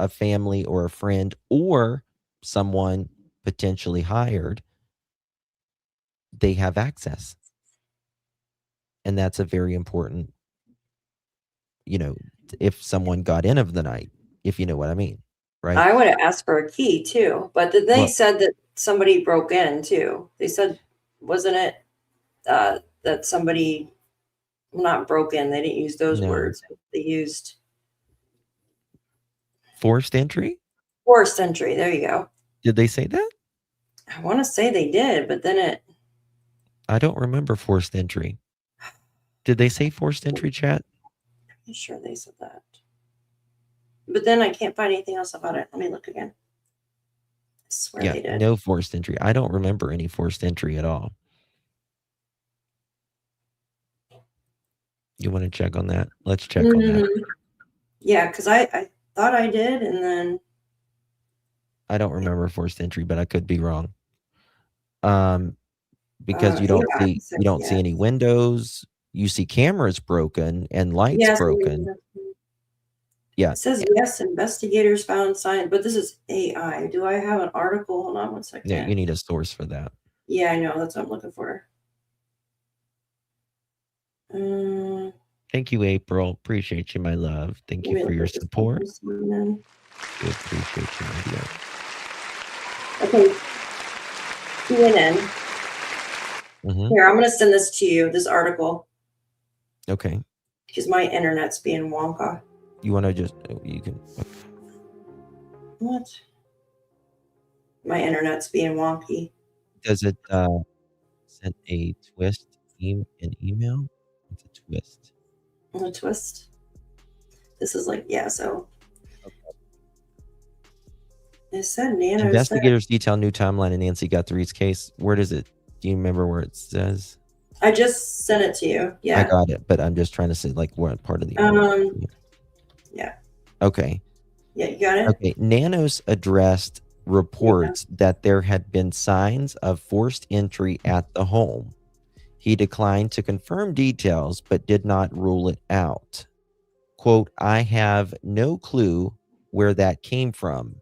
family or a friend or someone potentially hired, they have access. And that's a very important, if someone got in of the night, if you know what I mean, right? I would have asked for a key too, but they said that somebody broke in too. They said, wasn't it that somebody not broke in? They didn't use those words. They used forced entry. Forced entry. There you go. Did they say that? I want to say they did, but then I don't remember forced entry. Did they say forced entry, chat? Pretty sure they said that. But then I can't find anything else about it. Let me look again. I swear they did. No forced entry. I don't remember any forced entry at all. You want to check on that? Let's check on that. Yeah, because I thought I did, and then I don't remember forced entry, but I could be wrong. Because you don't see any windows. You see cameras broken and lights broken. Yeah. It says yes, investigators found signs, but this is AI. Do I have an article? Hold on one second. Yeah, you need a source for that. Yeah, I know. That's what I'm looking for. Thank you, April. Appreciate you, my love. Thank you for your support. We appreciate you, my dear. Okay. CNN. Here, I'm going to send this to you, this article. Okay. Because my internet's being wonka. You want to just, you can. What? My internet's being wonky. Does it send a twist an email? It's a twist. A twist? This is like, yeah, so. Okay. It said Nano. Investigators detail new timeline in Nancy Guthrie's case. Where does it, do you remember where it says? I just sent it to you. Yeah. I got it, but I'm just trying to say like what part of the yeah. Okay. Yeah, you got it? Okay. Nanos addressed reports that there had been signs of forced entry at the home. He declined to confirm details, but did not rule it out. Quote, I have no clue where that came from.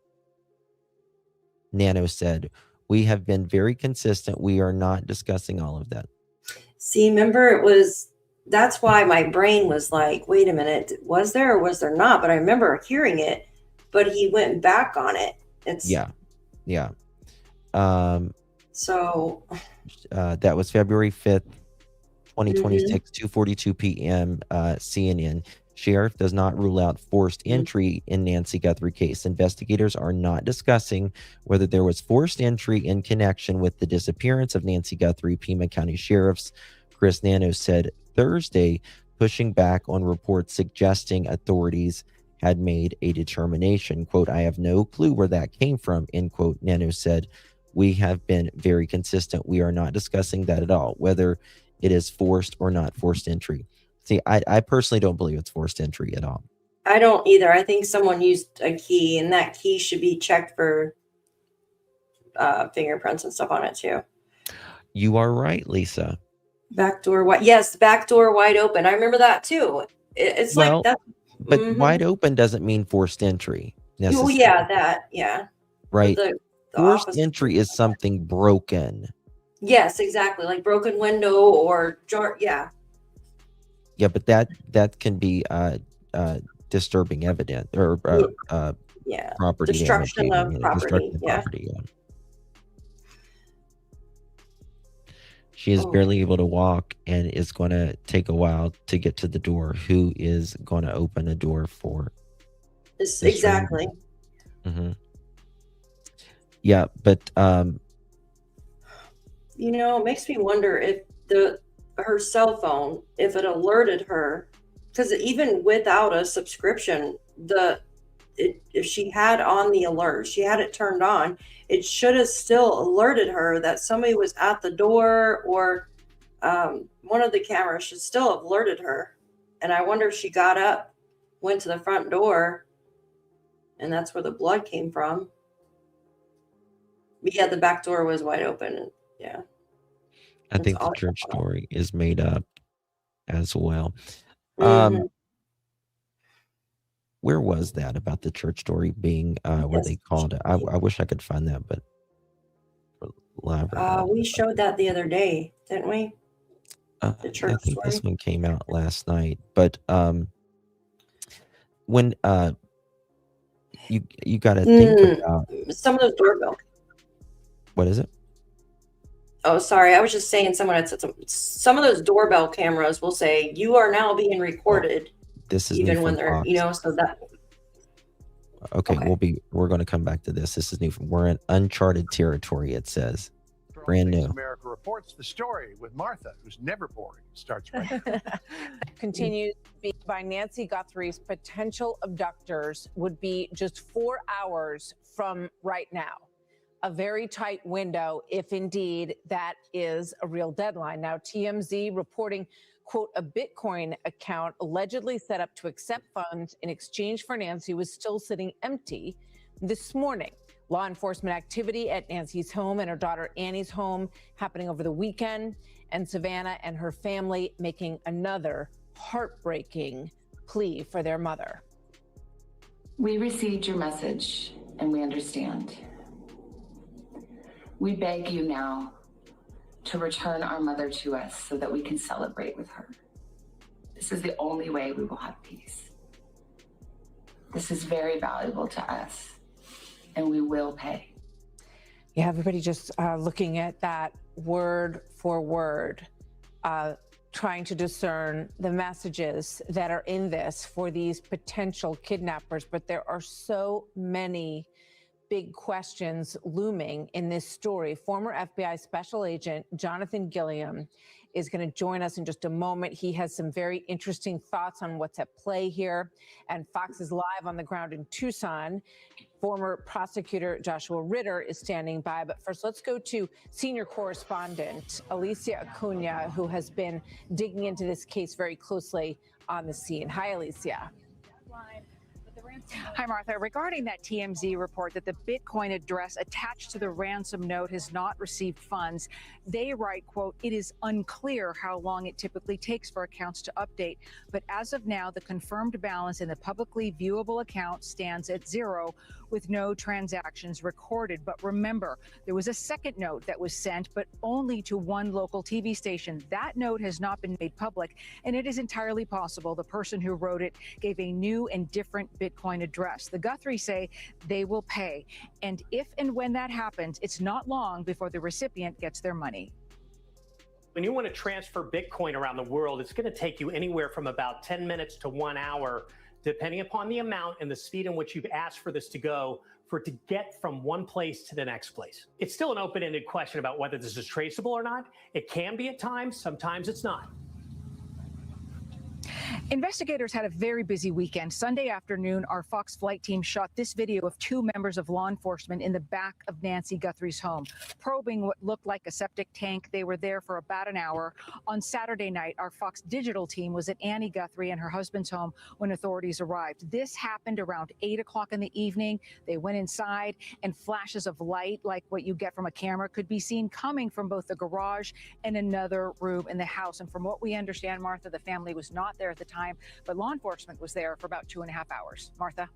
Nano said, we have been very consistent. We are not discussing all of that. See, remember that's why my brain was like, wait a minute, was there or was there not? But I remember hearing it, but he went back on it. Yeah. So that was February 5th, 2026, 2:42 p.m. CNN. Sheriff does not rule out forced entry in Nancy Guthrie case. Investigators are not discussing whether there was forced entry in connection with the disappearance of Nancy Guthrie. Pima County Sheriff's Chris Nano said Thursday, pushing back on reports suggesting authorities had made a determination. Quote, I have no clue where that came from, end quote. Nano said, we have been very consistent. We are not discussing that at all, whether it is forced or not forced entry. See, I personally don't believe it's forced entry at all. I don't either. I think someone used a key, and that key should be checked for fingerprints and stuff on it too. You are right, Lisa. Back door back door wide open. I remember that too. It's like that. But wide open doesn't mean forced entry. Oh yeah, right. The forced entry is something broken. Yes, exactly, like broken window or jar. Yeah. Yeah, but that can be disturbing evidence or property destruction damage, of property. property. She is barely able to walk and is going to take a while to get to the door. Who is going to open a door for? Exactly. Yeah, but it makes me wonder if her cell phone, if it alerted her, because even without a subscription, if she had on the alert, she had it turned on, it should have still alerted her that somebody was at the door, or one of the cameras should still have alerted her. And I wonder if she got up, went to the front door, and that's where the blood came from. But yeah, the back door was wide open. Yeah. I think the church story is made up as well. Where was that about the church story being where they called it? I wish I could find that, but we showed that the other day, didn't we? The church I think story. this one came out last night. But when you got to think about some of those doorbell. What is it? Oh, sorry. I was just saying someone had said some of those doorbell cameras will say you are now being recorded. This is even new when from they're, Fox. so that. Okay, we're going to come back to this. This is new. We're in uncharted territory, it says. Brand new. America reports the story with Martha, who's never boring. Starts right now. Continues by Nancy Guthrie's potential abductors would be just 4 hours from right now. A very tight window, if indeed that is a real deadline. Now, TMZ reporting, quote, a Bitcoin account allegedly set up to accept funds in exchange for Nancy was still sitting empty this morning. Law enforcement activity at Nancy's home and her daughter Annie's home happening over the weekend, and Savannah and her family making another heartbreaking plea for their mother. We received your message and we understand. We beg you now to return our mother to us so that we can celebrate with her. This is the only way we will have peace. This is very valuable to us, and we will pay. Yeah, everybody just looking at that word for word, trying to discern the messages that are in this for these potential kidnappers. But there are so many big questions looming in this story. Former FBI Special Agent Jonathan Gilliam is going to join us in just a moment. He has some very interesting thoughts on what's at play here. And Fox is live on the ground in Tucson. Former prosecutor Joshua Ritter is standing by. But first, let's go to senior correspondent Alicia Acuna, who has been digging into this case very closely on the scene. Hi, Alicia. Hi, Martha. Regarding that TMZ report that the Bitcoin address attached to the ransom note has not received funds, they write, quote, "It is unclear how long it typically takes for accounts to update. But as of now, the confirmed balance in the publicly viewable account stands at zero with no transactions recorded." But remember, there was a second note that was sent, but only to one local TV station. That note has not been made public, and it is entirely possible the person who wrote it gave a new and different Bitcoin address. The Guthrie say they will pay. And if and when that happens, it's not long before the recipient gets their money. When you want to transfer Bitcoin around the world, it's going to take you anywhere from about 10 minutes to 1 hour, depending upon the amount and the speed in which you've asked for this to go, for it to get from one place to the next place. It's still an open-ended question about whether this is traceable or not. It can be at times, sometimes it's not. Investigators had a very busy weekend. Sunday afternoon, our Fox flight team shot this video of two members of law enforcement in the back of Nancy Guthrie's home, probing what looked like a septic tank. They were there for about an hour. On Saturday night, our Fox digital team was at Annie Guthrie and her husband's home when authorities arrived. This happened around 8 o'clock in the evening. They went inside, and flashes of light, like what you get from a camera, could be seen coming from both the garage and another room in the house. And from what we understand, Martha, the family was not there at the time, but law enforcement was there for about 2.5 hours. Martha?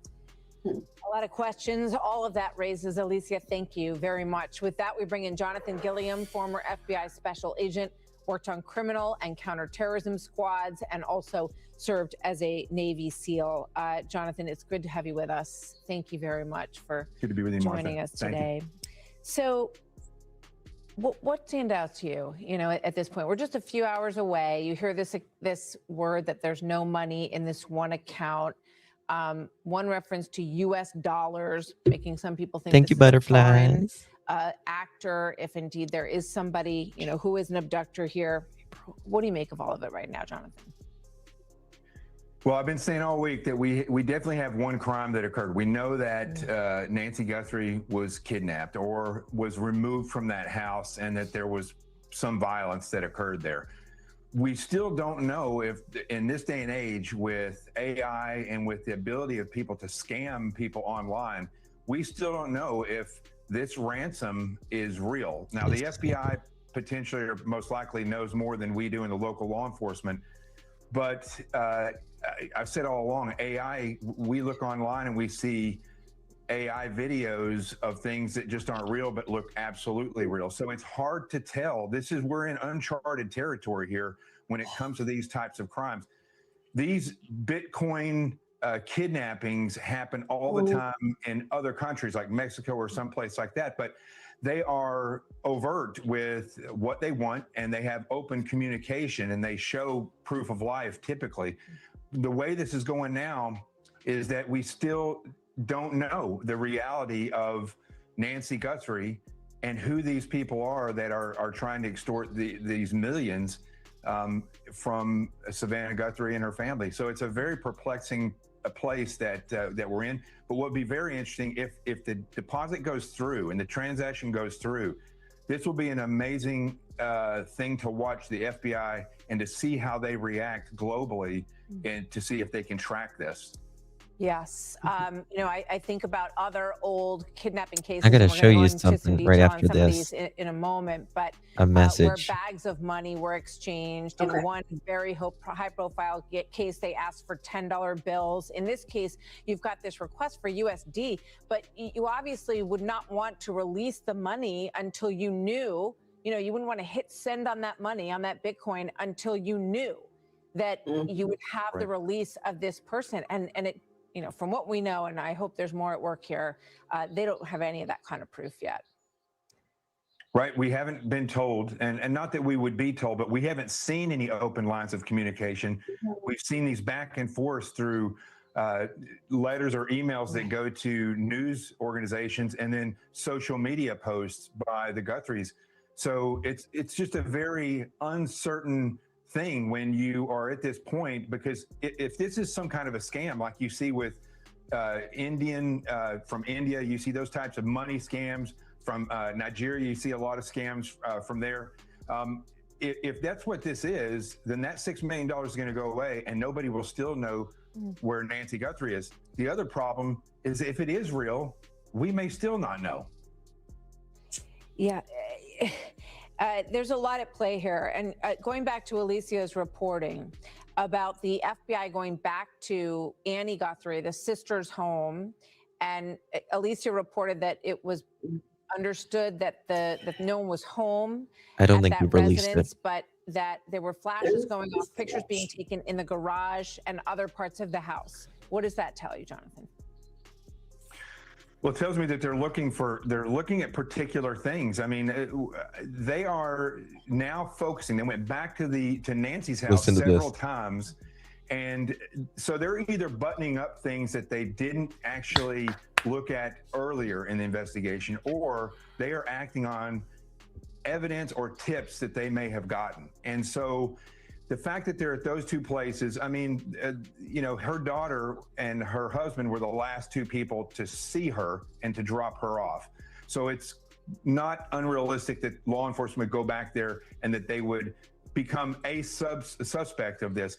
A lot of questions. All of that raises, Alicia, thank you very much. With that, we bring in Jonathan Gilliam, former FBI special agent, worked on criminal and counterterrorism squads, and also served as a Navy SEAL. Jonathan, it's good to have you with us. Thank you very much for good to be with you, joining Martha. us today. So, what stand out to you, at this point? We're just a few hours away. You hear this word that there's no money in this one account. One reference to U.S. dollars, making some people think Thank you, butterflies. Actor, if indeed there is somebody, who is an abductor here. What do you make of all of it right now, Jonathan? Well, I've been saying all week that we definitely have one crime that occurred. We know that Nancy Guthrie was kidnapped or was removed from that house, and that there was some violence that occurred there. We still don't know if, in this day and age, with AI and with the ability of people to scam people online, we still don't know if this ransom is real. Now, the FBI potentially or most likely knows more than we do in the local law enforcement, but I've said all along, AI, we look online and we see AI videos of things that just aren't real, but look absolutely real. So it's hard to tell. We're in uncharted territory here when it comes to these types of crimes. These Bitcoin kidnappings happen all the time in other countries like Mexico or someplace like that, but they are overt with what they want, and they have open communication, and they show proof of life typically. The way this is going now is that we still don't know the reality of Nancy Guthrie and who these people are that are trying to extort these millions from Savannah Guthrie and her family. So it's a very perplexing place that we're in. But what would be very interesting, if the deposit goes through and the transaction goes through, this will be an amazing thing to watch the FBI and to see how they react globally and to see if they can track this. Yes. I think about other old kidnapping cases. I got to We're show gonna go you into some something detail right on after some of this. these in a moment, but A message. where bags of money were exchanged. In one very high-profile case, they asked for $10 bills. In this case, you've got this request for USD, but you obviously would not want to release the money until you knew. You wouldn't want to hit send on that money, on that Bitcoin, until you knew that you would have the release of this person. And it, from what we know, and I hope there's more at work here, they don't have any of that kind of proof yet. Right. We haven't been told, and not that we would be told, but we haven't seen any open lines of communication. We've seen these back and forth through letters or emails that go to news organizations and then social media posts by the Guthries. So it's just a very uncertain thing when you are at this point, because if this is some kind of a scam, like you see with from India, you see those types of money scams. From Nigeria, you see a lot of scams from there. If that's what this is, then that $6 million is going to go away, and nobody will still know where Nancy Guthrie is. The other problem is if it is real, we may still not know. Yeah. There's a lot at play here. And going back to Alicia's reporting about the FBI going back to Annie Guthrie, the sister's home, and Alicia reported that it was understood that that no one was home I don't at think we that released residence, it. but that there were flashes going off, pictures being taken in the garage and other parts of the house. What does that tell you, Jonathan? Well, it tells me that they're looking at particular things. I mean, they are now focusing. They went back to Nancy's house Listen to several this. times. And so they're either buttoning up things that they didn't actually look at earlier in the investigation, or they are acting on evidence or tips that they may have gotten. And so the fact that they're at those two places, I mean, her daughter and her husband were the last two people to see her and to drop her off. So it's not unrealistic that law enforcement would go back there and that they would become a suspect of this.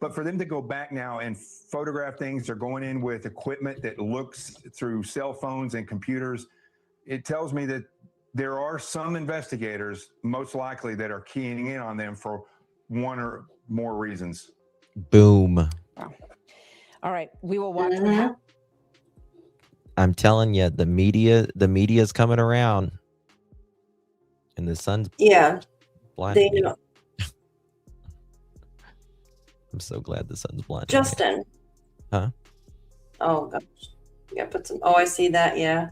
But for them to go back now and photograph things, they're going in with equipment that looks through cell phones and computers. It tells me that there are some investigators, most likely, that are keying in on them for one or more reasons. Boom. Wow. All right, we will watch what happens. I'm telling you, the media is coming around, and the sun's blinding they me. know. I'm so glad the sun's blinding. Justin. Huh? Oh gosh. Yeah, put some. Oh, I see that. Yeah,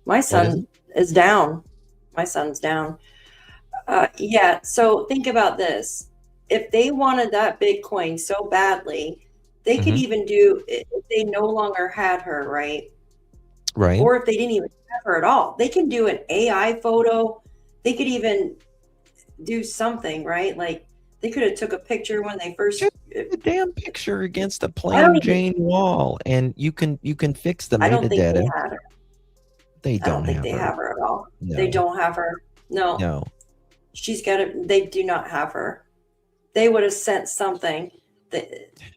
my son is down. My son's down. Yeah. So think about this. If they wanted that Bitcoin so badly, they could even do if they no longer had her, right? Right. Or if they didn't even have her at all, they can do an AI photo. They could even do something, right? Like they could have took a picture when they first a damn picture against a plain Jane wall, and you can fix the I don't think metadata. they had her. They I don't don't think have they her. have her at all. No. They don't have her. No. No. She's got it. They do not have her. They would have sent something.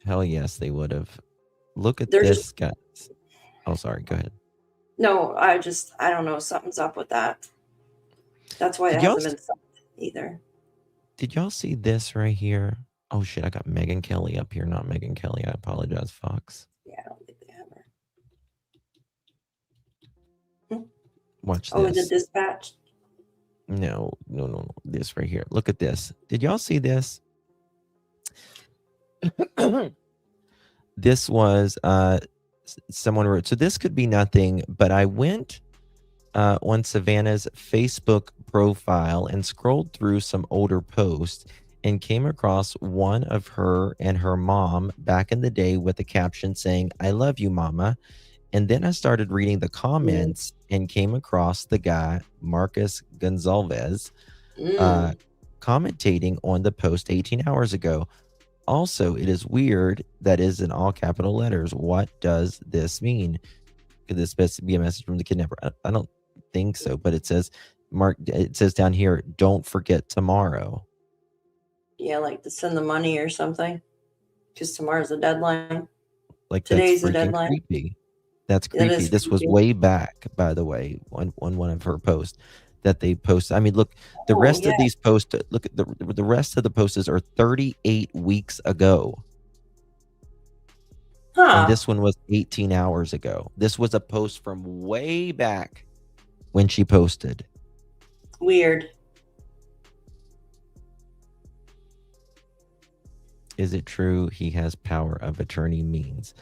Hell yes, they would have. Look at They're this, guys. Oh, sorry. Go ahead. No, I don't know. Something's up with that. That's why it hasn't been sent either. Did y'all see this right here? Oh shit, I got Megan Kelly up here, not Megan Kelly. I apologize, Fox. Yeah, I don't think they have her. Watch Oh, this. the dispatch. No. This right here. Look at this. Did y'all see this? This was someone wrote. So this could be nothing, but I went on Savannah's Facebook profile and scrolled through some older posts and came across one of her and her mom back in the day with a caption saying, "I love you, mama." And then I started reading the comments and came across the guy, Marcus Gonzalez, commentating on the post 18 hours ago. Also, it is weird that is in all capital letters. What does this mean? Could this be a message from the kidnapper? I don't think so, but it says, it says down here, "Don't forget tomorrow." Yeah, like to send the money or something. Because tomorrow's the deadline. Like Today's the that's freaking deadline. creepy. That's That creepy. is This was creepy. way back, by the way, on one of her posts that they posted. I mean, look, the rest of these posts, look at the rest of the posts are 38 weeks ago. And this one was 18 hours ago. This was a post from way back when she posted. Weird. Is it true he has power of attorney means?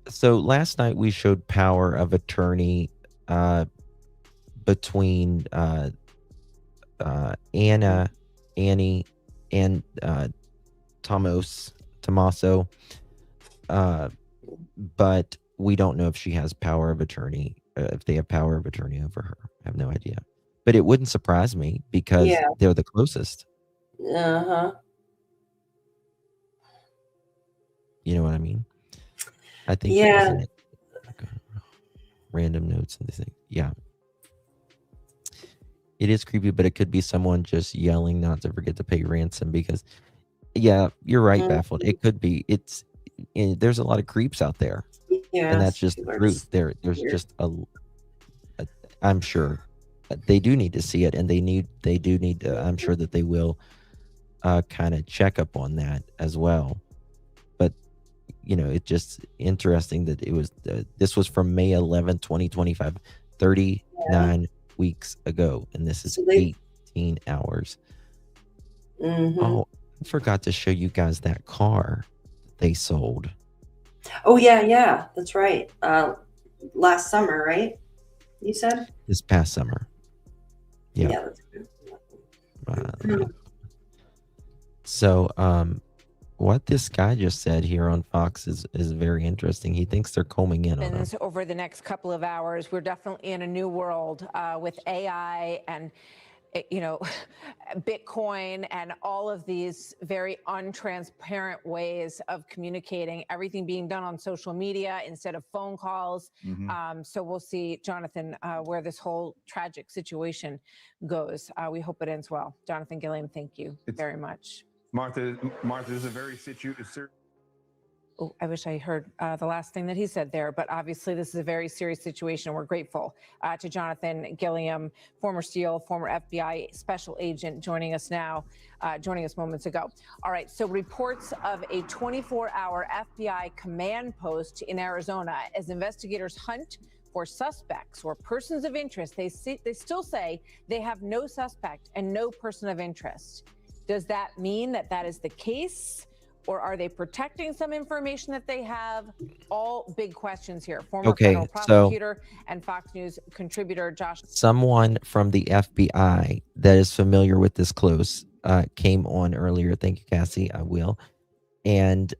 So last night we showed power of attorney between Annie, and Tommaso. But we don't know if she has power of attorney, if they have power of attorney over her. I have no idea. But it wouldn't surprise me because they're the closest. Uh-huh. You know what I mean? I think Yeah. it was random notes and things. Yeah. It is creepy, but it could be someone just yelling not to forget to pay ransom, because Yeah, you're right, Mm, Baffled. It could be. There's a lot of creeps out there, and that's yes, just the people are truth. just There's weird. just I'm sure they do need to see it, and they do need to. I'm sure that they will kind of check up on that as well. But it's just interesting that this was from May 11th, 2025, Yeah. 39 weeks ago, and this is So they. 18 hours. Hmm. Oh, I forgot to show you guys that car they sold Oh yeah, yeah, that's right. Last summer, right? You said. this past summer. Yeah. Yeah, that's good. Uh, so, what this guy just said here on Fox is very interesting. He thinks they're combing in on him. Over the next couple of hours, we're definitely in a new world with AI and Bitcoin and all of these very untransparent ways of communicating, everything being done on social media instead of phone calls. So we'll see, Jonathan, where this whole tragic situation goes. We hope it ends well. Jonathan Gilliam, thank you very much. Martha, this is a very serious. Oh, I wish I heard the last thing that he said there, but obviously this is a very serious situation. We're grateful to Jonathan Gilliam, former SEAL, former FBI special agent, joining us moments ago. All right, so reports of a 24-hour FBI command post in Arizona as investigators hunt for suspects or persons of interest. They still say they have no suspect and no person of interest. Does that mean that that is the case? Or are they protecting some information that they have? All big questions here. Former federal prosecutor and Fox News contributor Josh. Someone from the FBI that is familiar with this close came on earlier. Thank you, Cassie. I will. And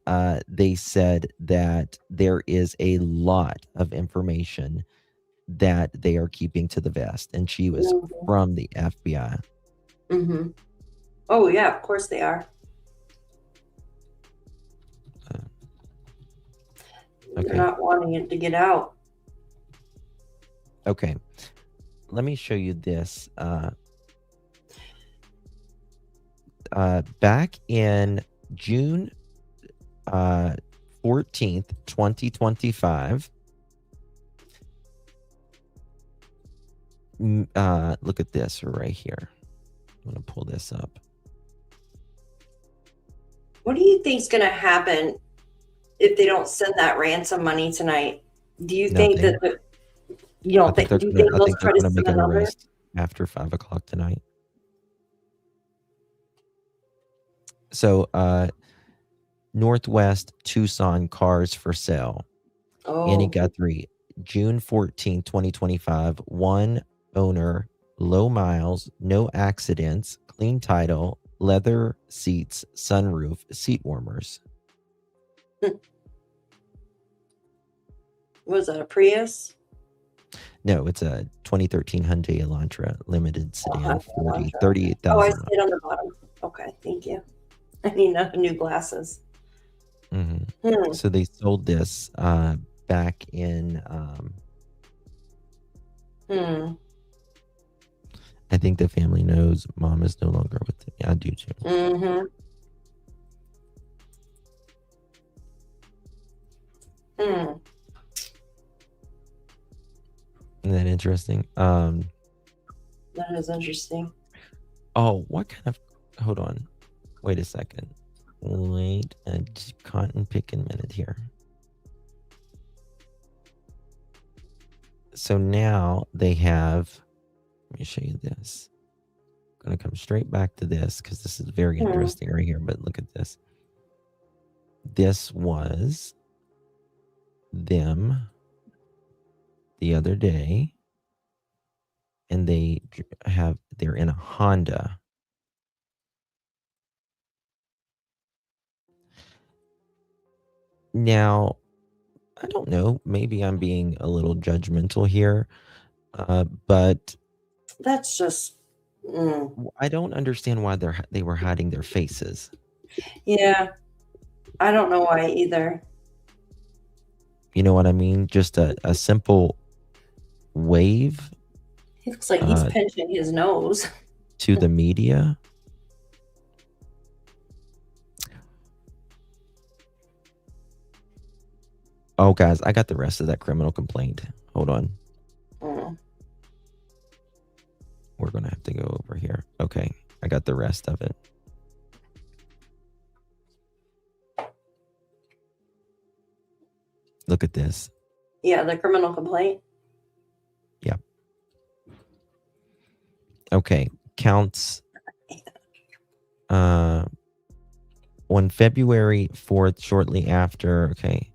they said that there is a lot of information that they are keeping to the vest. And she was from the FBI. Mm-hmm. Oh, yeah, of course they are. Okay. They're not wanting it to get out. Okay. Let me show you this. Back in June 14th, 2025. Look at this right here. I'm going to pull this up. What do you think's going to happen if they don't send that ransom money tonight? Do you think that you don't think? Do you think they'll try to send make an another? arrest after 5 o'clock tonight? So, Northwest Tucson cars for sale. Annie Guthrie, June 14, 2025. One owner, low miles, no accidents, clean title, leather seats, sunroof, seat warmers. Was that a Prius? No, it's a 2013 Hyundai Elantra limited sedan, 38,000. Oh, I see it on the bottom. Okay, thank you. I need new glasses. So they sold this back in I think the family knows mom is no longer with them. I do too. Isn't that interesting? That is interesting. Oh, what kind of hold on. Wait a second. Wait a cotton picking minute here. So now they have, let me show you this. I'm going to come straight back to this because this is very interesting right here. But look at this. This was them the other day. And they're in a Honda. Now, I don't know. Maybe I'm being a little judgmental here, but that's just. I don't understand why they were hiding their faces. Yeah, I don't know why either. You know what I mean? Just a simple wave. He looks like he's pinching his nose to the media. Oh, guys, I got the rest of that criminal complaint. Hold on. Mm. We're going to have to go over here. Okay. I got the rest of it. Look at this. Yeah, the criminal complaint. Yep. Okay. Counts. On February 4th, shortly after, okay,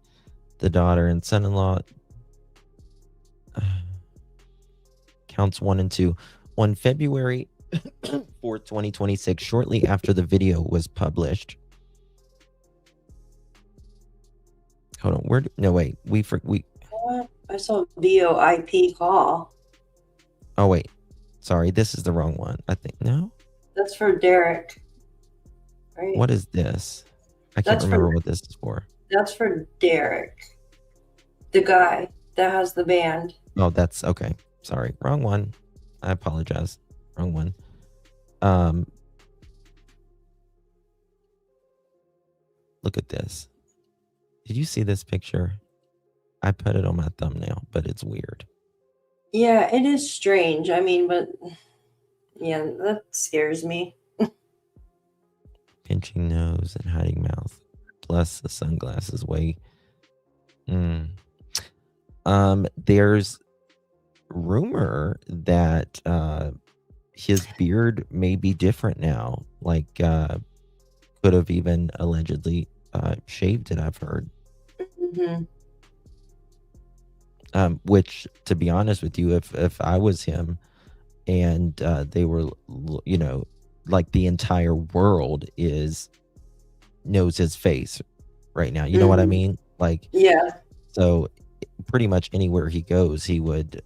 the daughter and son-in-law, counts 1 and 2. On February 4th, 2026, shortly after the video was published. Hold on. No, wait. What? I saw a VoIP call. Oh, wait. Sorry. This is the wrong one. I think. No? That's for Derek. Right? What is this? I can't remember what this is for. That's for Derek. The guy that has the band. Oh, that's okay. Sorry. Wrong one. I apologize. Wrong one. Look at this. Did you see this picture? I put it on my thumbnail, but it's weird. Yeah, it is strange. I mean, but yeah, that scares me. Pinching nose and hiding mouth. Plus the sunglasses way. There's rumor that his beard may be different now. Like could have even allegedly shaved it, I've heard. Mm-hmm. Which, to be honest with you, if I was him and they were, like the entire world knows his face right now. You know what I mean? Like, yeah. So pretty much anywhere he goes, he would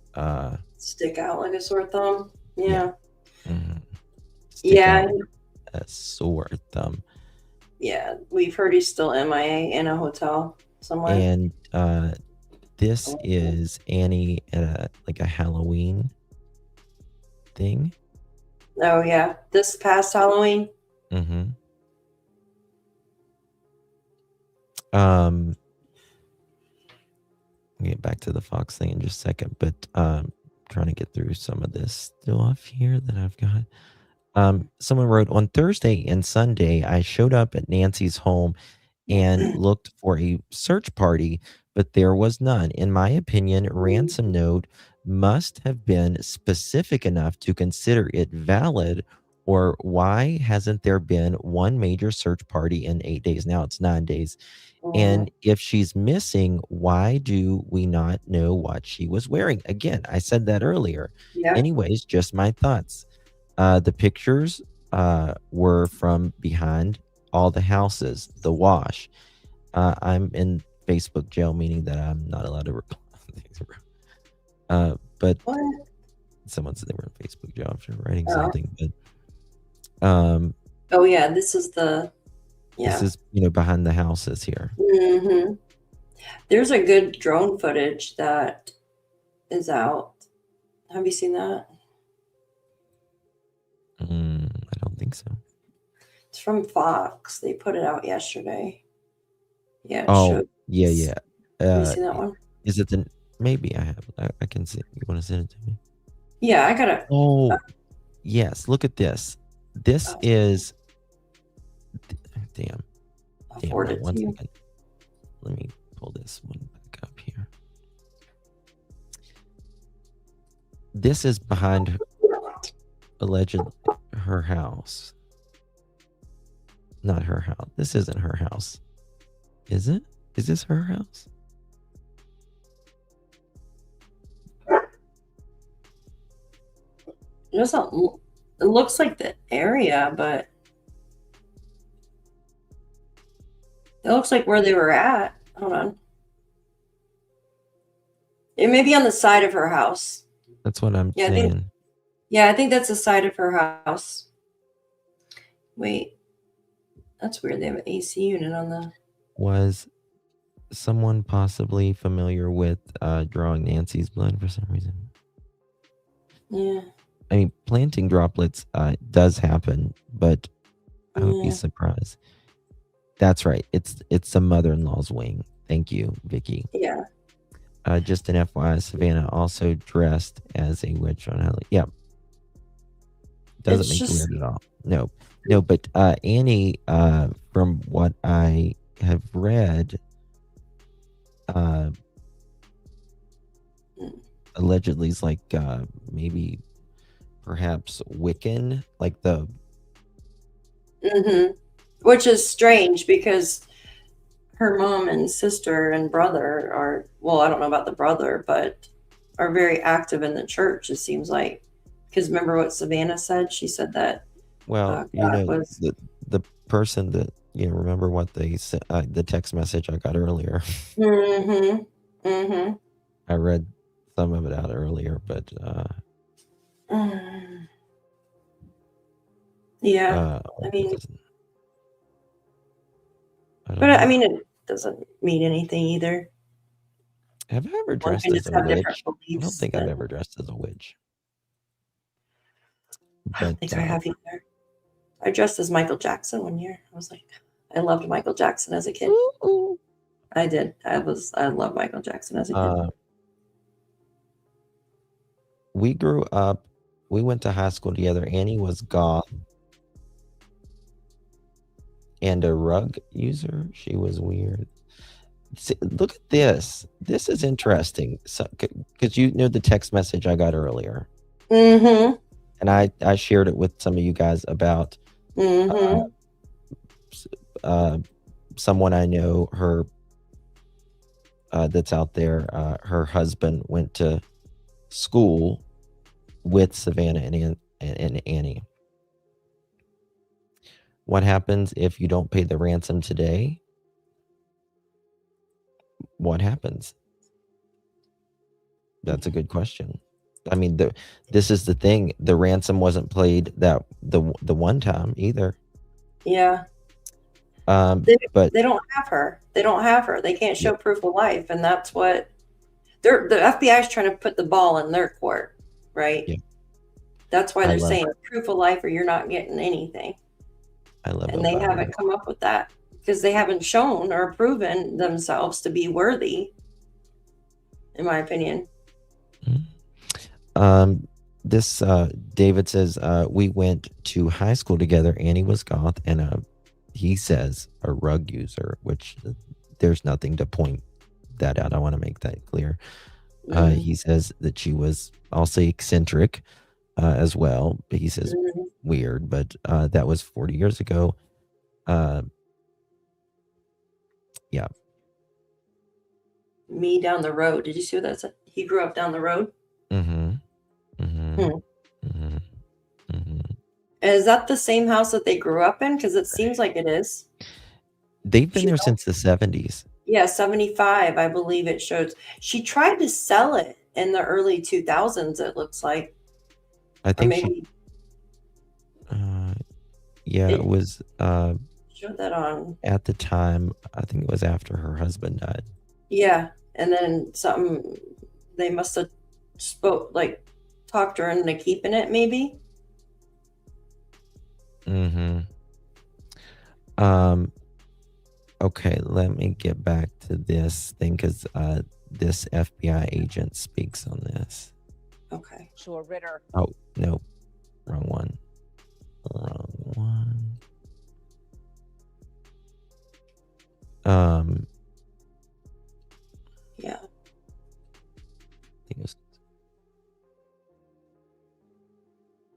stick out like a sore thumb. Yeah. Mm-hmm. Yeah. A sore thumb. Yeah. We've heard he's still MIA in a hotel somewhere. And this is Annie at a Halloween thing. Oh yeah, this past Halloween. Mm-hmm. I'll get back to the Fox thing in just a second, but trying to get through some of this stuff here that I've got. Someone wrote, on Thursday and Sunday, I showed up at Nancy's home and looked for a search party, but there was none. In my opinion, Ransom Note must have been specific enough to consider it valid, or why hasn't there been one major search party in 8 days? Now it's 9 days. And if she's missing, why do we not know what she was wearing? Again, I said that earlier. Yeah. Anyways, just my thoughts. The pictures were from behind all the houses, the wash. I'm in Facebook jail, meaning that I'm not allowed to reply. But what? Someone said they were in Facebook jail after writing something. But oh yeah, this is the this is behind the houses here. Mm-hmm. There's a good drone footage that is out. Have you seen that? I don't think so. It's from Fox. They put it out yesterday. Yeah. Yeah. Have you seen that one? Is it the? Maybe I have. I can see. You want to send it to me? Yeah, I gotta. Oh, yes. Look at this. This is. Damn. One second. Let me pull this one back up here. This is behind allegedly her house. Not her house. This isn't her house. Is it? Is this her house? It looks like the area, but it looks like where they were at. Hold on. It may be on the side of her house. That's what I'm saying. I think that's the side of her house. Wait. That's weird. They have an AC unit on the... Was someone possibly familiar with drawing Nancy's blood for some reason? Yeah. I mean, planting droplets does happen, but I would be surprised. That's right. It's the mother-in-law's wing. Thank you, Vicky. Yeah. Just an FYI, Savannah also dressed as a witch on Halloween. Yeah. Doesn't It's make it just weird at all. No, but Annie, from what I have read, allegedly is like maybe perhaps Wiccan, like the which is strange because her mom and sister and brother are, well, I don't know about the brother, but are very active in the church, it seems like. Because remember what Savannah said? She said that well, God was. the person that remember what they said, the text message I got earlier. I read some of it out earlier, but yeah, I mean, but I mean, it doesn't mean anything either. Have I ever One dressed can as just a have different witch? I don't beliefs. think I've ever dressed as a witch. I don't think I have either. I dressed as Michael Jackson one year. I was like, I loved Michael Jackson as a kid. I did. I loved Michael Jackson as a kid. We grew up. We went to high school together. Annie was goth and a rug user. She was weird. See, look at this. This is interesting. So, because the text message I got earlier, and I shared it with some of you guys about someone I know. Her that's out there. Her husband went to school with Savannah and Annie. What happens if you don't pay the ransom today? What happens? That's a good question. I mean, this is the thing. The ransom wasn't paid the one time either. Yeah. But they don't have her. They don't have her. They can't show proof of life, and that's what the FBI is trying to put the ball in their court, right? Yeah. That's why I they're love saying it. proof of life, or you're not getting anything. I love it. And they haven't come up with that because they haven't shown or proven themselves to be worthy, in my opinion. This David says we went to high school together. Annie was goth, and he says a rug user, which there's nothing to point that out. I want to make that clear. He says that she was also eccentric as well. But he says weird, but that was 40 years ago. Yeah. Me down the road. Did you see what that said? He grew up down the road. Is that the same house that they grew up in? Because it seems like it is. They've been there since the 70s. Yeah, 75, I believe it shows. She tried to sell it in the early 2000s, it looks like. I think maybe it was showed that on. at the time. I think it was after her husband died. Yeah, and then they must have talked her into keeping it, maybe. Okay, let me get back to this thing because this FBI agent speaks on this. Okay. Sure, Ritter. Oh, no. Wrong one. Yeah. I think it was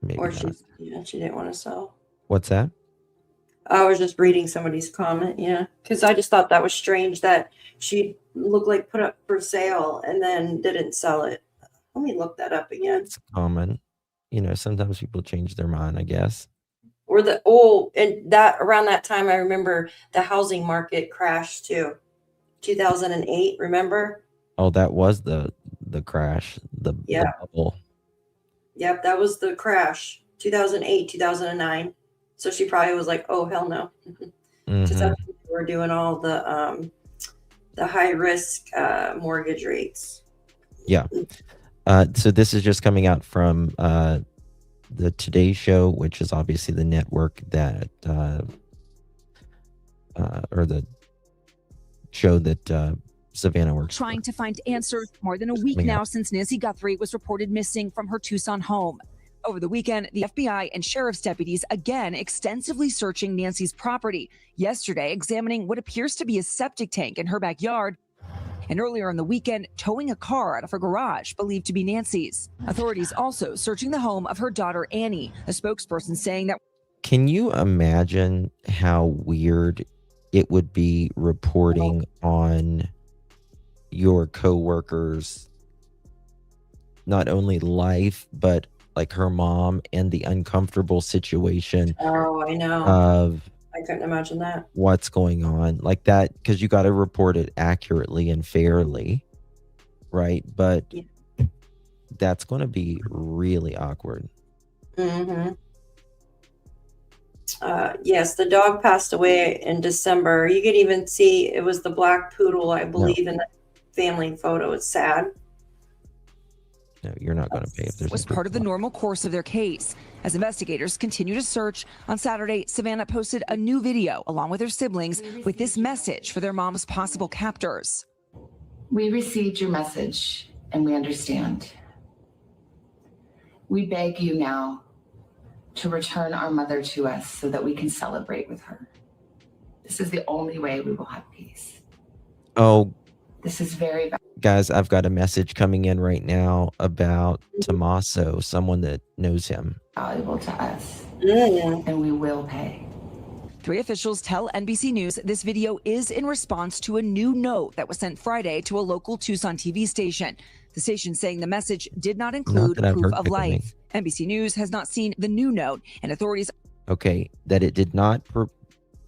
maybe Or not. she didn't want to sell. What's that? I was just reading somebody's comment, because I just thought that was strange that she looked like put up for sale and then didn't sell it. Let me look that up again. It's common. Sometimes people change their mind, I guess. Or and that around that time, I remember the housing market crashed too. 2008, remember? Oh, that was the crash, the bubble. Yep, that was the crash. 2008, 2009. So she probably was like, "Oh hell no," because that's when we were doing all the high risk mortgage rates. Yeah. So this is just coming out from the Today Show, which is obviously the network that or the show that Savannah works trying to find answers more than a week Coming now up. since Nancy Guthrie was reported missing from her Tucson home. Over the weekend, the FBI and sheriff's deputies again extensively searching Nancy's property, yesterday examining what appears to be a septic tank in her backyard, and earlier in the weekend, towing a car out of her garage believed to be Nancy's. Authorities also searching the home of her daughter, Annie, a spokesperson saying that. Can you imagine how weird it would be reporting on your coworkers, not only life, but like her mom, and the uncomfortable situation Oh, I know. of I couldn't imagine that. what's going on like that, because you got to report it accurately and fairly, right? But that's going to be really awkward. Mm-hmm. Yes, the dog passed away in December. You could even see it was the black poodle, I believe, in the family photo. It's sad. No, you're not going to pay if there's Was part of the normal course of their case. As investigators continue to search, on Saturday, Savannah posted a new video along with her siblings with this message for their mom's possible captors. We received your message and we understand. We beg you now to return our mother to us so that we can celebrate with her. This is the only way we will have peace. Oh, This is very guys, I've got a message coming in right now about Tommaso, someone that knows him. valuable to us, and we will pay. 3 officials tell NBC News this video is in response to a new note that was sent Friday to a local Tucson TV station. The station saying the message did not include that I've proof heard of pickle me. life. NBC News has not seen the new note, and authorities Okay, that it did not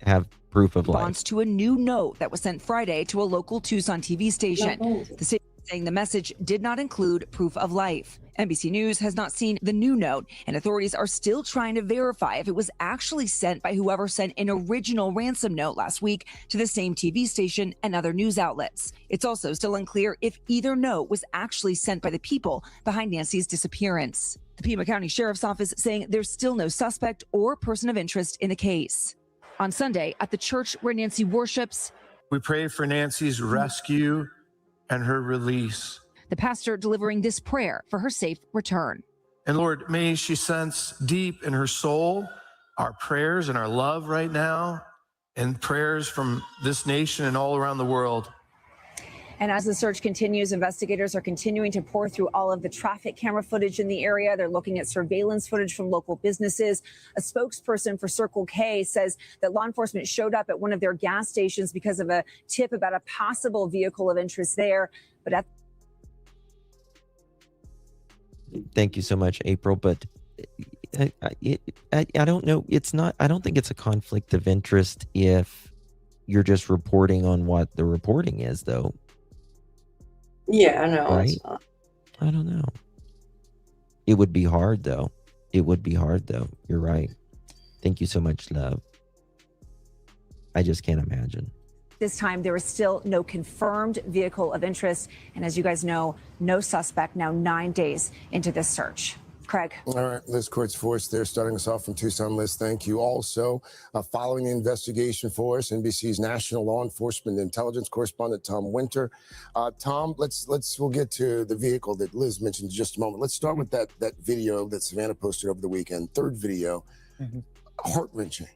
have proof of life. response to a new note that was sent Friday to a local Tucson TV station. The station saying the message did not include proof of life. NBC News has not seen the new note, and authorities are still trying to verify if it was actually sent by whoever sent an original ransom note last week to the same TV station and other news outlets. It's also still unclear if either note was actually sent by the people behind Nancy's disappearance. The Pima County Sheriff's Office saying there's still no suspect or person of interest in the case. On Sunday, at the church where Nancy worships, We pray for Nancy's rescue and her release. the pastor delivering this prayer for her safe return. And Lord, may she sense deep in her soul our prayers and our love right now, and prayers from this nation and all around the world. And as the search continues, investigators are continuing to pour through all of the traffic camera footage in the area. They're looking at surveillance footage from local businesses. A spokesperson for Circle K says that law enforcement showed up at one of their gas stations because of a tip about a possible vehicle of interest there. But Thank you so much, April. But I don't know. It's not. I don't think it's a conflict of interest if you're just reporting on what the reporting is, though. Yeah, I know. Right? It's not. I don't know. It would be hard, though. It would be hard, though. You're right. Thank you so much, love. I just can't imagine. this time, there is still no confirmed vehicle of interest. And as you guys know, no suspect now 9 days into this search. Craig. All right, Liz Court's Force there, starting us off from Tucson. Liz, thank you. Also, following the investigation for us, NBC's national law enforcement intelligence correspondent Tom Winter. Tom, we'll get to the vehicle that Liz mentioned in just a moment. Let's start with that video that Savannah posted over the weekend. Third video, heart-wrenching.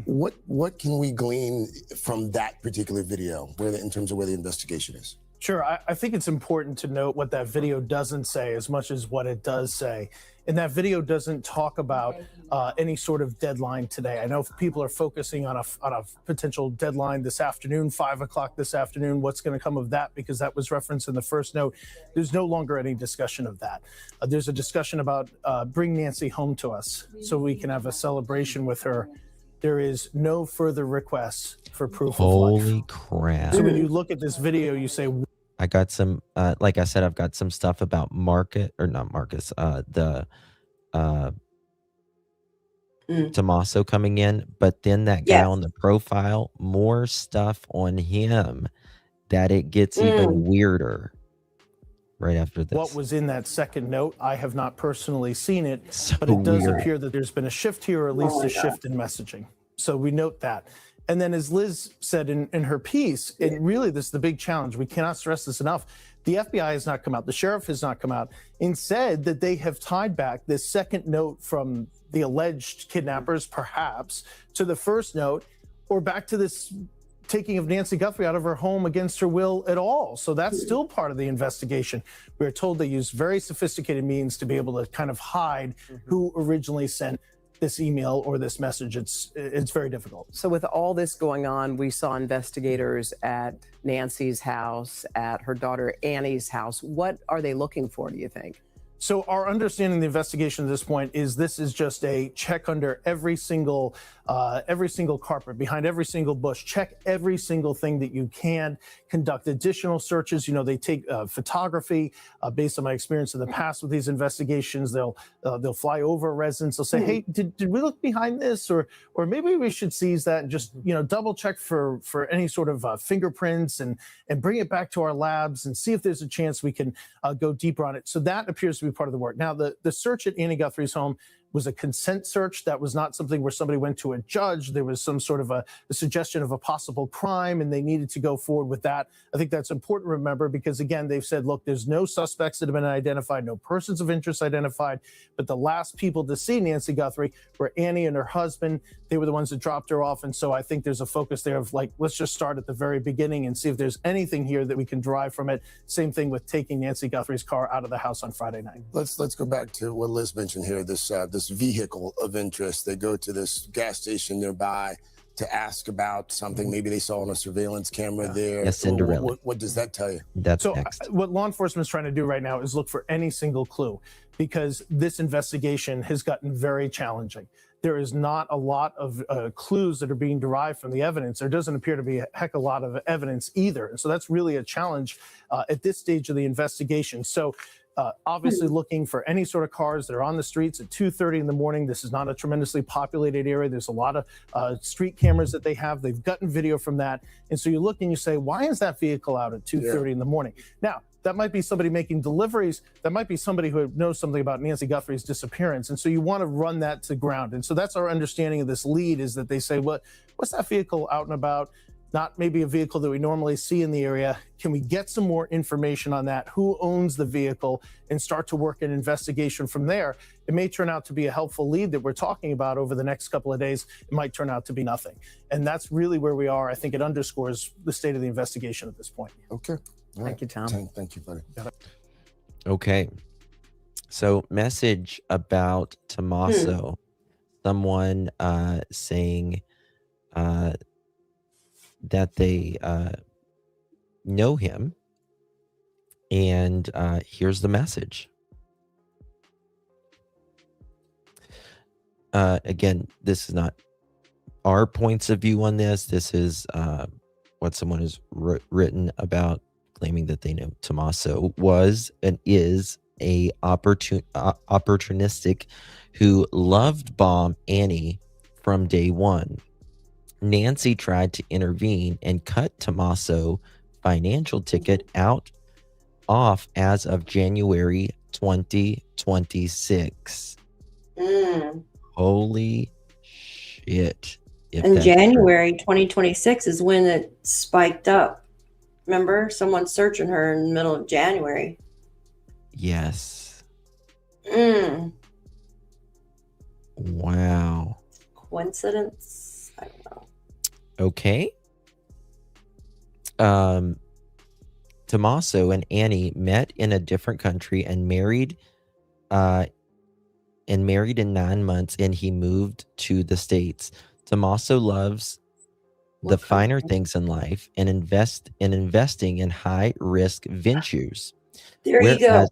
What can we glean from that particular video, in terms of where the investigation is? Sure. I think it's important to note what that video doesn't say as much as what it does say. And that video doesn't talk about any sort of deadline today. I know people are focusing on a potential deadline this afternoon, 5 o'clock this afternoon. What's going to come of that? Because that was referenced in the first note. There's no longer any discussion of that. There's a discussion about bring Nancy home to us so we can have a celebration with her. There is no further requests for proof of life. Holy crap. So when you look at this video, you say, I got some, like I said, I've got some stuff about Tommaso coming in, but then that guy on the profile, more stuff on him that it gets even weirder right after this. what was in that second note? I have not personally seen it, So but it does weird. appear that there's been a shift here, or at least a shift in messaging. So we note that. And then, as Liz said in her piece, and really this is the big challenge, we cannot stress this enough, the FBI has not come out, the sheriff has not come out and said that they have tied back this second note from the alleged kidnappers, perhaps, to the first note, or back to this taking of Nancy Guthrie out of her home against her will at all. So that's still part of the investigation. We are told they use very sophisticated means to be able to kind of hide who originally sent this email or this message. It's very difficult. So with all this going on, we saw investigators at Nancy's house, at her daughter Annie's house. What are they looking for, do you think? So our understanding of the investigation at this point is this is just a check under every single carpet, behind every single bush, check every single thing that you can, conduct additional searches. You know, they take photography based on my experience in the past with these investigations. They'll fly over a residence. They'll say, hey, did we look behind this? Or maybe we should seize that and just, you know, double check for any sort of fingerprints and bring it back to our labs and see if there's a chance we can go deeper on it. So that appears to be part of the work. Now, the search at Annie Guthrie's home was a consent search. That was not something where somebody went to a judge. There was some sort of a suggestion of a possible crime, and they needed to go forward with that. I think that's important to remember because, again, they've said, look, there's no suspects that have been identified, no persons of interest identified, but the last people to see Nancy Guthrie were Annie and her husband. They were the ones that dropped her off, and so I think there's a focus there of, like, let's just start at the very beginning and see if there's anything here that we can derive from it. Same thing with taking Nancy Guthrie's car out of the house on Friday night. Let's go back to what Liz mentioned here, this vehicle of interest. They go to this gas station nearby to ask about something maybe they saw on a surveillance camera there. Yes, Cinderella. What does that tell you? That's so next. What law enforcement is trying to do right now is look for any single clue because this investigation has gotten very challenging. There is not a lot of clues that are being derived from the evidence. There doesn't appear to be a heck of a lot of evidence either. And so that's really a challenge at this stage of the investigation. So obviously looking for any sort of cars that are on the streets at 2:30 in the morning. This is not a tremendously populated area. There's a lot of street cameras that they have. They've gotten video from that. And so you look and you say, why is that vehicle out at 2:30 in the morning? Now, that might be somebody making deliveries. That might be somebody who knows something about Nancy Guthrie's disappearance. And so you want to run that to ground. And so that's our understanding of this lead is that they say, what's that vehicle out and about? Not maybe a vehicle that we normally see in the area. Can we get some more information on that? Who owns the vehicle and start to work an investigation from there? It may turn out to be a helpful lead that we're talking about over the next couple of days. It might turn out to be nothing. And that's really where we are. I think it underscores the state of the investigation at this point. Okay. All Thank you, Tom. Thank you, buddy. Okay. So message about Tommaso. Someone saying that they know him. And here's the message. Again, this is not our points of view on this. This is what someone has written about, claiming that they know Tommaso was and is a opportunistic who loved bomb Annie from day one. Nancy tried to intervene and cut Tommaso financial ticket off as of January 2026. Holy shit. In January 2026 is when it spiked up. Remember, someone searching her in the middle of January. Yes. Wow. Coincidence? I don't know. Okay. Tommaso and Annie met in a different country and married in 9 months, and he moved to the States. Tommaso loves the finer things in life and investing in high risk ventures. There you go.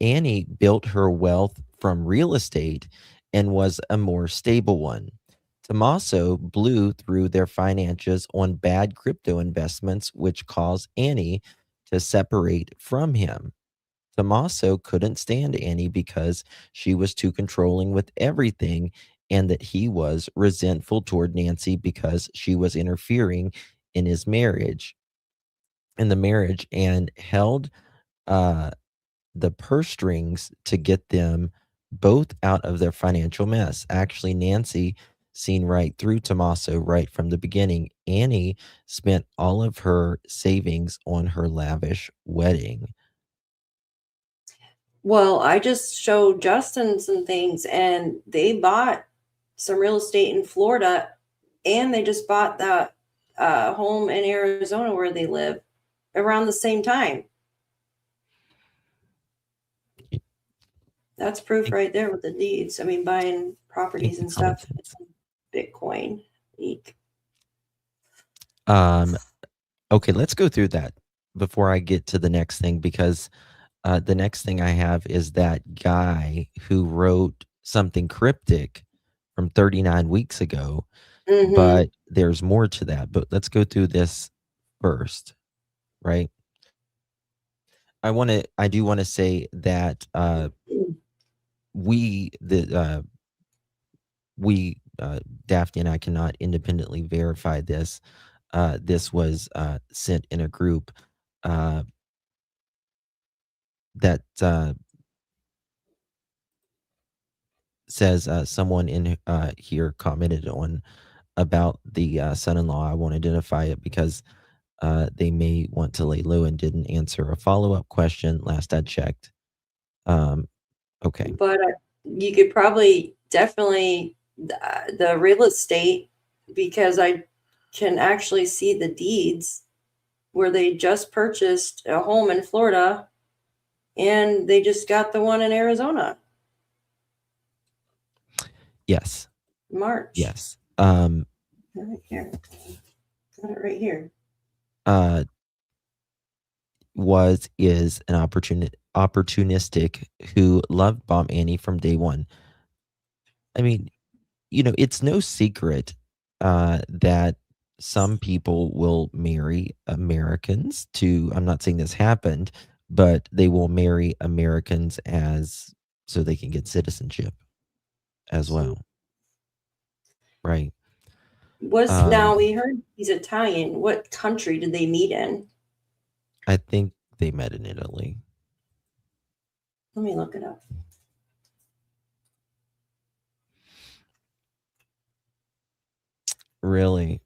Annie built her wealth from real estate and was a more stable one. Tommaso blew through their finances on bad crypto investments, which caused Annie to separate from him. Tommaso couldn't stand Annie because she was too controlling with everything, and that he was resentful toward Nancy because she was interfering in the marriage, and held the purse strings to get them both out of their financial mess. Actually, Nancy seen right through Tommaso right from the beginning. Annie spent all of her savings on her lavish wedding. Well, I just showed Justin some things, and they bought some real estate in Florida, and they just bought that home in Arizona where they live around the same time. That's proof right there with the deeds. I mean, buying properties and stuff. Bitcoin. Eek. Okay, let's go through that before I get to the next thing, because the next thing I have is that guy who wrote something cryptic from 39 weeks ago, but there's more to that. But let's go through this first, right? I do want to say that Daphne and I cannot independently verify this. This was sent in a group that says someone in here commented on about the son-in-law. I won't identify it because they may want to lay low and didn't answer a follow-up question last I checked. Okay. But you could probably definitely the real estate, because I can actually see the deeds where they just purchased a home in Florida and they just got the one in Arizona. Yes. March. Yes. Right here. Got it right here. Is an opportunistic who loved Bomb Annie from day one. I mean, it's no secret that some people will marry Americans I'm not saying this happened, but they will marry Americans so they can get citizenship as well. Right. Now we heard he's Italian. What country did they meet in? I think they met in Italy. Let me look it up. Really?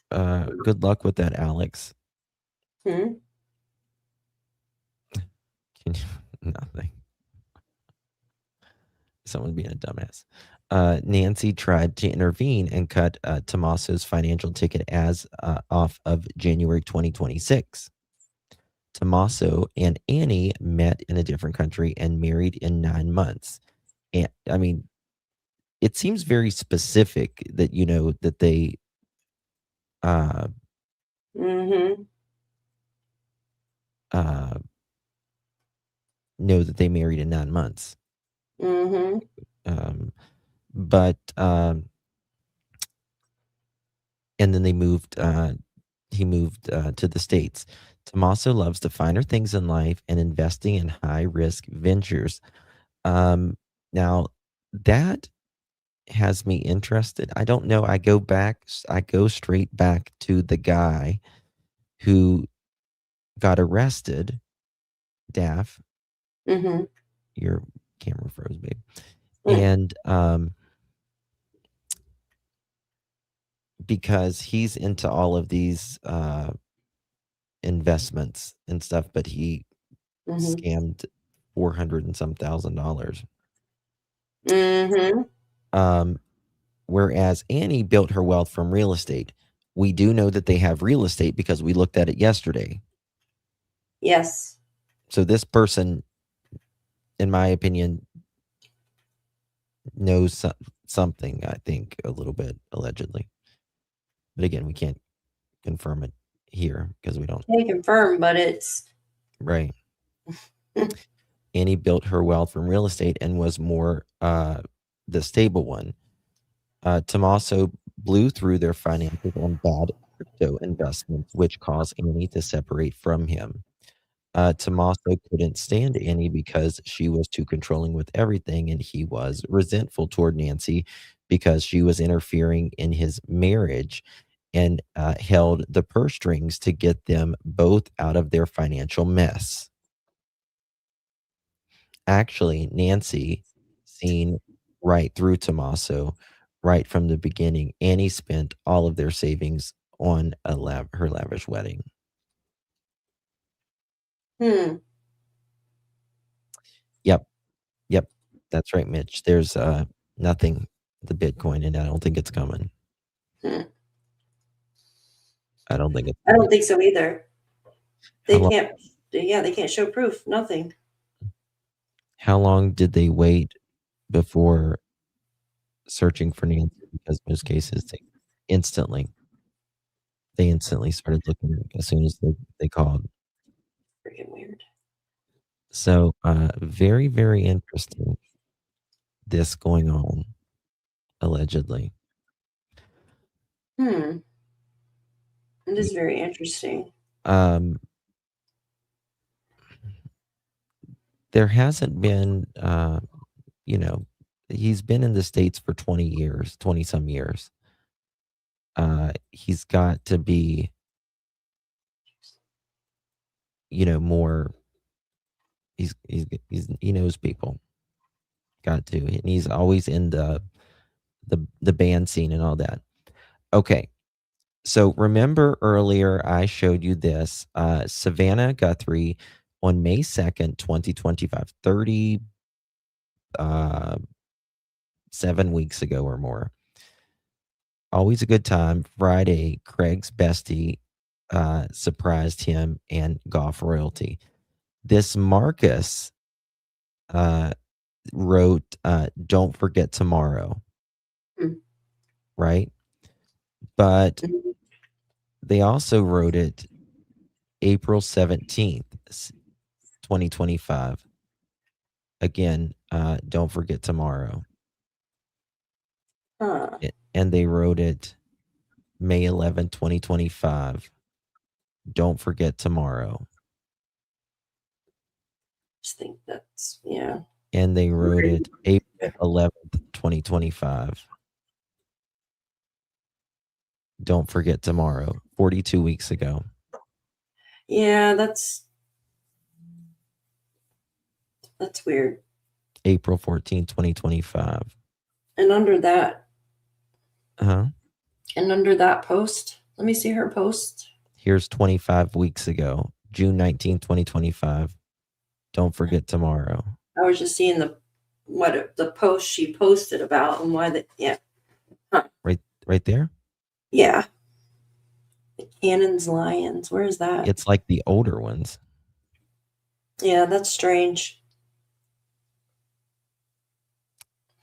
Good luck with that, Alex. Hmm? Nothing. Someone being a dumbass. Nancy tried to intervene and cut Tommaso's financial ticket as off of January 2026. Tommaso and Annie met in a different country and married in 9 months. And I mean, it seems very specific that that they know that they married in 9 months. But and then he moved to the States. Tommaso loves the finer things in life and investing in high risk ventures. Now that has me interested. I don't know. I go straight back to the guy who got arrested. Daff, your camera froze, babe. And because he's into all of these investments and stuff, but he scammed $400 and some thousand. Whereas Annie built her wealth from real estate. We do know that they have real estate because we looked at it yesterday. Yes. So this person, in my opinion, knows something, I think, a little bit, allegedly. But again, we can't confirm it here because we don't. Can't confirm, but it's right. Annie built her wealth from real estate and was more the stable one. Tommaso blew through their finances on bad crypto investments, which caused Annie to separate from him. Tommaso couldn't stand Annie because she was too controlling with everything, and he was resentful toward Nancy because she was interfering in his marriage and held the purse strings to get them both out of their financial mess. Actually, Nancy, seen right through Tommaso, right from the beginning. Annie spent all of their savings on her lavish wedding. Hmm. Yep, that's right, Mitch. There's nothing, the Bitcoin, and I don't think it's coming. Hmm. I don't think it's I don't think so either. How They long, can't. Yeah, they can't show proof. Nothing. how long did they wait before searching for Nancy? Because most cases instantly they instantly started looking as soon as they called. Freaking weird. So very, very interesting, this going on, allegedly. Hmm. It is very interesting. Um, there hasn't been, he's been in the States for 20 years, 20 some years. He's got to be, more, he knows people, got to, and he's always in the band scene and all that. Okay. So remember earlier I showed you this, Savannah Guthrie on May 2nd, 2025, 7 weeks ago or more. Always a good time. Friday, Craig's bestie surprised him and golf royalty. This Marcus wrote, "Don't forget tomorrow," right? But they also wrote it April 17th, 2025. Again, don't forget tomorrow. Huh. And they wrote it May 11th, 2025. Don't forget tomorrow. Just think that's yeah. And they wrote it April 11th, 2025. Don't forget tomorrow. 42 weeks ago. Yeah, that's weird. April 14th, 2025. And under that, Uh-huh. and under that post, let me see her post. Here's 25 weeks ago, June 19th, 2025. Don't forget tomorrow. I was just seeing the post she posted about and why that. Yeah. Huh. Right there? Yeah. The Cannon's Lions. Where is that? It's like the older ones. Yeah, that's strange.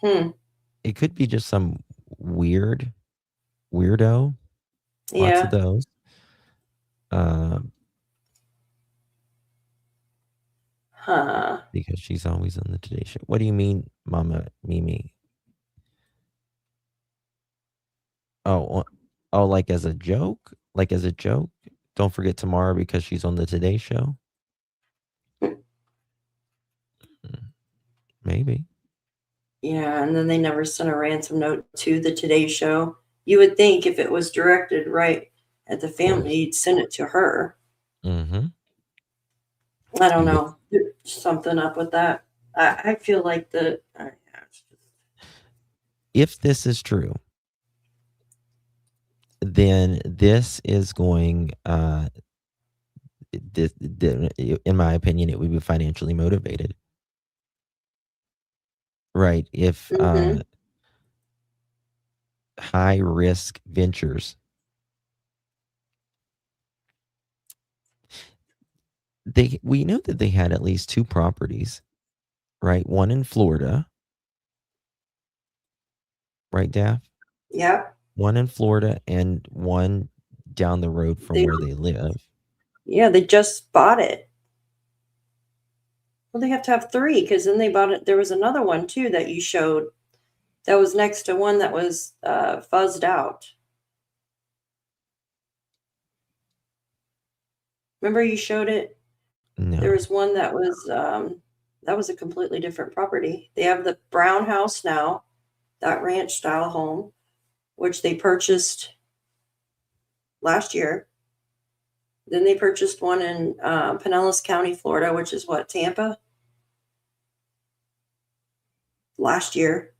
It could be just some weirdo. Lots Yeah. of those. Because she's always on the Today Show. What do you mean, Mama Mimi? Oh, like as a joke? Like as a joke? Don't forget tomorrow because she's on the Today Show? Maybe. Yeah, and then they never sent a ransom note to the Today Show. You would think if it was directed right at the family, you'd send it to her. Mm-hmm. I don't know. There's something up with that. I feel like If this is true, then this is going, in my opinion, it would be financially motivated. Right. If high risk ventures, we know that they had at least 2 properties, right? One in Florida. Right, Daff? Yep. One in Florida and one down the road from where they live. Yeah, they just bought it. Well, they have to have 3 because then they bought it. There was another one too that you showed that was next to one that was fuzzed out. Remember you showed it? No. There was one that was a completely different property. They have the brown house now, that ranch style home, which they purchased last year. Then they purchased one in Pinellas County, Florida, which is what, Tampa? Last year.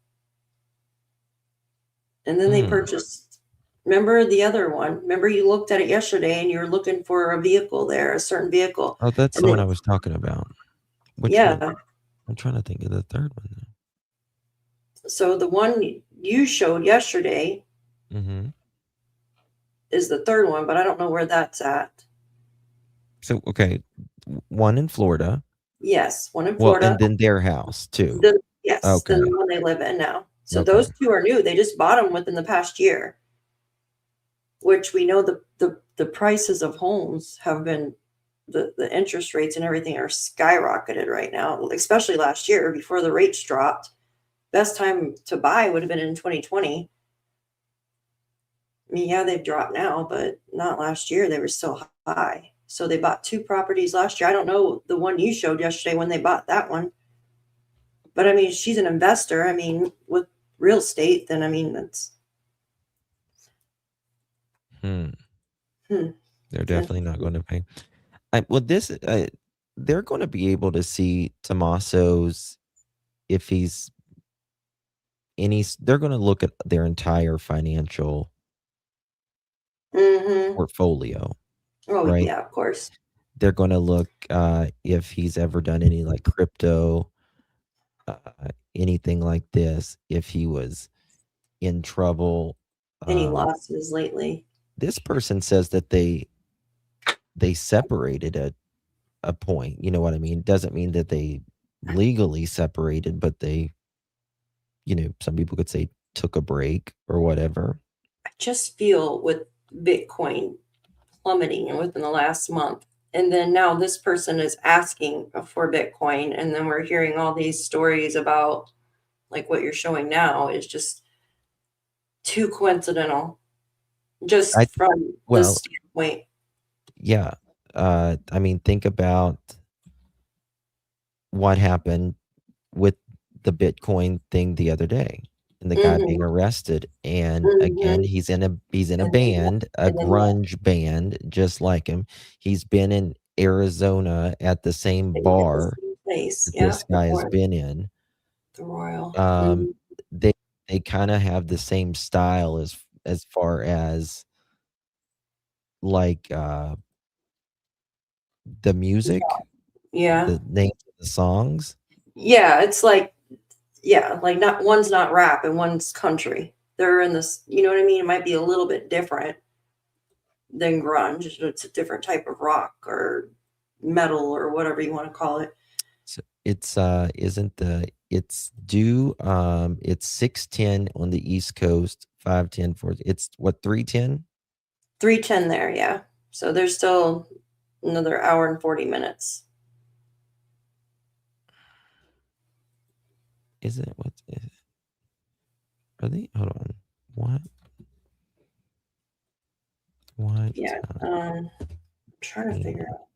And then they purchased, remember the other one? Remember you looked at it yesterday and you were looking for a vehicle there, a certain vehicle. Oh, that's And the one then, I was talking about. Which one? yeah. I'm trying to think of the third one. So the one you showed yesterday Mm-hmm. is the third one, but I don't know where that's at. So, okay, one in Florida. Yes, one in Well, Florida. and then their house too. Yes, Okay. the one they live in now. So Okay. those two are new. They just bought them within the past year, which we know the prices of homes have been, the interest rates and everything are skyrocketed right now, especially last year before the rates dropped. Best time to buy would have been in 2020. I mean, yeah, they've dropped now, but not last year. They were still high. So they bought two properties last year. I don't know the one you showed yesterday when they bought that one. But I mean, she's an investor. I mean, with real estate, then I mean, that's. They're definitely not going to pay. They're going to be able to see Tommaso's, if he's they're going to look at their entire financial portfolio, Oh, right? yeah, of course. They're going to look if he's ever done any like crypto, anything like this, if he was in trouble. Any losses lately? This person says that they separated at a point. You know what I mean? Doesn't mean that they legally separated, but they, some people could say took a break or whatever. I just feel with Bitcoin plummeting within the last month, and then now this person is asking for Bitcoin, and then we're hearing all these stories about like what you're showing now is just too coincidental. Just from the standpoint. Yeah. I mean, think about what happened with the Bitcoin thing the other day and the guy being arrested. And again, he's in a band, a grunge band, just like him. He's been in Arizona at the same bar that this guy has been in. The Royal. They kind of have the same style as far as like the music, the names of the songs. Yeah, it's like, like not one's not rap and one's country. They're in this, you know what I mean? It might be a little bit different than grunge. It's a different type of rock or metal or whatever you want to call it. So it's it's due it's 6:10 on the East Coast, 5:10 for it's what 3:10? 3:10 there, yeah. So there's still another hour and 40 minutes. Is it what is it? Are they hold on. What? Yeah. I'm trying to figure out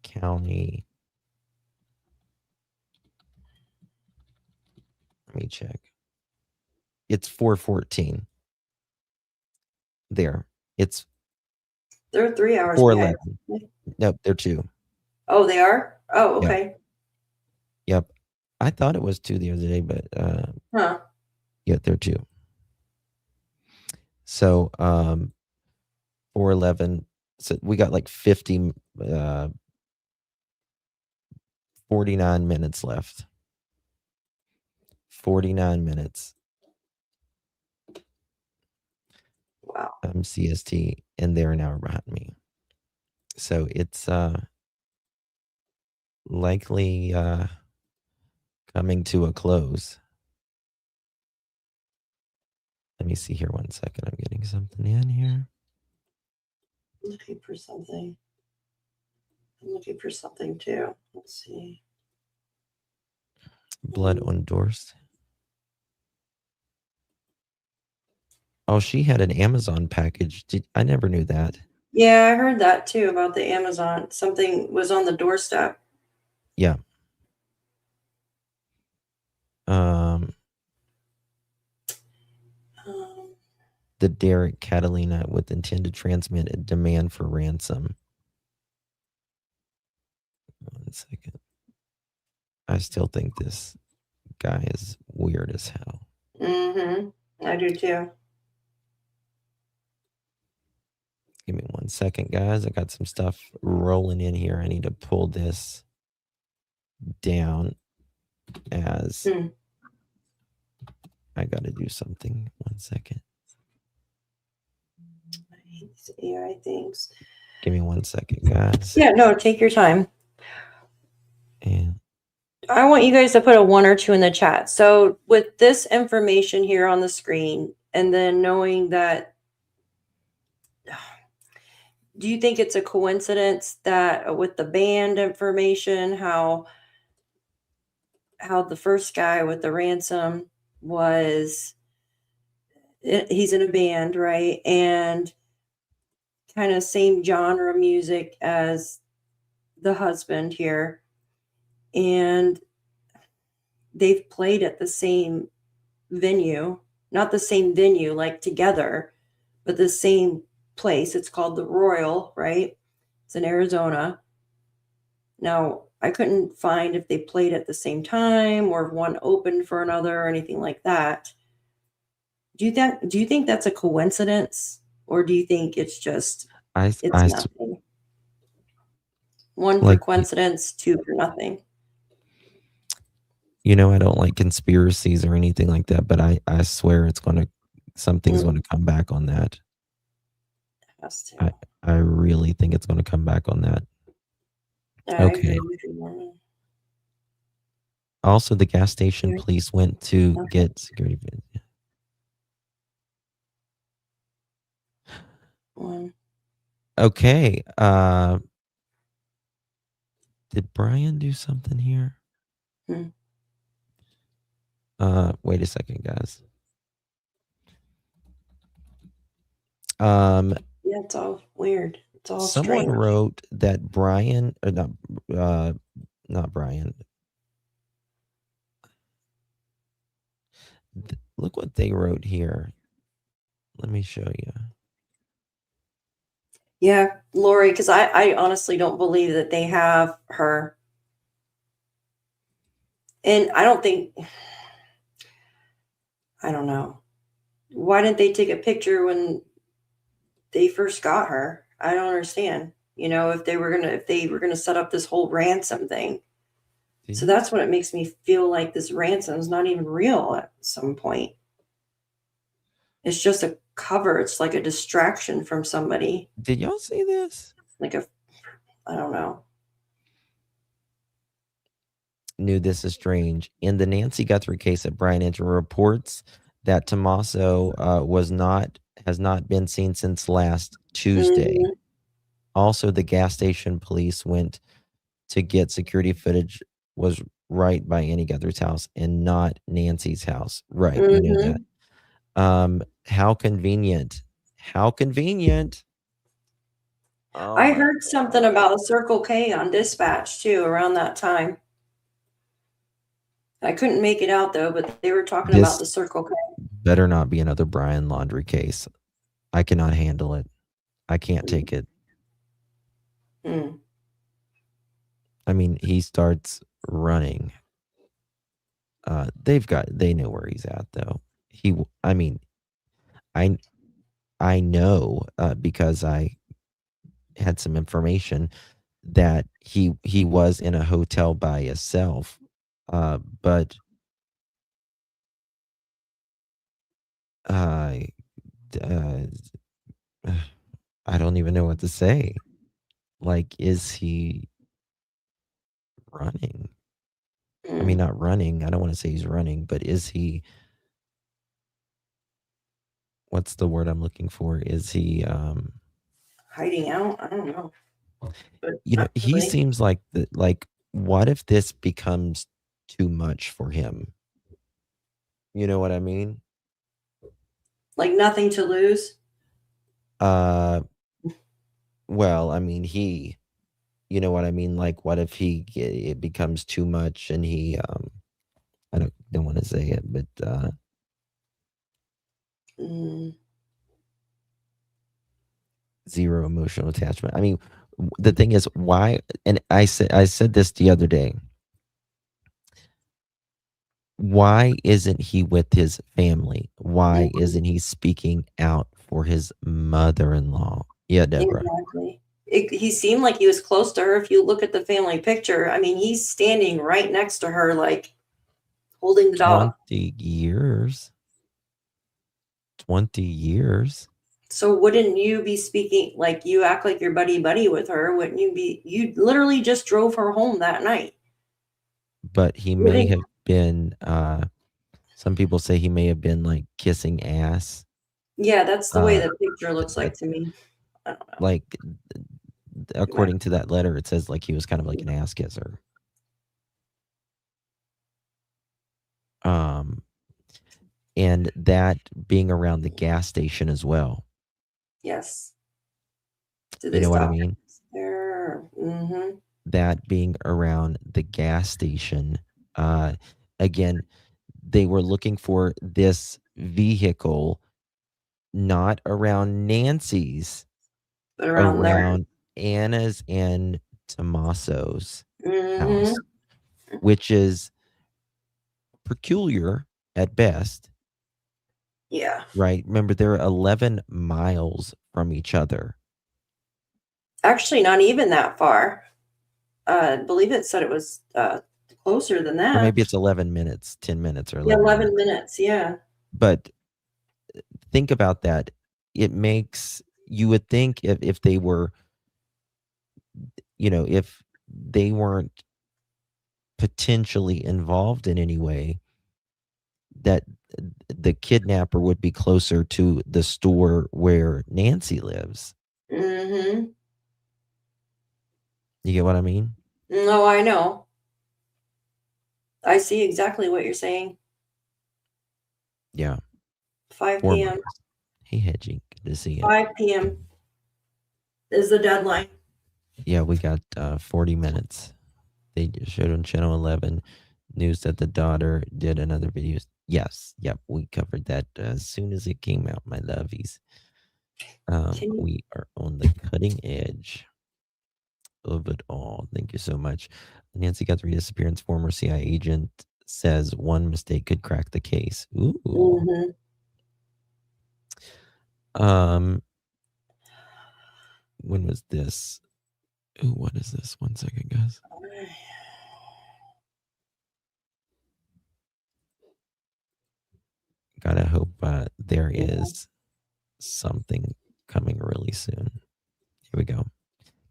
county. Let me check. It's 4:14. There. It's they're 3 hours 4:11. behind. Nope, they're 2. Oh, they are? Oh, okay. Yep. I thought it was 2 the other day, but yeah, they're 2. So 4:11. So we got like 49 minutes left. 49 minutes. Wow. CST, and they're an hour behind me. So it's likely coming to a close. Let me see here 1 second. I'm getting something in here. Looking for something. I'm looking for something too. Let's see. Blood on doors. Oh, she had an Amazon package. I never knew that. Yeah, I heard that too about the Amazon. Something was on the doorstep. Yeah. The Derek Catalina with intent to transmit a demand for ransom. 1 second. I still think this guy is weird as hell. I do too. Give me 1 second, guys. I got some stuff rolling in here. I need to pull this down as I got to do something. 1 second. I hate these AI things. Give me 1 second, guys. Yeah, no, take your time. And I want you guys to put a 1 or 2 in the chat. So with this information here on the screen, and then knowing that, do you think it's a coincidence that with the band information, how the first guy with the ransom was, he's in a band, right? And kind of same genre music as the husband here. And they've played at the same venue, not the same venue like together, but the same place. It's called the Royal, right? It's in Arizona. Now, I couldn't find if they played at the same time or if one opened for another or anything like that. Do you think that's a coincidence, or do you think it's just it's nothing? 1 for coincidence, 2 for nothing. I don't like conspiracies or anything like that, but I swear something's going to come back on that. Has to. I really think it's going to come back on that. I Okay. agree with you. Also, the gas station police went to get security. Okay. Did Brian do something here? Wait a second, guys. Yeah, it's all weird. It's all Someone strange. wrote that Brian, or not Brian. Look what they wrote here. Let me show you. Yeah, Lori, because I honestly don't believe that they have her. And I don't know. Why didn't they take a picture when they first got her? I don't understand. If they were gonna set up this whole ransom thing. So that's what it makes me feel like this ransom is not even real at some point. It's just a cover. It's like a distraction from somebody. Did y'all see this? I don't know. Knew this is strange. In the Nancy Guthrie case at Brian Enter reports that Tommaso has not been seen since last Tuesday. Also, the gas station police went to get security footage was right by Annie Guthrie's house and not Nancy's house. Right. We knew that. How convenient. How convenient. Oh, I heard something about a Circle K on dispatch too around that time. I couldn't make it out though, but they were talking about the Circle K. Better not be another Brian Laundrie case. I cannot handle it. I can't take it. I mean, he starts running. They know where he's at though. I know because I had some information that he was in a hotel by himself, but I don't even know what to say. Like, is he running? I mean, not running. I don't want to say he's running, but is he? What's the word I'm looking for? Is he hiding out? I don't know. But he seems like what if this becomes too much for him? You know what I mean? Like nothing to lose? Well, I mean, you know what I mean? Like, what if it becomes too much and he, I don't want to say it, but, zero emotional attachment. I mean, the thing is why, and I said this the other day. why isn't he with his family? Why isn't he speaking out for his mother-in-law? Yeah, Deborah. Exactly. He seemed like he was close to her. If you look at the family picture, I mean, he's standing right next to her, like holding the dog. 20 years. 20 years. So wouldn't you be speaking, like you act like you're buddy with her? Wouldn't you be, you literally just drove her home that night. But he may have been, some people say he may have been like kissing ass. Yeah, that's the way the picture looks like to me. I don't know. Like, according to that letter, it says like he was kind of like an ass kisser. And that being around the gas station as well. Yes. You know what I mean? Mm-hmm. That being around the gas station. Again, they were looking for this vehicle not around Nancy's, But around Anna's and Tommaso's Mm-hmm. house, which is peculiar at best. Yeah. Right? Remember, they're 11 miles from each other. Actually, not even that far. I believe it said it was closer than that. Or maybe it's 11 minutes, 10 minutes, or 11 11 minutes. minutes, yeah. But think about that. It makes, you would think if they were, if they weren't potentially involved in any way, that the kidnapper would be closer to the store where Nancy lives. Mm-hmm. You get what I mean? No, I know. I see exactly what you're saying. Yeah. 5 4 p.m. miles. Hey, Hedgie, good to see you. 5 p.m. is the deadline. Yeah, we got 40 minutes. They just showed on Channel 11 news that the daughter did another video. Yes, yep, we covered that as soon as it came out, my lovies. We are on the cutting edge of it all. Thank you so much. Nancy Guthrie disappearance, former CIA agent says one mistake could crack the case. Ooh. Mm-hmm. When was this? Ooh, what is this? 1 second, guys. Gotta hope there is something coming really soon. Here we go.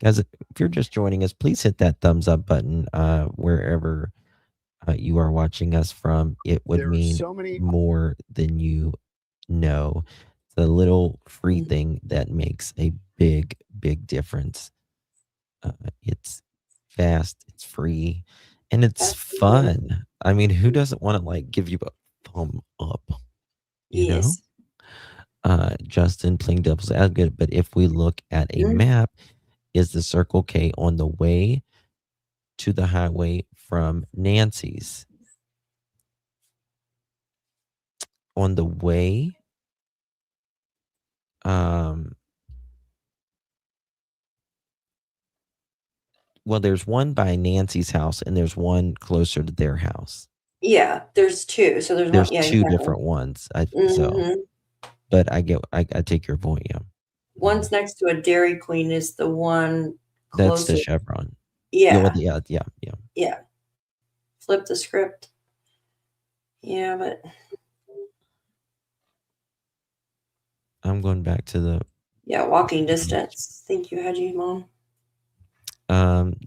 Guys, if you're just joining us, please hit that thumbs up button wherever you are watching us from. It would mean more than you know. It's a little free thing that makes a big, big difference. It's fast, it's free, and it's fun. I mean, who doesn't want to like give you a thumb up? You know? Justin playing devil's advocate, but if we look at a map, is the Circle K on the way to the highway from Nancy's? On the way, well, there's one by Nancy's house and there's one closer to their house. Yeah, there's two. So there's one. Yeah, two exactly. different ones. But I take your point. Yeah. One's next to a Dairy Queen is the one That's closer. the Chevron. Yeah. Yeah. Flip the script. Yeah, but I'm going back to the walking distance. Thank you, Hedgie, Mom.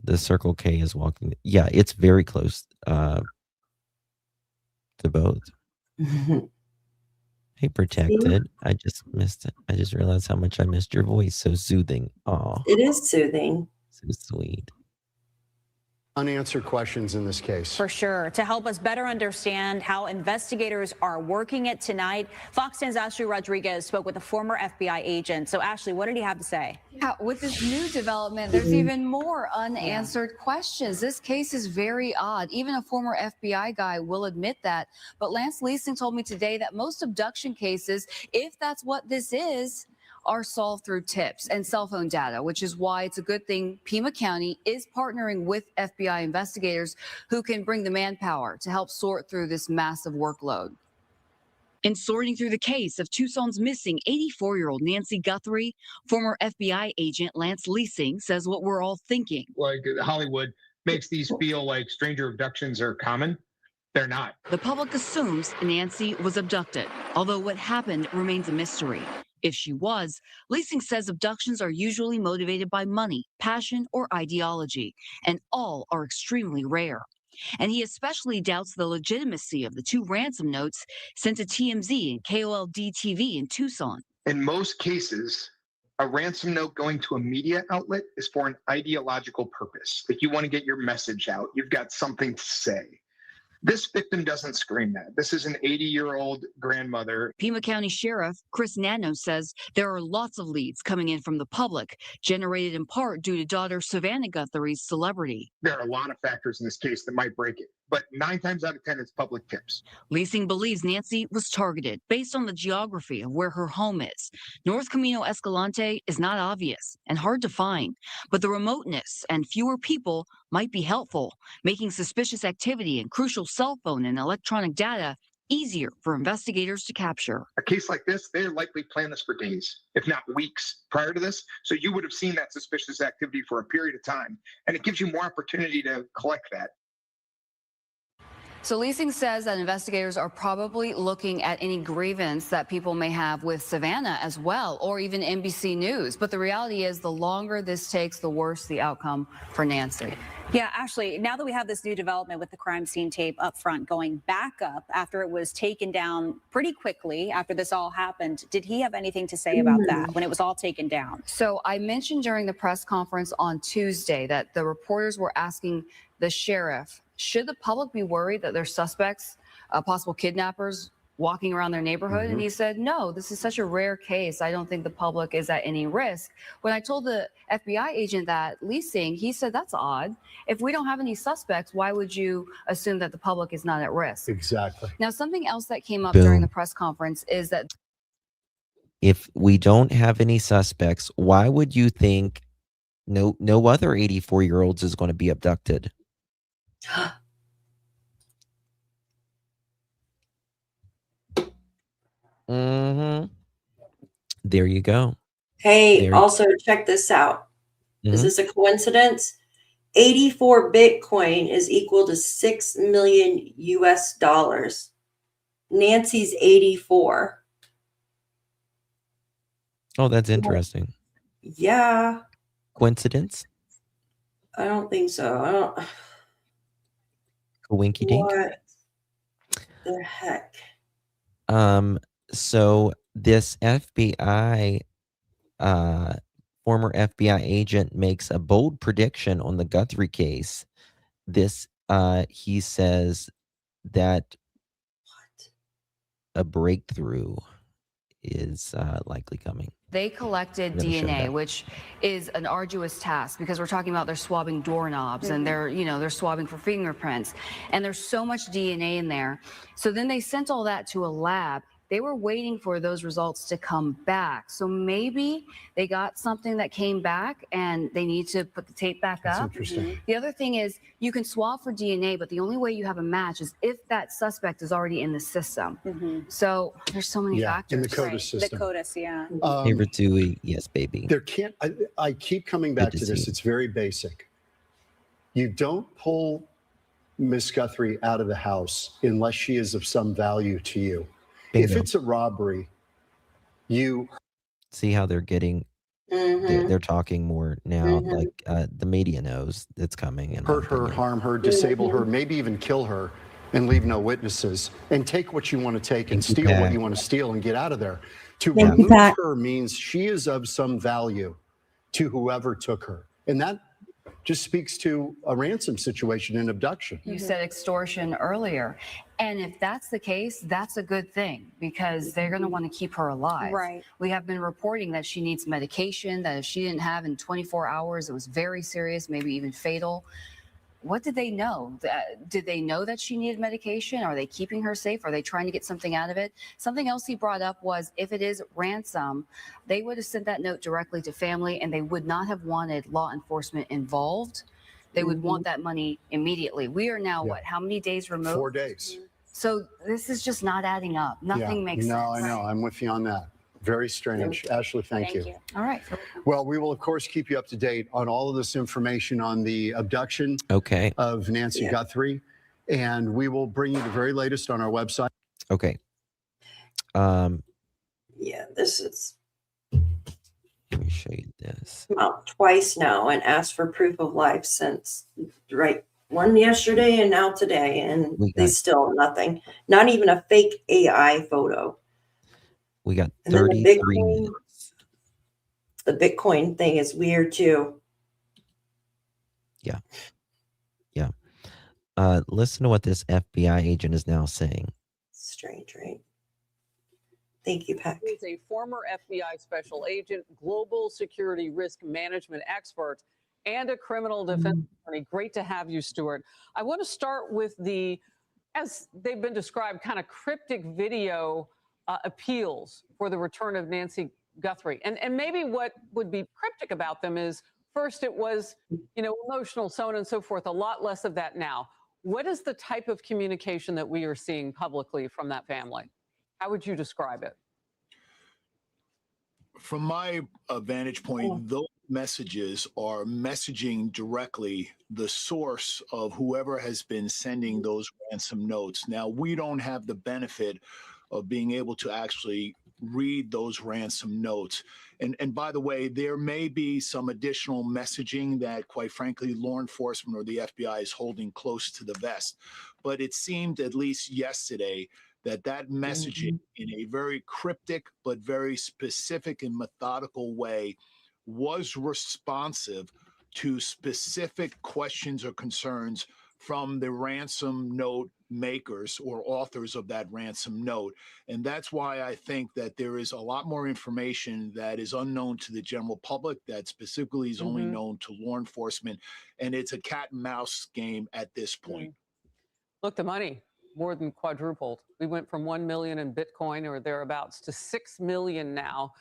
The Circle K is walking. Yeah, it's very close to both. Hey, Protected. I just missed it. I just realized how much I missed your voice. So soothing. Aw. It is soothing. So sweet. Unanswered questions in this case. For sure. To help us better understand how investigators are working it tonight, Fox 10's Ashley Rodriguez spoke with a former FBI agent. So, Ashley, what did he have to say? Yeah, with this new development, there's even more unanswered questions. This case is very odd. Even a former FBI guy will admit that. But Lance Leasing told me today that most abduction cases, if that's what this is, are solved through tips and cell phone data, which is why it's a good thing Pima County is partnering with FBI investigators who can bring the manpower to help sort through this massive workload. In sorting through the case of Tucson's missing 84-year-old Nancy Guthrie, former FBI agent Lance Leasing says what we're all thinking. Like Hollywood makes these feel like stranger abductions are common. They're not. The public assumes Nancy was abducted, although what happened remains a mystery. If she was, Leasing says abductions are usually motivated by money, passion, or ideology, and all are extremely rare. And he especially doubts the legitimacy of the 2 ransom notes sent to TMZ and KOLD-TV in Tucson. In most cases, a ransom note going to a media outlet is for an ideological purpose. Like you want to get your message out. You've got something to say. This victim doesn't scream that. This is an 80-year-old grandmother. Pima County Sheriff Chris Nano says there are lots of leads coming in from the public, generated in part due to daughter Savannah Guthrie's celebrity. There are a lot of factors in this case that might break it, but 9 times out of 10, it's public tips. Leasing believes Nancy was targeted based on the geography of where her home is. North Camino Escalante is not obvious and hard to find, but the remoteness and fewer people might be helpful, making suspicious activity and crucial cell phone and electronic data easier for investigators to capture. A case like this, they likely planned this for days, if not weeks prior to this. So you would have seen that suspicious activity for a period of time, and it gives you more opportunity to collect that. So Leasing says that investigators are probably looking at any grievance that people may have with Savannah as well, or even NBC News. But the reality is the longer this takes, the worse the outcome for Nancy. Yeah, Ashley, now that we have this new development with the crime scene tape up front going back up after it was taken down pretty quickly after this all happened, did he have anything to say about that when it was all taken down? So I mentioned during the press conference on Tuesday that the reporters were asking the sheriff, should the public be worried that there's suspects, possible kidnappers walking around their neighborhood? And he said, no, this is such a rare case. I don't think the public is at any risk. When I told the FBI agent that Leasing, he said, that's odd. If we don't have any suspects, why would you assume that the public is not at risk? Exactly. Now, something else that came up Boom. during the press conference is that If we don't have any suspects, why would you think no other 84-year-olds is going to be abducted? Mm-hmm. There you go. Hey, There- also check this out. Is Mhm. this a coincidence? 84 Bitcoin is equal to 6 million US dollars. Nancy's 84. Oh, that's interesting. Yeah, Coincidence? I don't think so. I don't. Winky dink? What the heck? So this FBI, former FBI agent makes a bold prediction on the Guthrie case. He says that a breakthrough is likely coming. they collected Never showed DNA, that. which is an arduous task because we're talking about they're swabbing doorknobs and they're swabbing for fingerprints, and there's so much DNA in there. So then they sent all that to a lab. They were waiting for those results to come back. So maybe they got something that came back and they need to put the tape back That's up. interesting. The other thing is you can swab for DNA, but the only way you have a match is if that suspect is already in the system. So there's so many factors. in the CODIS The system. CODIS, yeah. Favorite Dewey, yes, baby. There can't. I keep coming back Good to to this. see. It's very basic. You don't pull Miss Guthrie out of the house unless she is of some value to you. If Bingo. it's a robbery, you See how they're getting, they're talking more now. Like the media knows it's coming. And hurt her, harm her, disable her, maybe even kill her, and leave no witnesses, and take what you want to take and Thank you, steal what Pat. you want to steal and get out of there. To Thank you, remove Pat. her means she is of some value to whoever took her, and that just speaks to a ransom situation and abduction. You said extortion earlier. And if that's the case, that's a good thing because they're going to want to keep her alive. Right. We have been reporting that she needs medication that if she didn't have in 24 hours, it was very serious, maybe even fatal. what did they know? Did they know that she needed medication? Are they keeping her safe? Are they trying to get something out of it? Something else he brought up was if it is ransom, they would have sent that note directly to family and they would not have wanted law enforcement involved. They would want that money immediately. We are now, what, how many days removed? 4 days. So this is just not adding up. Nothing makes sense. No, I know. I'm with you on that. Very strange. Ashley, thank you. All right. Well, we will, of course, keep you up to date on all of this information on the abduction of Nancy Guthrie. And we will bring you the very latest on our website. Okay. Yeah, this is Let me show you this. come out twice now and asked for proof of life since, right? One yesterday and now today, and they still nothing. Not even a fake AI photo. We got And then 33 minutes. the Bitcoin thing is weird too. Yeah. Yeah. Listen to what this FBI agent is now saying. Strange, right? Thank you, Pat. He's a former FBI special agent, global security risk management expert, and a criminal defense attorney. Great to have you, Stuart. I want to start with the, as they've been described, kind of cryptic video appeals for the return of Nancy Guthrie. And maybe what would be cryptic about them is, first, it was, emotional, so on and so forth, a lot less of that now. What is the type of communication that we are seeing publicly from that family? How would you describe it? From my vantage point, those messages are messaging directly the source of whoever has been sending those ransom notes. Now, we don't have the benefit of being able to actually read those ransom notes. And by the way, there may be some additional messaging that, quite frankly, law enforcement or the FBI is holding close to the vest. But it seemed, at least yesterday, that messaging in a very cryptic but very specific and methodical way was responsive to specific questions or concerns from the ransom note makers or authors of that ransom note. And that's why I think that there is a lot more information that is unknown to the general public, that specifically is only known to law enforcement. And it's a cat and mouse game at this point. Look, the money more than quadrupled. We went from 1 million in Bitcoin or thereabouts to 6 million now.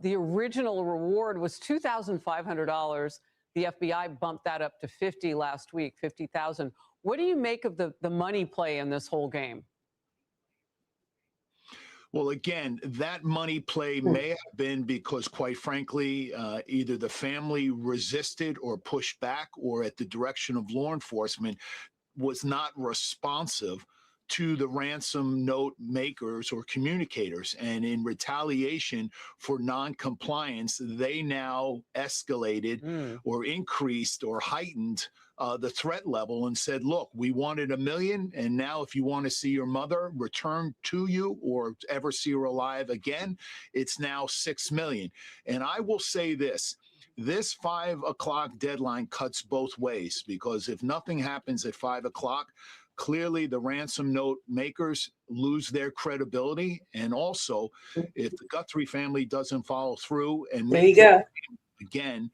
The original reward was $2,500. The FBI bumped that up to 50 last week, 50,000. What do you make of the money play in this whole game? Well, again, that money play may have been because, quite frankly, either the family resisted or pushed back, or at the direction of law enforcement was not responsive to the ransom note makers or communicators. And in retaliation for non-compliance, they now escalated or increased or heightened the threat level and said, look, we wanted $1 million. And now if you want to see your mother return to you or ever see her alive again, it's now 6 million. And I will say this 5 o'clock deadline cuts both ways, because if nothing happens at 5 o'clock, clearly the ransom note makers lose their credibility. And also, if the Guthrie family doesn't follow through and there you go again,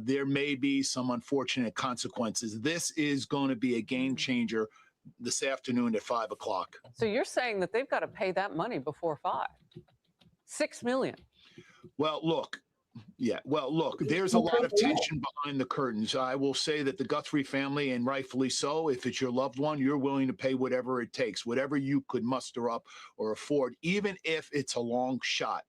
there may be some unfortunate consequences. This is going to be a game changer this afternoon at 5 o'clock. So you're saying that they've got to pay that money before 5? 6 million. Well, look. Yeah, well, look, there's a lot of tension behind the curtains. I will say that the Guthrie family, and rightfully so, if it's your loved one, you're willing to pay whatever it takes, whatever you could muster up or afford, even if it's a long shot.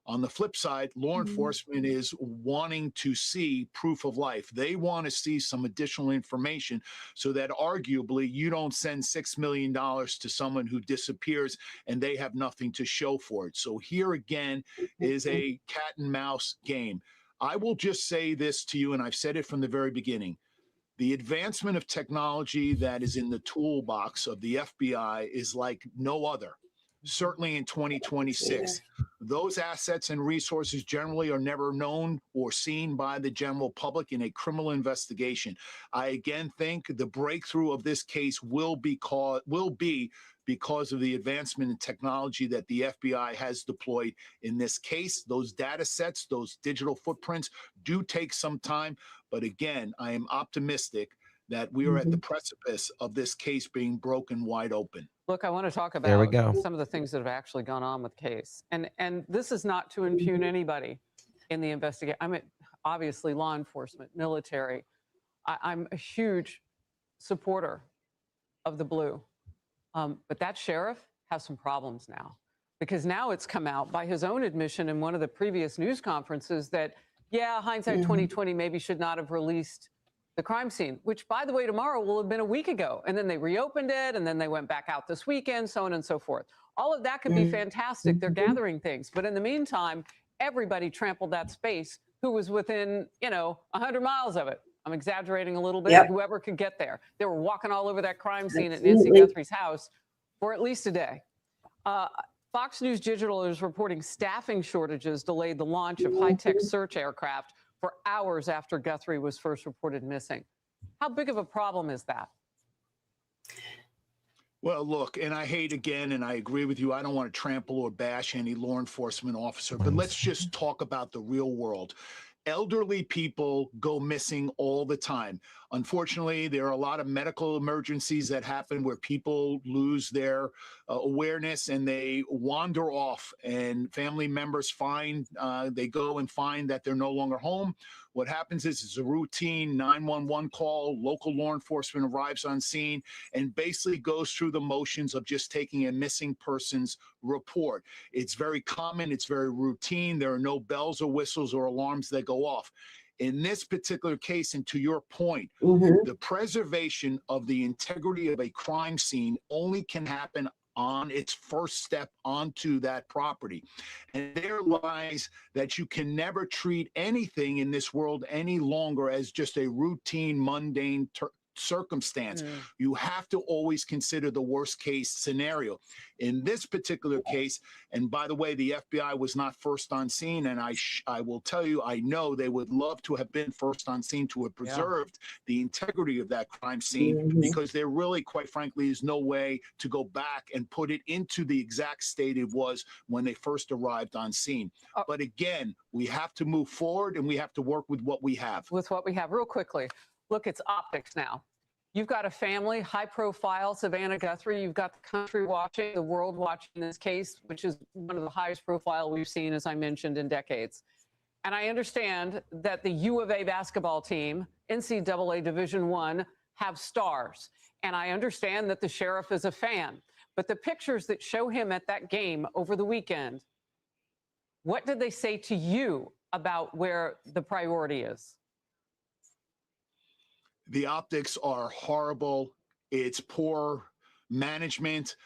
On the flip side, law enforcement is wanting to see proof of life. They want to see some additional information so that arguably you don't send $6 million to someone who disappears and they have nothing to show for it. So here again is a cat and mouse game. I will just say this to you, and I've said it from the very beginning. The advancement of technology that is in the toolbox of the FBI is like no other. Certainly in 2026, those assets and resources generally are never known or seen by the general public in a criminal investigation. I again think the breakthrough of this case will be because of the advancement in technology that the FBI has deployed in this case. Those data sets, those digital footprints do take some time. But again, I am optimistic that we are at the precipice of this case being broken wide open. Look, I want to talk There we about go. some of the things that have actually gone on with the case. And this is not to impugn anybody in the investigation. I mean, obviously law enforcement, military. I'm a huge supporter of the blue. But that sheriff has some problems now, because now it's come out by his own admission in one of the previous news conferences that, yeah, hindsight 2020 maybe should not have released the crime scene, which, by the way, tomorrow will have been a week ago. And then they reopened it, and then they went back out this weekend, so on and so forth. All of that could be fantastic. They're gathering things. But in the meantime, everybody trampled that space who was within, 100 miles of it. I'm exaggerating a little bit. Yep. Whoever could get there. They were walking all over that crime scene at Nancy Guthrie's house for at least a day. Fox News Digital is reporting staffing shortages delayed the launch of high-tech search aircraft for hours after Guthrie was first reported missing. How big of a problem is that? Well, look, and I hate again, and I agree with you, I don't want to trample or bash any law enforcement officer, but let's just talk about the real world. Elderly people go missing all the time. Unfortunately, there are a lot of medical emergencies that happen where people lose their awareness and they wander off, and family members they go and find that they're no longer home. What happens is it's a routine 911 call. Local law enforcement arrives on scene and basically goes through the motions of just taking a missing person's report. It's very common. It's very routine. There are no bells or whistles or alarms that go off. In this particular case, and to your point, the preservation of the integrity of a crime scene only can happen on its first step onto that property. And there lies that you can never treat anything in this world any longer as just a routine, mundane circumstance. You have to always consider the worst case scenario. In this particular case, and by the way, the FBI was not first on scene, and I will tell you, I know they would love to have been first on scene to have preserved the integrity of that crime scene, because there really, quite frankly, is no way to go back and put it into the exact state it was when they first arrived on scene. But again, we have to move forward, and we have to work with what we have. With what we have, real quickly. Look, it's optics now. You've got a family, high profile, Savannah Guthrie. You've got the country watching, the world watching this case, which is one of the highest profile we've seen, as I mentioned, in decades. And I understand that the U of A basketball team, NCAA Division I, have stars. And I understand that the sheriff is a fan. But the pictures that show him at that game over the weekend, what did they say to you about where the priority is? The optics are horrible. It's poor management.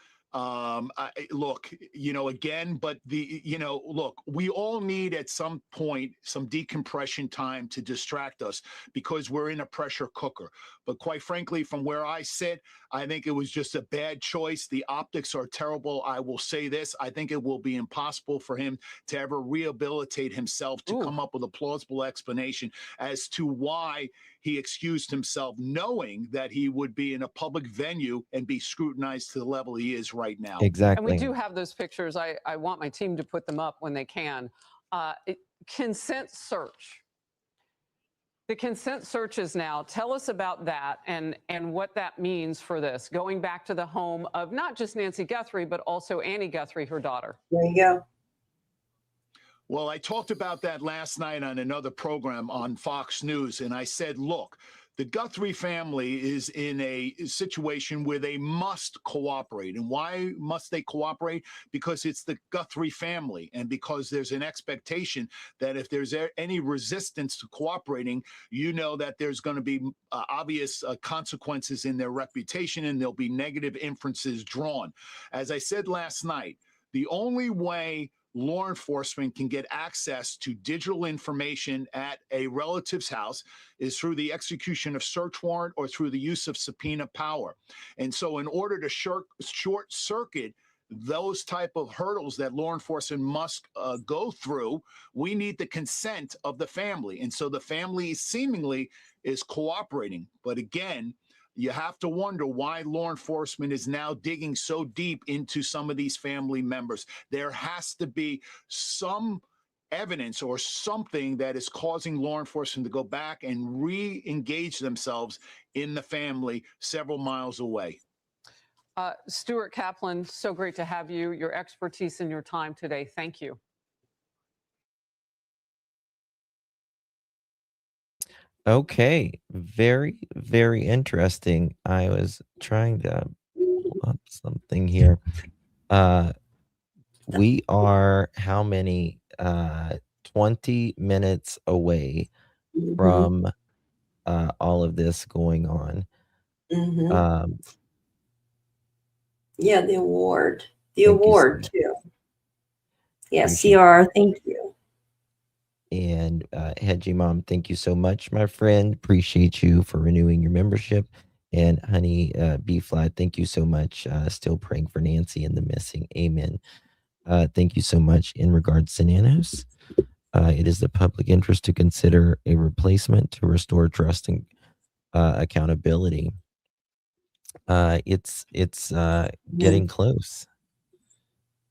Look, again, but look, we all need at some point some decompression time to distract us, because we're in a pressure cooker. But quite frankly, from where I sit, I think it was just a bad choice. The optics are terrible. I will say this. I think it will be impossible for him to ever rehabilitate himself, to come up with a plausible explanation as to why he excused himself, knowing that he would be in a public venue and be scrutinized to the level he is right now. Exactly. And we do have those pictures. I want my team to put them up when they can. Consent search. The consent searches now. Tell us about that and what that means for this, going back to the home of not just Nancy Guthrie, but also Annie Guthrie, her daughter. There you go. Well, I talked about that last night on another program on Fox News, and I said, look, the Guthrie family is in a situation where they must cooperate. And why must they cooperate? Because it's the Guthrie family, and because there's an expectation that if there's any resistance to cooperating, that there's going to be obvious consequences in their reputation, and there'll be negative inferences drawn. As I said last night, the only way law enforcement can get access to digital information at a relative's house is through the execution of search warrant or through the use of subpoena power. And so in order to short circuit those type of hurdles that law enforcement must go through, we need the consent of the family. And so the family seemingly is cooperating. But again, you have to wonder why law enforcement is now digging so deep into some of these family members. There has to be some evidence or something that is causing law enforcement to go back and re-engage themselves in the family several miles away. Stuart Kaplan, so great to have you, your expertise and your time today. Thank you. Okay, very, very interesting. I was trying to pull up something here. We are how many? 20 minutes away from all of this going on. Um, Yeah, the award. The Thank you so award, much. too. Yeah, Appreciate it. CR, thank you. And Hedgie Mom, thank you so much, my friend. Appreciate you for renewing your membership. And Honey B Fly, thank you so much. Still praying for Nancy and the missing. Amen. Thank you so much. In regards to Nanos, it is the public interest to consider a replacement to restore trust and accountability. It's getting close.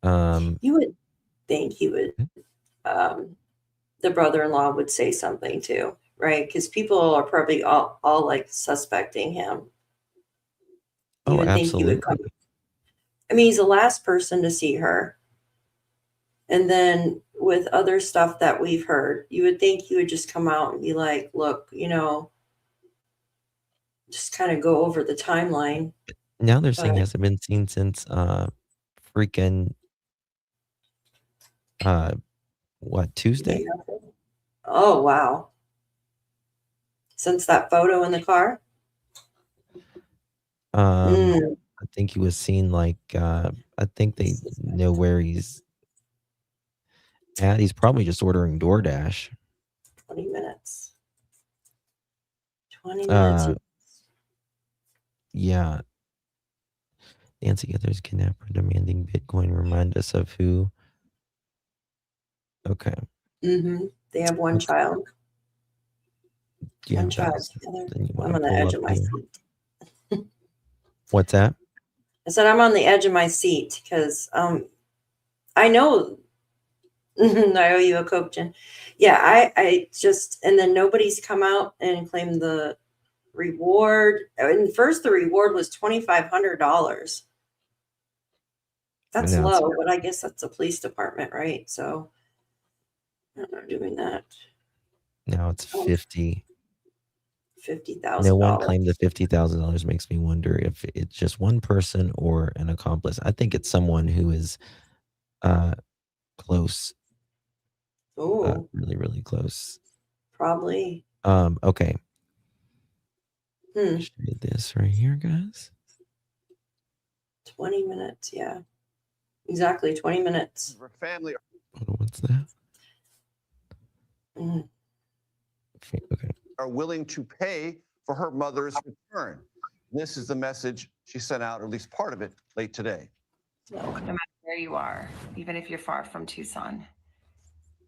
You would think he would, the brother-in-law would say something too, right? Because people are probably all like suspecting him. You Oh, would think he would come. absolutely. I mean, he's the last person to see her. And then with other stuff that we've heard, you would think he would just come out and be like, look, you know, just kind of go over the timeline. Now they're saying he But hasn't been seen since freaking what, Tuesday? oh, wow. Since that photo in the car? I think he was seen like I think they know where he's at. He's probably just ordering DoorDash. 20 minutes. 20 minutes. Yeah. Nancy Guthrie's kidnapper demanding Bitcoin. Remind us of who. Okay. They have one child. Yeah, One child that's together. then you I'm want on to the pull edge up of my here. seat. What's that? I said I'm on the edge of my seat because I know I owe you a Coke, Jen. Yeah, I just, and then nobody's come out and claimed the reward. And first the reward was $2,500. That's Now it's low, but I guess that's the police department, right? So I'm not doing that. now it's 50. No one $50,000. claimed the $50,000. Makes me wonder if it's just one person or an accomplice. I think it's someone who is close. Oh, Really, really close. probably. Okay. Hmm. Show you this right here, guys. 20 minutes, yeah. Exactly, 20 minutes. For family. Hold on, what's that? Okay. Are willing to pay for her mother's return. This is the message she sent out, or at least part of it, late today. No matter where you are, even if you're far from Tucson,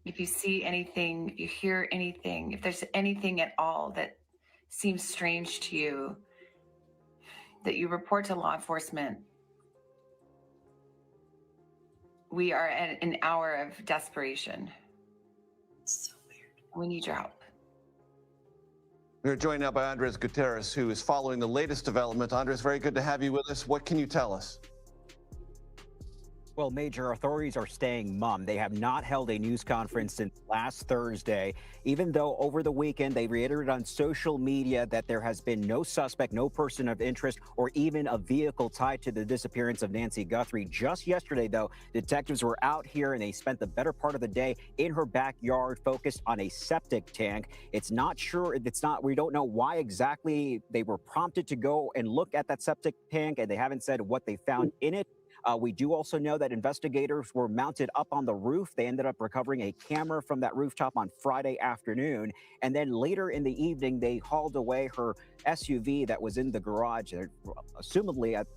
if you see anything, if you hear anything, if there's anything at all that seems strange to you, that you report to law enforcement. We are at an hour of desperation. So weird. We need your help. We're joined now by Andres Gutierrez, who is following the latest development. Andres, very good to have you with us. What can you tell us? Well, Major, authorities are staying mum. They have not held a news conference since last Thursday, even though over the weekend they reiterated on social media that there has been no suspect, no person of interest, or even a vehicle tied to the disappearance of Nancy Guthrie. Just yesterday, though, detectives were out here and they spent the better part of the day in her backyard focused on a septic tank. We don't know why exactly they were prompted to go and look at that septic tank, and they haven't said what they found in it. We do also know that investigators were mounted up on the roof. They ended up recovering a camera from that rooftop on Friday afternoon. And then later in the evening, they hauled away her SUV that was in the garage. They're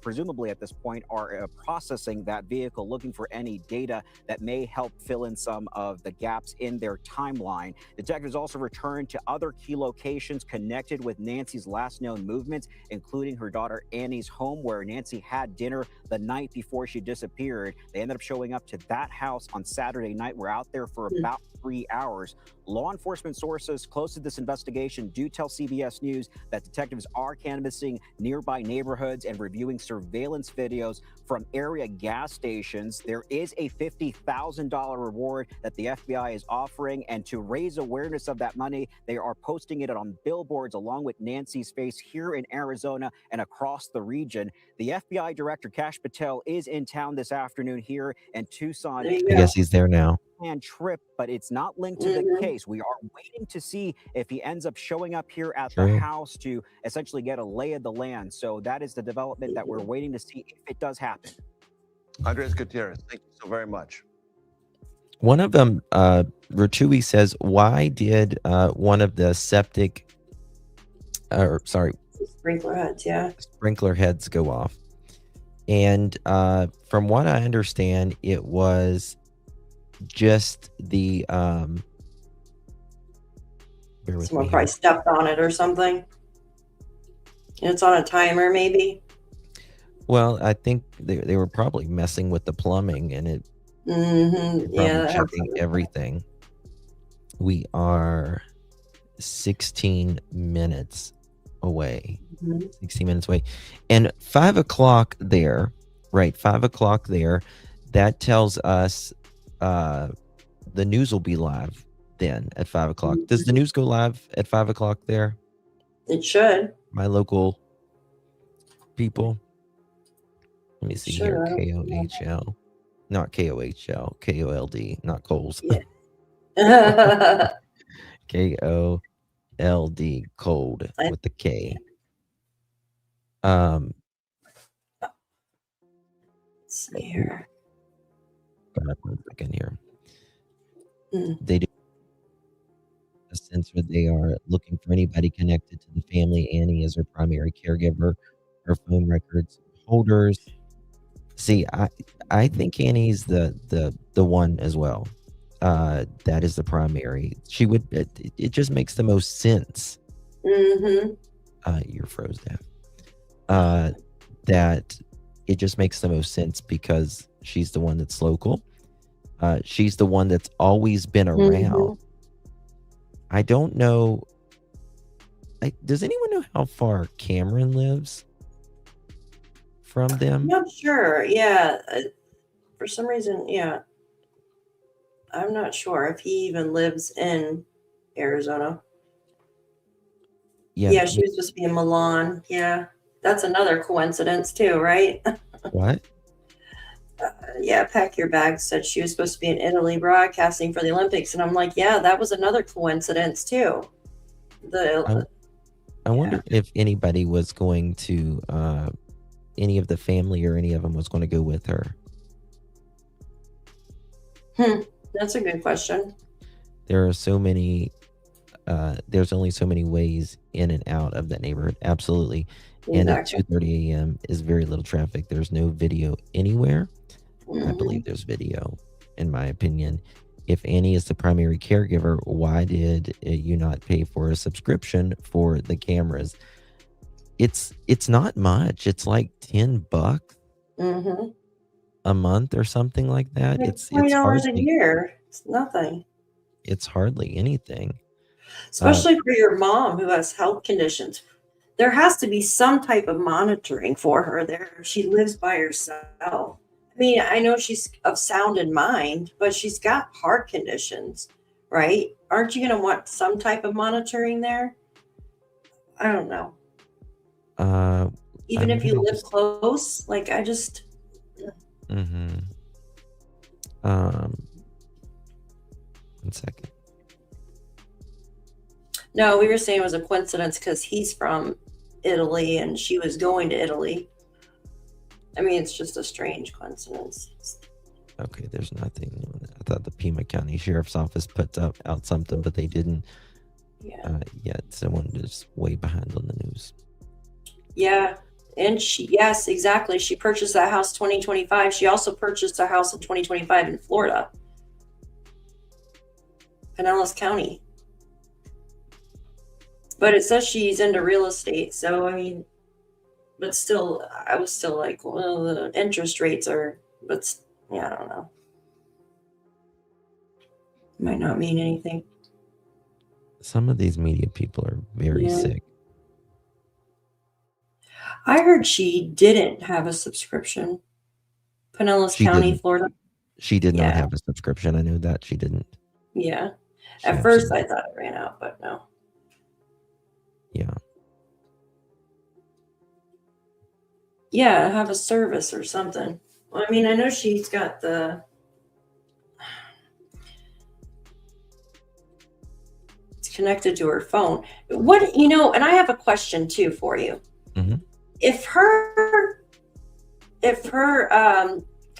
presumably at this point, are processing that vehicle, looking for any data that may help fill in some of the gaps in their timeline. Detectives also returned to other key locations connected with Nancy's last known movements, including her daughter Annie's home, where Nancy had dinner the night before she disappeared. They ended up showing up to that house on Saturday night. We're out there for about 3 hours. Law enforcement sources close to this investigation do tell CBS News that detectives are canvassing nearby neighborhoods and reviewing surveillance videos from area gas stations. There is a $50,000 reward that the FBI is offering, and to raise awareness of that money, they are posting it on billboards along with Nancy's face here in Arizona and across the region. The FBI Director Kash Patel is in town this afternoon here in Tucson. I guess he's there now. Planned trip, but it's not linked to the case. We are waiting to see if he ends up showing up here at the house to essentially get a lay of the land. So that is the development that we're waiting to see if it does happen. Andres Gutierrez, thank you so very much. One of them, Rotui says, why did one of the Sprinkler heads, yeah. sprinkler heads go off? And from what I understand, it was just the Someone probably stepped on it or something. It's on a timer, maybe. Well, I think they were probably messing with the plumbing, and it Yeah, that checking everything. We are 16 minutes away. 16 minutes away. And 5 o'clock there, right? 5 o'clock there, that tells us the news will be live then at 5 o'clock. Does the news go live at 5 o'clock there? It should. My local people. Let me see Sure, here. KOHL. Not KOHL. KOLD. Not Coles. Yeah. KOLD. Cold with the K. Let's see here. God, 1 second here. They do a sense where they are looking for anybody connected to the family. Annie is her primary caregiver. Her phone records holders. See, I think Annie's the one as well. That is the primary. She would. It just makes the most sense. You're frozen. That it just makes the most sense because she's the one that's local. She's the one that's always been around. I don't know. Does anyone know how far Cameron lives from them? I'm not sure. Yeah. For some reason, yeah. I'm not sure if he even lives in Arizona. Yeah, she was supposed to be in Milan. Yeah. That's another coincidence too, right? What? Yeah, Pack Your Bags said she was supposed to be in Italy broadcasting for the Olympics. And I'm like, yeah, that was another coincidence too. I wonder if anybody was going to, any of the family or any of them was going to go with her. That's a good question. There are so many, there's only so many ways in and out of that neighborhood. Absolutely. And at 2:30 a.m. is very little traffic. There's no video anywhere. I believe there's video, in my opinion. If Annie is the primary caregiver, why did you not pay for a subscription for the cameras? It's not much. It's like $10 a month or something like that. It's $20 a year. It's nothing. It's hardly anything. Especially for your mom who has health conditions. There has to be some type of monitoring for her there. She lives by herself. I mean, I know she's of sound in mind, but she's got heart conditions, right? Aren't you going to want some type of monitoring there? I don't know. Even if you live close, like I just. One second. No, we were saying it was a coincidence because he's from Italy and she was going to Italy. I mean, it's just a strange coincidence. Okay, there's nothing. I thought the Pima County Sheriff's Office put out something, but they didn't. yet. Someone is way behind on the news. Yeah. And yes, exactly. She purchased that house 2025. She also purchased a house in 2025 in Florida, Pinellas County. But it says she's into real estate. So, I mean, but still, I was still like, well, the interest rates are, but yeah, I don't know. Might not mean anything. Some of these media people are very sick. I heard she didn't have a subscription. Pinellas County, Florida. She did not have a subscription. I knew that she didn't. Yeah. At first, I thought it ran out, but no. Yeah. Yeah, have a service or something. Well, I mean, I know she's got the. It's connected to her phone. What, and I have a question too for you. Mm-hmm. If her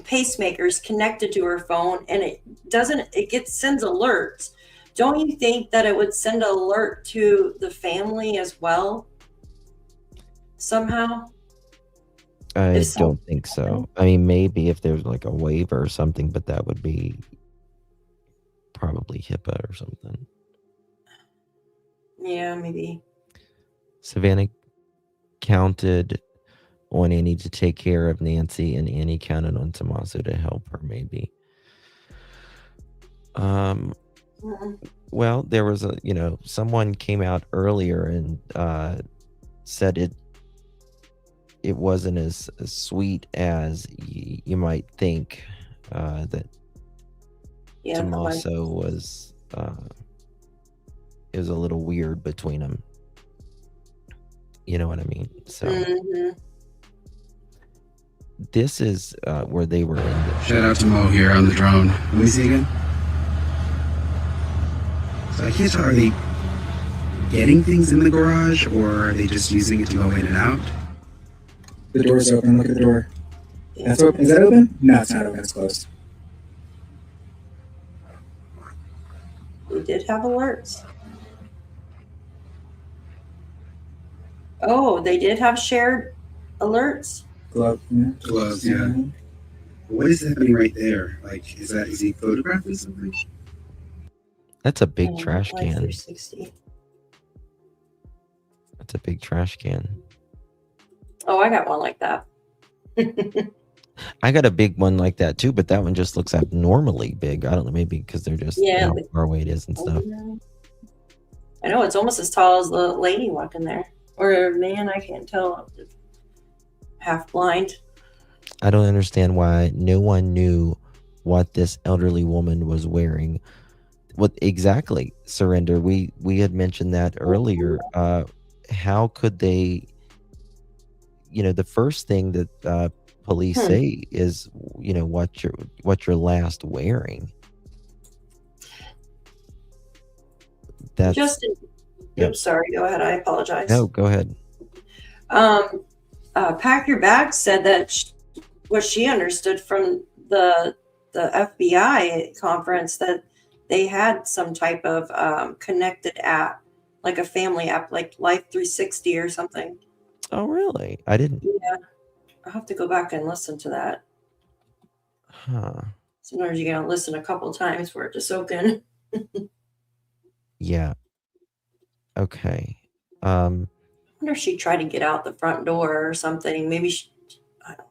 pacemaker is connected to her phone and it sends alerts, don't you think that it would send an alert to the family as well somehow? I don't think so. I mean, maybe if there's like a waiver or something, but that would be probably HIPAA or something. Yeah, maybe. Savannah counted on Annie to take care of Nancy, and Annie counted on Tommaso to help her, maybe. Well, there was someone came out earlier and said it wasn't as sweet as you might think, that Tommaso was, it was a little weird between them. You know what I mean? So this is where they were in the shout out to Mo here on the drone. Let me see again. So I can't tell, are they getting things in the garage or are they just using it to go in and out? The door's open. Look at the door. That's open. Is that open? No, it's not open. It's closed. We did have alerts. Oh, they did have shared alerts. Gloves, yeah. What is happening right there? Like, is he photographing something? That's a big trash can. 360. That's a big trash can. Oh, I got one like that. I got a big one like that too, but that one just looks abnormally big. I don't know, maybe because they're just how far away it is and stuff. I know it's almost as tall as the lady walking there. Or man, I can't tell. Half blind. I don't understand why no one knew what this elderly woman was wearing. What exactly, Surrender? We had mentioned that earlier. How could they? The first thing that police say is, what you're last wearing. That's Justin. I'm sorry. Go ahead. I apologize. No, go ahead. Pack Your Bags said that what she understood from the FBI conference that they had some type of connected app, like a family app, like Life 360 or something. Oh, really? I didn't. Yeah, I'll have to go back and listen to that. Huh. Sometimes you gotta listen a couple times for it to soak in. Yeah. Okay. I wonder if she tried to get out the front door or something. Maybe I don't know.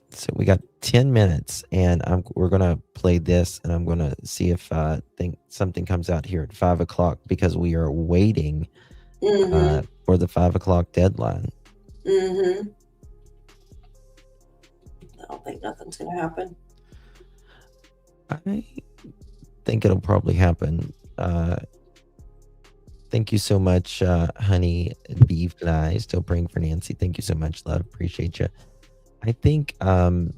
So we got 10 minutes, and we're gonna play this, and I'm gonna see if think something comes out here at 5 o'clock because we are waiting for the 5 o'clock deadline. I don't think nothing's gonna happen. I think it'll probably happen. Thank you so much, Honey Bee Fly. Still praying for Nancy. Thank you so much, love. Appreciate you. I think something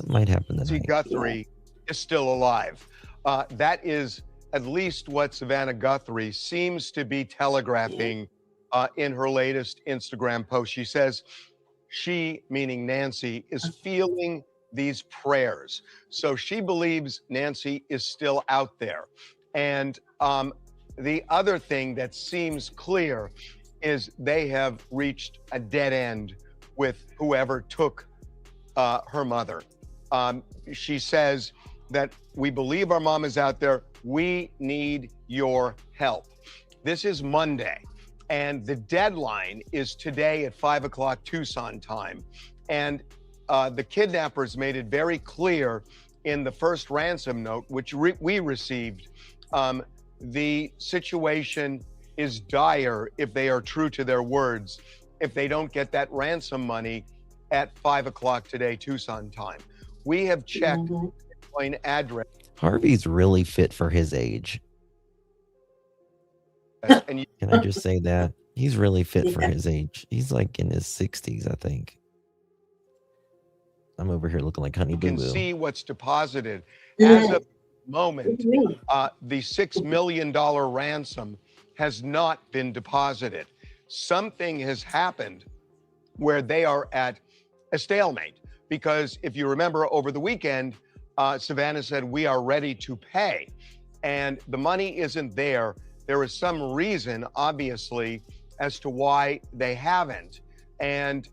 might happen tonight. Nancy Guthrie is still alive. That is at least what Savannah Guthrie seems to be telegraphing in her latest Instagram post. She says she, meaning Nancy, is feeling these prayers. So she believes Nancy is still out there. And the other thing that seems clear is they have reached a dead end with whoever took her mother. She says that we believe our mom is out there. We need your help. This is Monday, and the deadline is today at 5 o'clock Tucson time. And the kidnappers made it very clear in the first ransom note, which we received, the situation is dire if they are true to their words, if they don't get that ransom money at 5 o'clock today, Tucson time. We have checked the Bitcoin address. Harvey's really fit for his age. And you Can I just say that? He's really fit for his age. He's like in his 60s, I think. I'm over here looking like Honey Boo can Boo. see what's deposited. As of the moment, the $6 million ransom has not been deposited. Something has happened where they are at a stalemate. Because if you remember over the weekend, Savannah said, we are ready to pay. And the money isn't there. There is some reason, obviously, as to why they haven't. And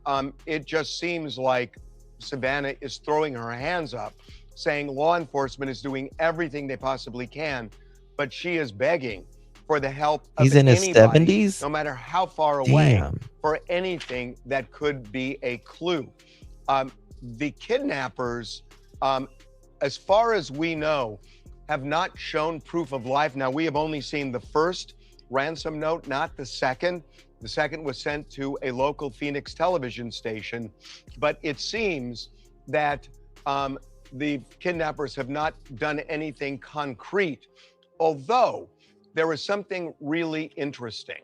it just seems like Savannah is throwing her hands up, saying law enforcement is doing everything they possibly can, but she is begging for the help of He's in his anybody, 70s? no matter how far away, Damn. for anything that could be a clue. The kidnappers, as far as we know, have not shown proof of life. Now, we have only seen the first ransom note, not the second. The second was sent to a local Phoenix television station, but it seems that the kidnappers have not done anything concrete, although there is something really interesting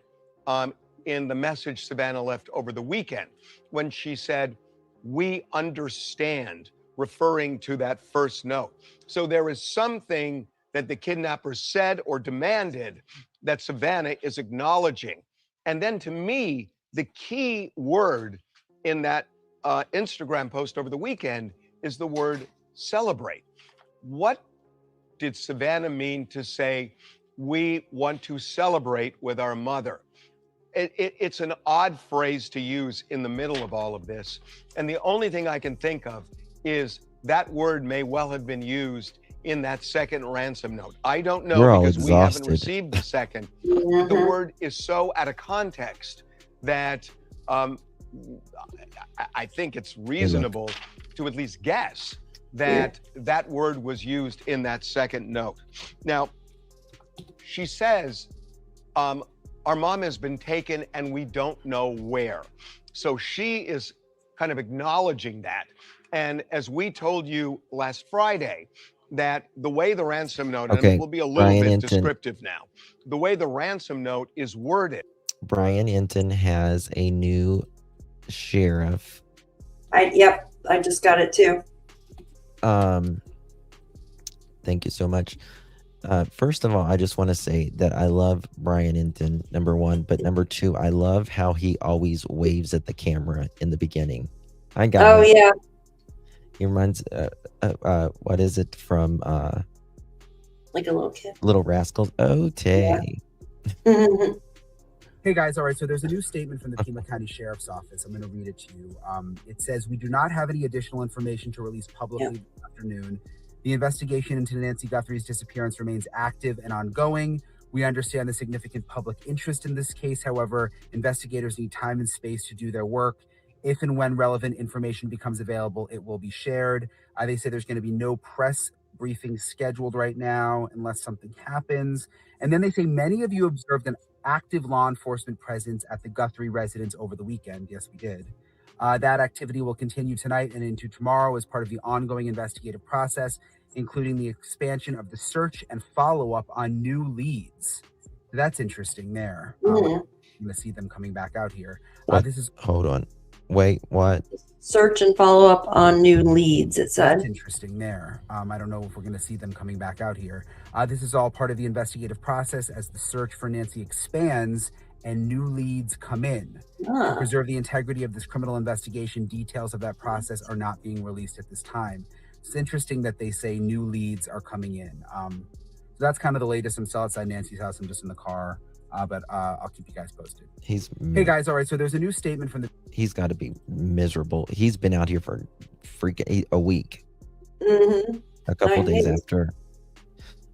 in the message Savannah left over the weekend when she said, we understand, referring to that first note. So there is something that the kidnappers said or demanded that Savannah is acknowledging. And then to me, the key word in that Instagram post over the weekend is the word celebrate. What did Savannah mean to say, we want to celebrate with our mother? It's an odd phrase to use in the middle of all of this. And the only thing I can think of is that word may well have been used in that second ransom note. I don't know We're all because we haven't exhausted. received the second. But the word is so out of context that I think it's reasonable to at least guess that that word was used in that second note. Now, she says, our mom has been taken and we don't know where. So she is kind of acknowledging that. And as we told you last Friday, that the way the ransom note, Okay, and we'll be a little Brian bit Hinton. descriptive now, the way the ransom note is worded. Brian Hinton has a new sheriff. Yep, I just got it too. Thank you so much. First of all, I just want to say that I love Brian Hinton, number one, but number two, I love how he always waves at the camera in the beginning. Hi guys. Oh yeah. He reminds, what is it from Like a little kid. Little Rascals? Oh, Tay. Hey guys, all right, so there's a new statement from the Pima County Sheriff's Office. I'm going to read it to you. It says, we do not have any additional information to release publicly this afternoon. The investigation into Nancy Guthrie's disappearance remains active and ongoing. We understand the significant public interest in this case. However, investigators need time and space to do their work. If and when relevant information becomes available, it will be shared. They say there's going to be no press briefing scheduled right now unless something happens. And then they say many of you observed an active law enforcement presence at the Guthrie residence over the weekend. Yes, we did. That activity will continue tonight and into tomorrow as part of the ongoing investigative process, including the expansion of the search and follow-up on new leads. That's interesting there. I'm going to see them coming back out here. Hold on. Wait, what? Search and follow up on new leads, it said. That's interesting there. I don't know if we're going to see them coming back out here. This is all part of the investigative process as the search for Nancy expands and new leads come in. To preserve the integrity of this criminal investigation, details of that process are not being released at this time. It's interesting that they say new leads are coming in. So that's kind of the latest. I'm still outside Nancy's house. I'm just in the car, but I'll keep you guys posted. Hey guys, all right. So there's a new statement from the. He's got to be miserable. He's been out here for a week, a couple days after.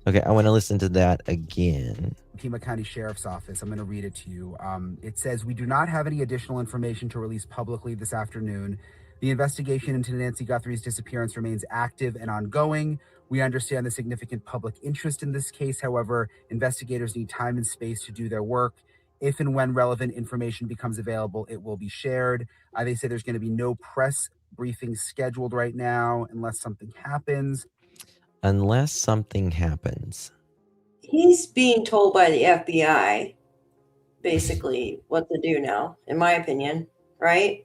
Okay, I want to listen to that again. Pima County Sheriff's Office. I'm going to read it to you. It says, we do not have any additional information to release publicly this afternoon. The investigation into Nancy Guthrie's disappearance remains active and ongoing. We understand the significant public interest in this case. However, investigators need time and space to do their work. If and when relevant information becomes available, it will be shared. They say there's going to be no press briefing scheduled right now unless something happens. Unless something happens. He's being told by the FBI basically what to do now, in my opinion, right?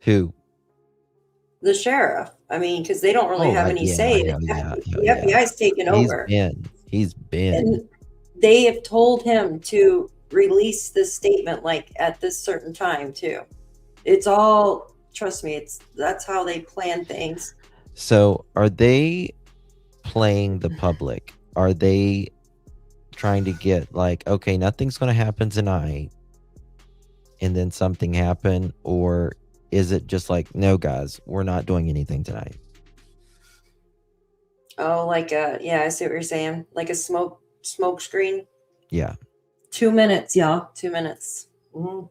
Who? The sheriff. I mean, because they don't really have any say. The FBI's taken over. He's been. And they have told him to release this statement like at this certain time too. It's all, trust me, that's how they plan things. So are they playing the public? Are they trying to get like, okay, nothing's going to happen tonight and then something happen? Or is it just like, no guys, we're not doing anything tonight? Oh, like yeah, I see what you're saying. Like a smoke screen. Yeah. 2 minutes, y'all. 2 minutes. Mm-hmm.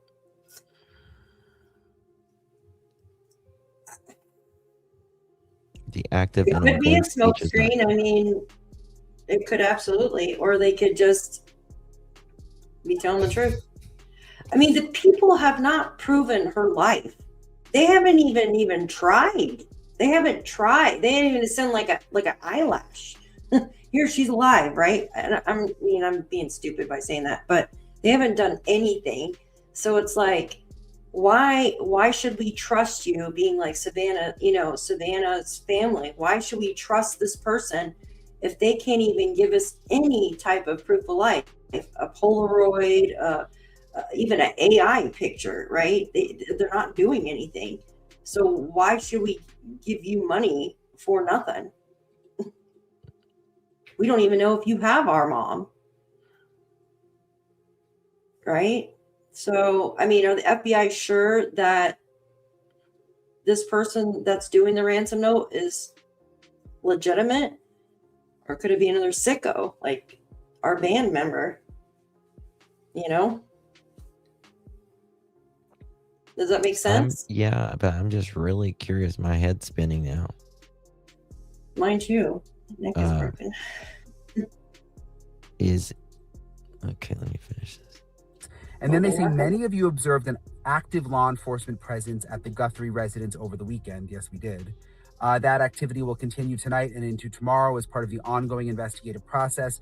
The active. It could be a smoke screen. I mean, it could absolutely, or they could just be telling the truth. I mean, the people have not proven her life. They haven't even tried. They haven't tried. They didn't even send like an eyelash. Here, she's alive, right? And I'm being stupid by saying that, but they haven't done anything. So it's like, why should we trust you? Being like Savannah, Savannah's family. Why should we trust this person if they can't even give us any type of proof of life? A Polaroid, even an AI picture, right? They're not doing anything. So why should we give you money for nothing? We don't even know if you have our mom, right? So, I mean, are the FBI sure that this person that's doing the ransom note is legitimate? Or could it be another sicko, like our band member? Does that make sense? Yeah, but I'm just really curious. My head's spinning now. Mine too. Neck is broken. Okay, let me finish this. And then they say many of you observed an active law enforcement presence at the Guthrie residence over the weekend. Yes, we did. That activity will continue tonight and into tomorrow as part of the ongoing investigative process.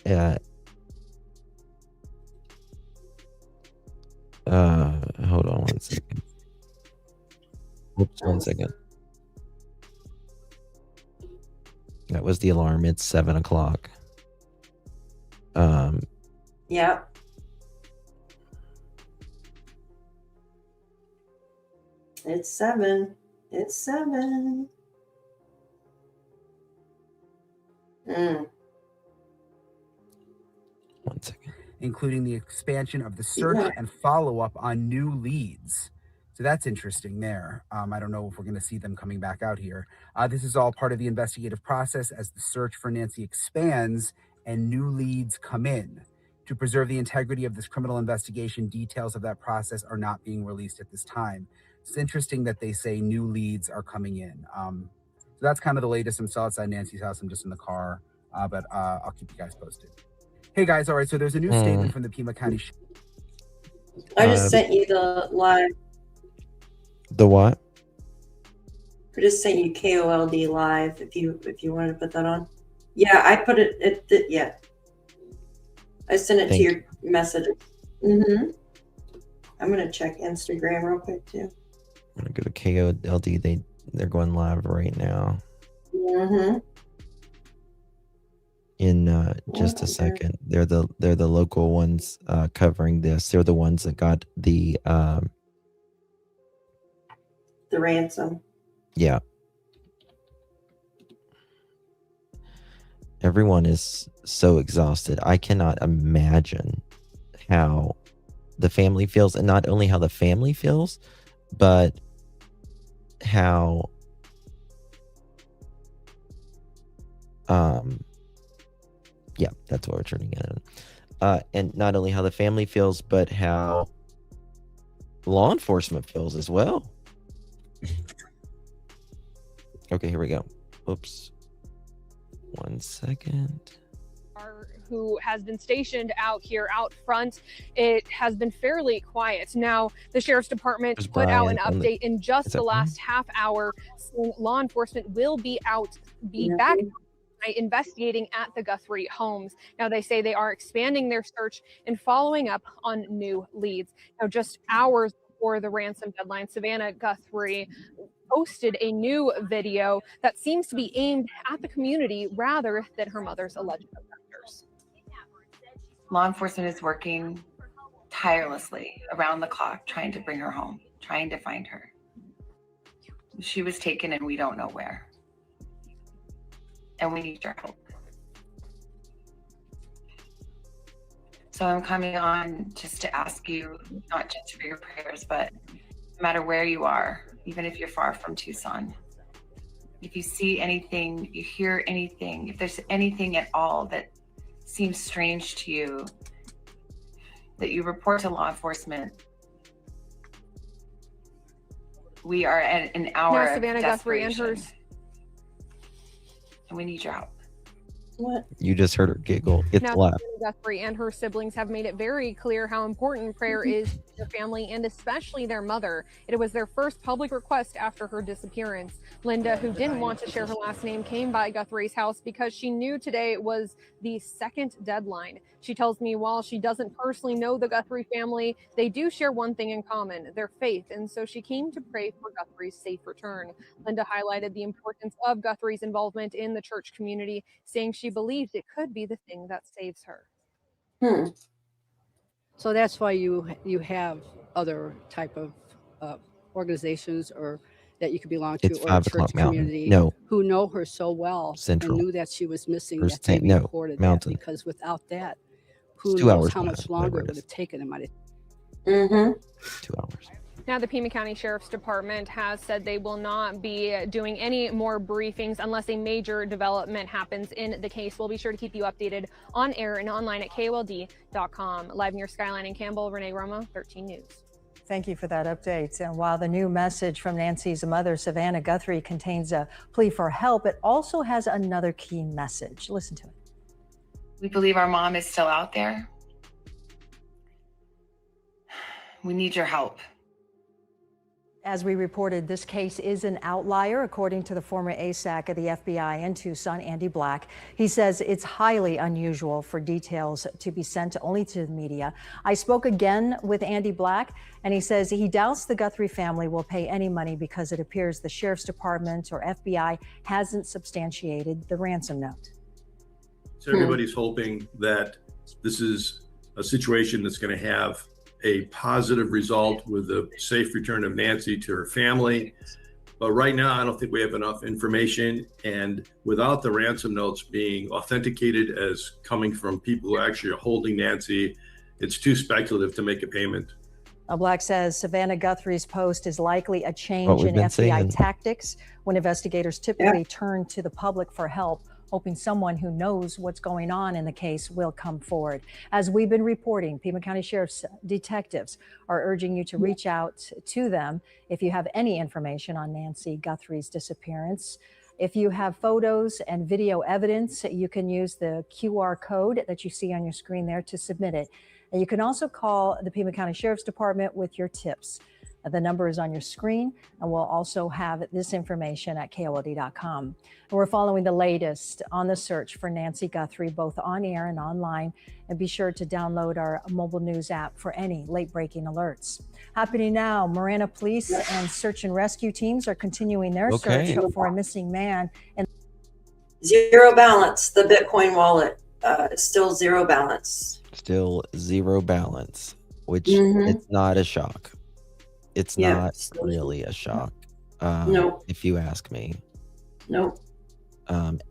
Hold on 1 second. Oops, 1 second. That was the alarm. It's 7 o'clock. Yeah. It's 7. It's 7. 1 second. Including the expansion of the search and follow-up on new leads. So that's interesting there. I don't know if we're going to see them coming back out here. This is all part of the investigative process as the search for Nancy expands and new leads come in. To preserve the integrity of this criminal investigation, details of that process are not being released at this time. It's interesting that they say new leads are coming in. So that's kind of the latest. I'm still outside Nancy's house. I'm just in the car, but I'll keep you guys posted. Hey guys, all right, so there's a new statement from the Pima County. I just sent you the live. The what? I just sent you KOLD live if you wanted to put that on. Yeah, I put it. Yeah, I sent it to your messages. I'm gonna check Instagram real quick too. I'm gonna go to KOLD. They're going live right now. In just a second. They're the local ones covering this. They're the ones that got the ransom. Yeah. Everyone is so exhausted. I cannot imagine how the family feels, and not only how the family feels, but how yeah, that's what we're turning in. And not only how the family feels, but how law enforcement feels as well. Okay, here we go. Oops. 1 second. Who has been stationed out here out front. It has been fairly quiet. Now, the Sheriff's Department There's put out an Brian on the- update in just Is the that Brian? last half hour saying law enforcement will be back investigating at the Guthrie homes. Now, they say they are expanding their search and following up on new leads. Now, just hours before the ransom deadline, Savannah Guthrie posted a new video that seems to be aimed at the community rather than her mother's alleged abductors. Law enforcement is working tirelessly around the clock trying to bring her home, trying to find her. She was taken and we don't know where. And we need your help. So I'm coming on just to ask you, not just for your prayers, but no matter where you are, even if you're far from Tucson, if you see anything, if you hear anything, if there's anything at all that seems strange to you, that you report to law enforcement. We are at an hour Now, of Savannah Guthrie and her desperation, and we need your help. What? You just heard her giggle. It's Now, laugh. Savannah Guthrie and her siblings have made it very clear how important prayer is to their family and especially their mother. It was their first public request after her disappearance. Linda, who didn't want to share her last name, came by Guthrie's house because she knew today was the second deadline. She tells me while she doesn't personally know the Guthrie family, they do share one thing in common, their faith, and so she came to pray for Guthrie's safe return. Linda highlighted the importance of Guthrie's involvement in the church community, saying she believes it could be the thing that saves her. So that's why you have other type of organizations or that you could belong to, It's or a 5 church o'clock Mountain. community No. who know her so well Central. and knew that she was missing Or that they no, reported Mountain. that, because without that, who It's 2 knows hours how much behind, longer whatever it it would is. have taken them. 2 hours. Now, the Pima County Sheriff's Department has said they will not be doing any more briefings unless a major development happens in the case. We'll be sure to keep you updated on air and online at KOLD.com. Live near Skyline and Campbell, Renee Romo, 13 News. Thank you for that update. And while the new message from Nancy's mother, Savannah Guthrie, contains a plea for help, it also has another key message. Listen to it. We believe our mom is still out there. We need your help. As we reported, this case is an outlier, according to the former ASAC of the FBI in Tucson, Andy Black. He says it's highly unusual for details to be sent only to the media. I spoke again with Andy Black, and he says he doubts the Guthrie family will pay any money because it appears the Sheriff's Department or FBI hasn't substantiated the ransom note. So everybody's hoping that this is a situation that's going to have a positive result with the safe return of Nancy to her family. But right now, I don't think we have enough information. And without the ransom notes being authenticated as coming from people who actually are holding Nancy, it's too speculative to make a payment. Black says Savannah Guthrie's post is likely a change we've in been FBI saying. tactics when investigators typically turn to the public for help, hoping someone who knows what's going on in the case will come forward. As we've been reporting, Pima County Sheriff's detectives are urging you to reach out to them if you have any information on Nancy Guthrie's disappearance. If you have photos and video evidence, you can use the QR code that you see on your screen there to submit it. And you can also call the Pima County Sheriff's Department with your tips. The number is on your screen, and we'll also have this information at KOLD.com. And we're following the latest on the search for Nancy Guthrie, both on air and online. And be sure to download our mobile news app for any late-breaking alerts. Happening now, Marana police and search and rescue teams are continuing their Okay. search for a missing man. And Zero balance. The Bitcoin wallet is still zero balance. Still 0 balance, which Mhm. it's not a shock. It's Yeah, not still- really a shock, Nope. if you ask me, Nope.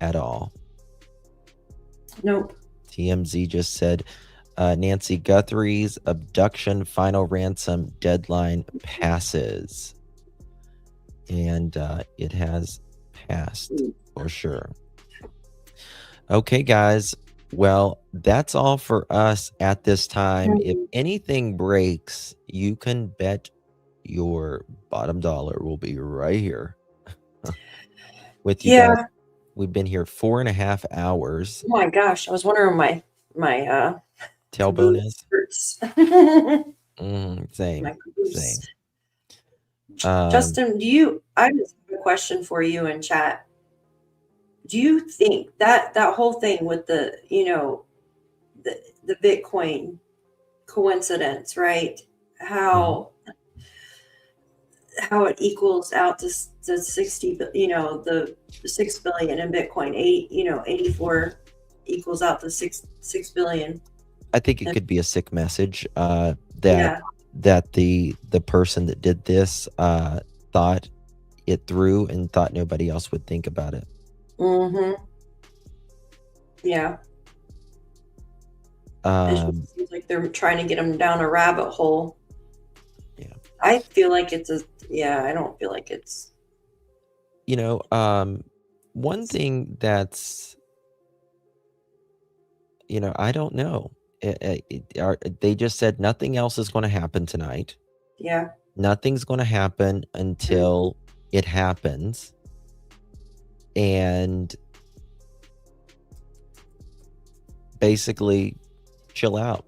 at all. Nope. TMZ just said Nancy Guthrie's abduction final ransom deadline passes. And it has passed for sure. Okay, guys. Well, that's all for us at this time. If anything breaks, you can bet your bottom dollar will be right here with you guys. We've been here 4.5 hours. Oh my gosh, I was wondering my tailbone is. hurts. Same. My boobs. Same. Justin, I just have a question for you in chat. Do you think that whole thing with the Bitcoin coincidence, right? How it equals out to 60, the 6 billion in Bitcoin, 84 equals out to 6 billion. I think it could be a sick message that the person that did this thought it through and thought nobody else would think about it. Yeah. It seems like they're trying to get them down a rabbit hole. Yeah. I feel like I don't feel like it's. One thing that's, I don't know. They just said nothing else is going to happen tonight. Yeah. Nothing's going to happen until it happens. And basically chill out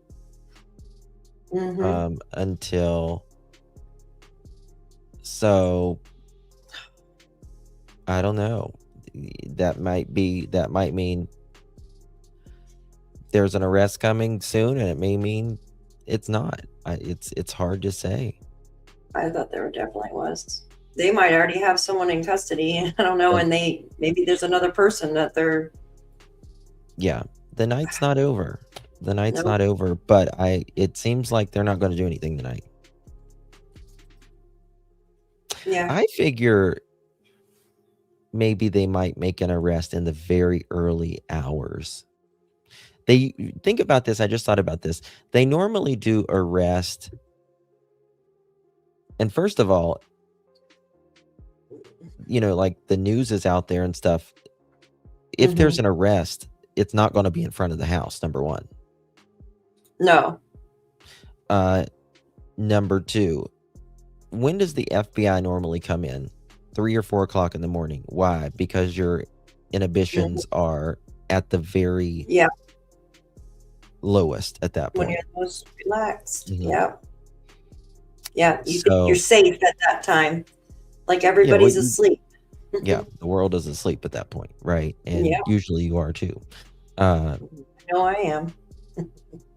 until. So I don't know. That might mean there's an arrest coming soon, and it may mean it's not. It's hard to say. I thought there definitely was. They might already have someone in custody. I don't know, and maybe there's another person that they're. Yeah, the night's not over. The night's Nope. not over, but it seems like they're not going to do anything tonight. Yeah. I figure maybe they might make an arrest in the very early hours. They think about this. I just thought about this. They normally do arrest. And first of all, like the news is out there and stuff. If there's an arrest, it's not going to be in front of the house, number one. No. Number two, when does the FBI normally come in? 3 or 4 o'clock in the morning. Why? Because your inhibitions are at the very lowest at that point. When you're most relaxed. Mhm. Yeah. Yeah. So- You're safe at that time. Like everybody's asleep. Yeah, the world is asleep at that point, right? And Yeah. usually you are too. No, I am.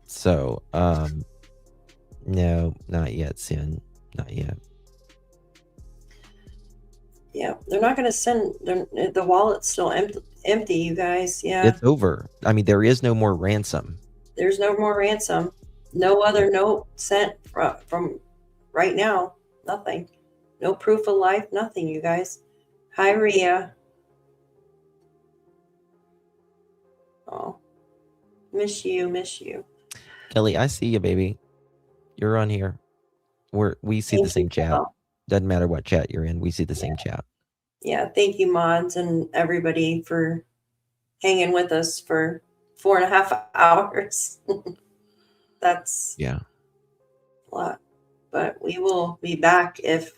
So, no, not yet, Sin. Not yet. Yeah. They're not going to send the wallet's still empty, you guys. Yeah. It's over. I mean, there is no more ransom. There's no more ransom. No other note sent from right now. Nothing. No proof of life. Nothing, you guys. Hi, Rhea. Oh, miss you. Kelly, I see you, baby. You're on here. We see Thank the same you, chat. Val. Doesn't matter what chat you're in. We see the same chat. Yeah, thank you, mods, and everybody for hanging with us for 4.5 hours. That's Yeah. a lot. But we will be back if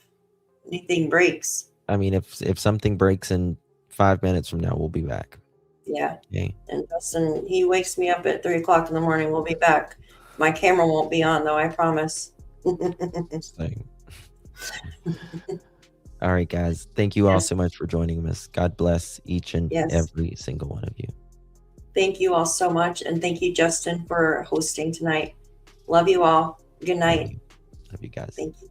anything breaks. I mean, if something breaks in 5 minutes from now, we'll be back. Yeah. Okay. And Justin, he wakes me up at 3 o'clock in the morning. We'll be back. My camera won't be on, though, I promise. Same. All right, guys. Thank you all so much for joining us. God bless each and Yes. every single one of you. Thank you all so much. And thank you, Justin, for hosting tonight. Love you all. Good night. Love you guys. Thank you.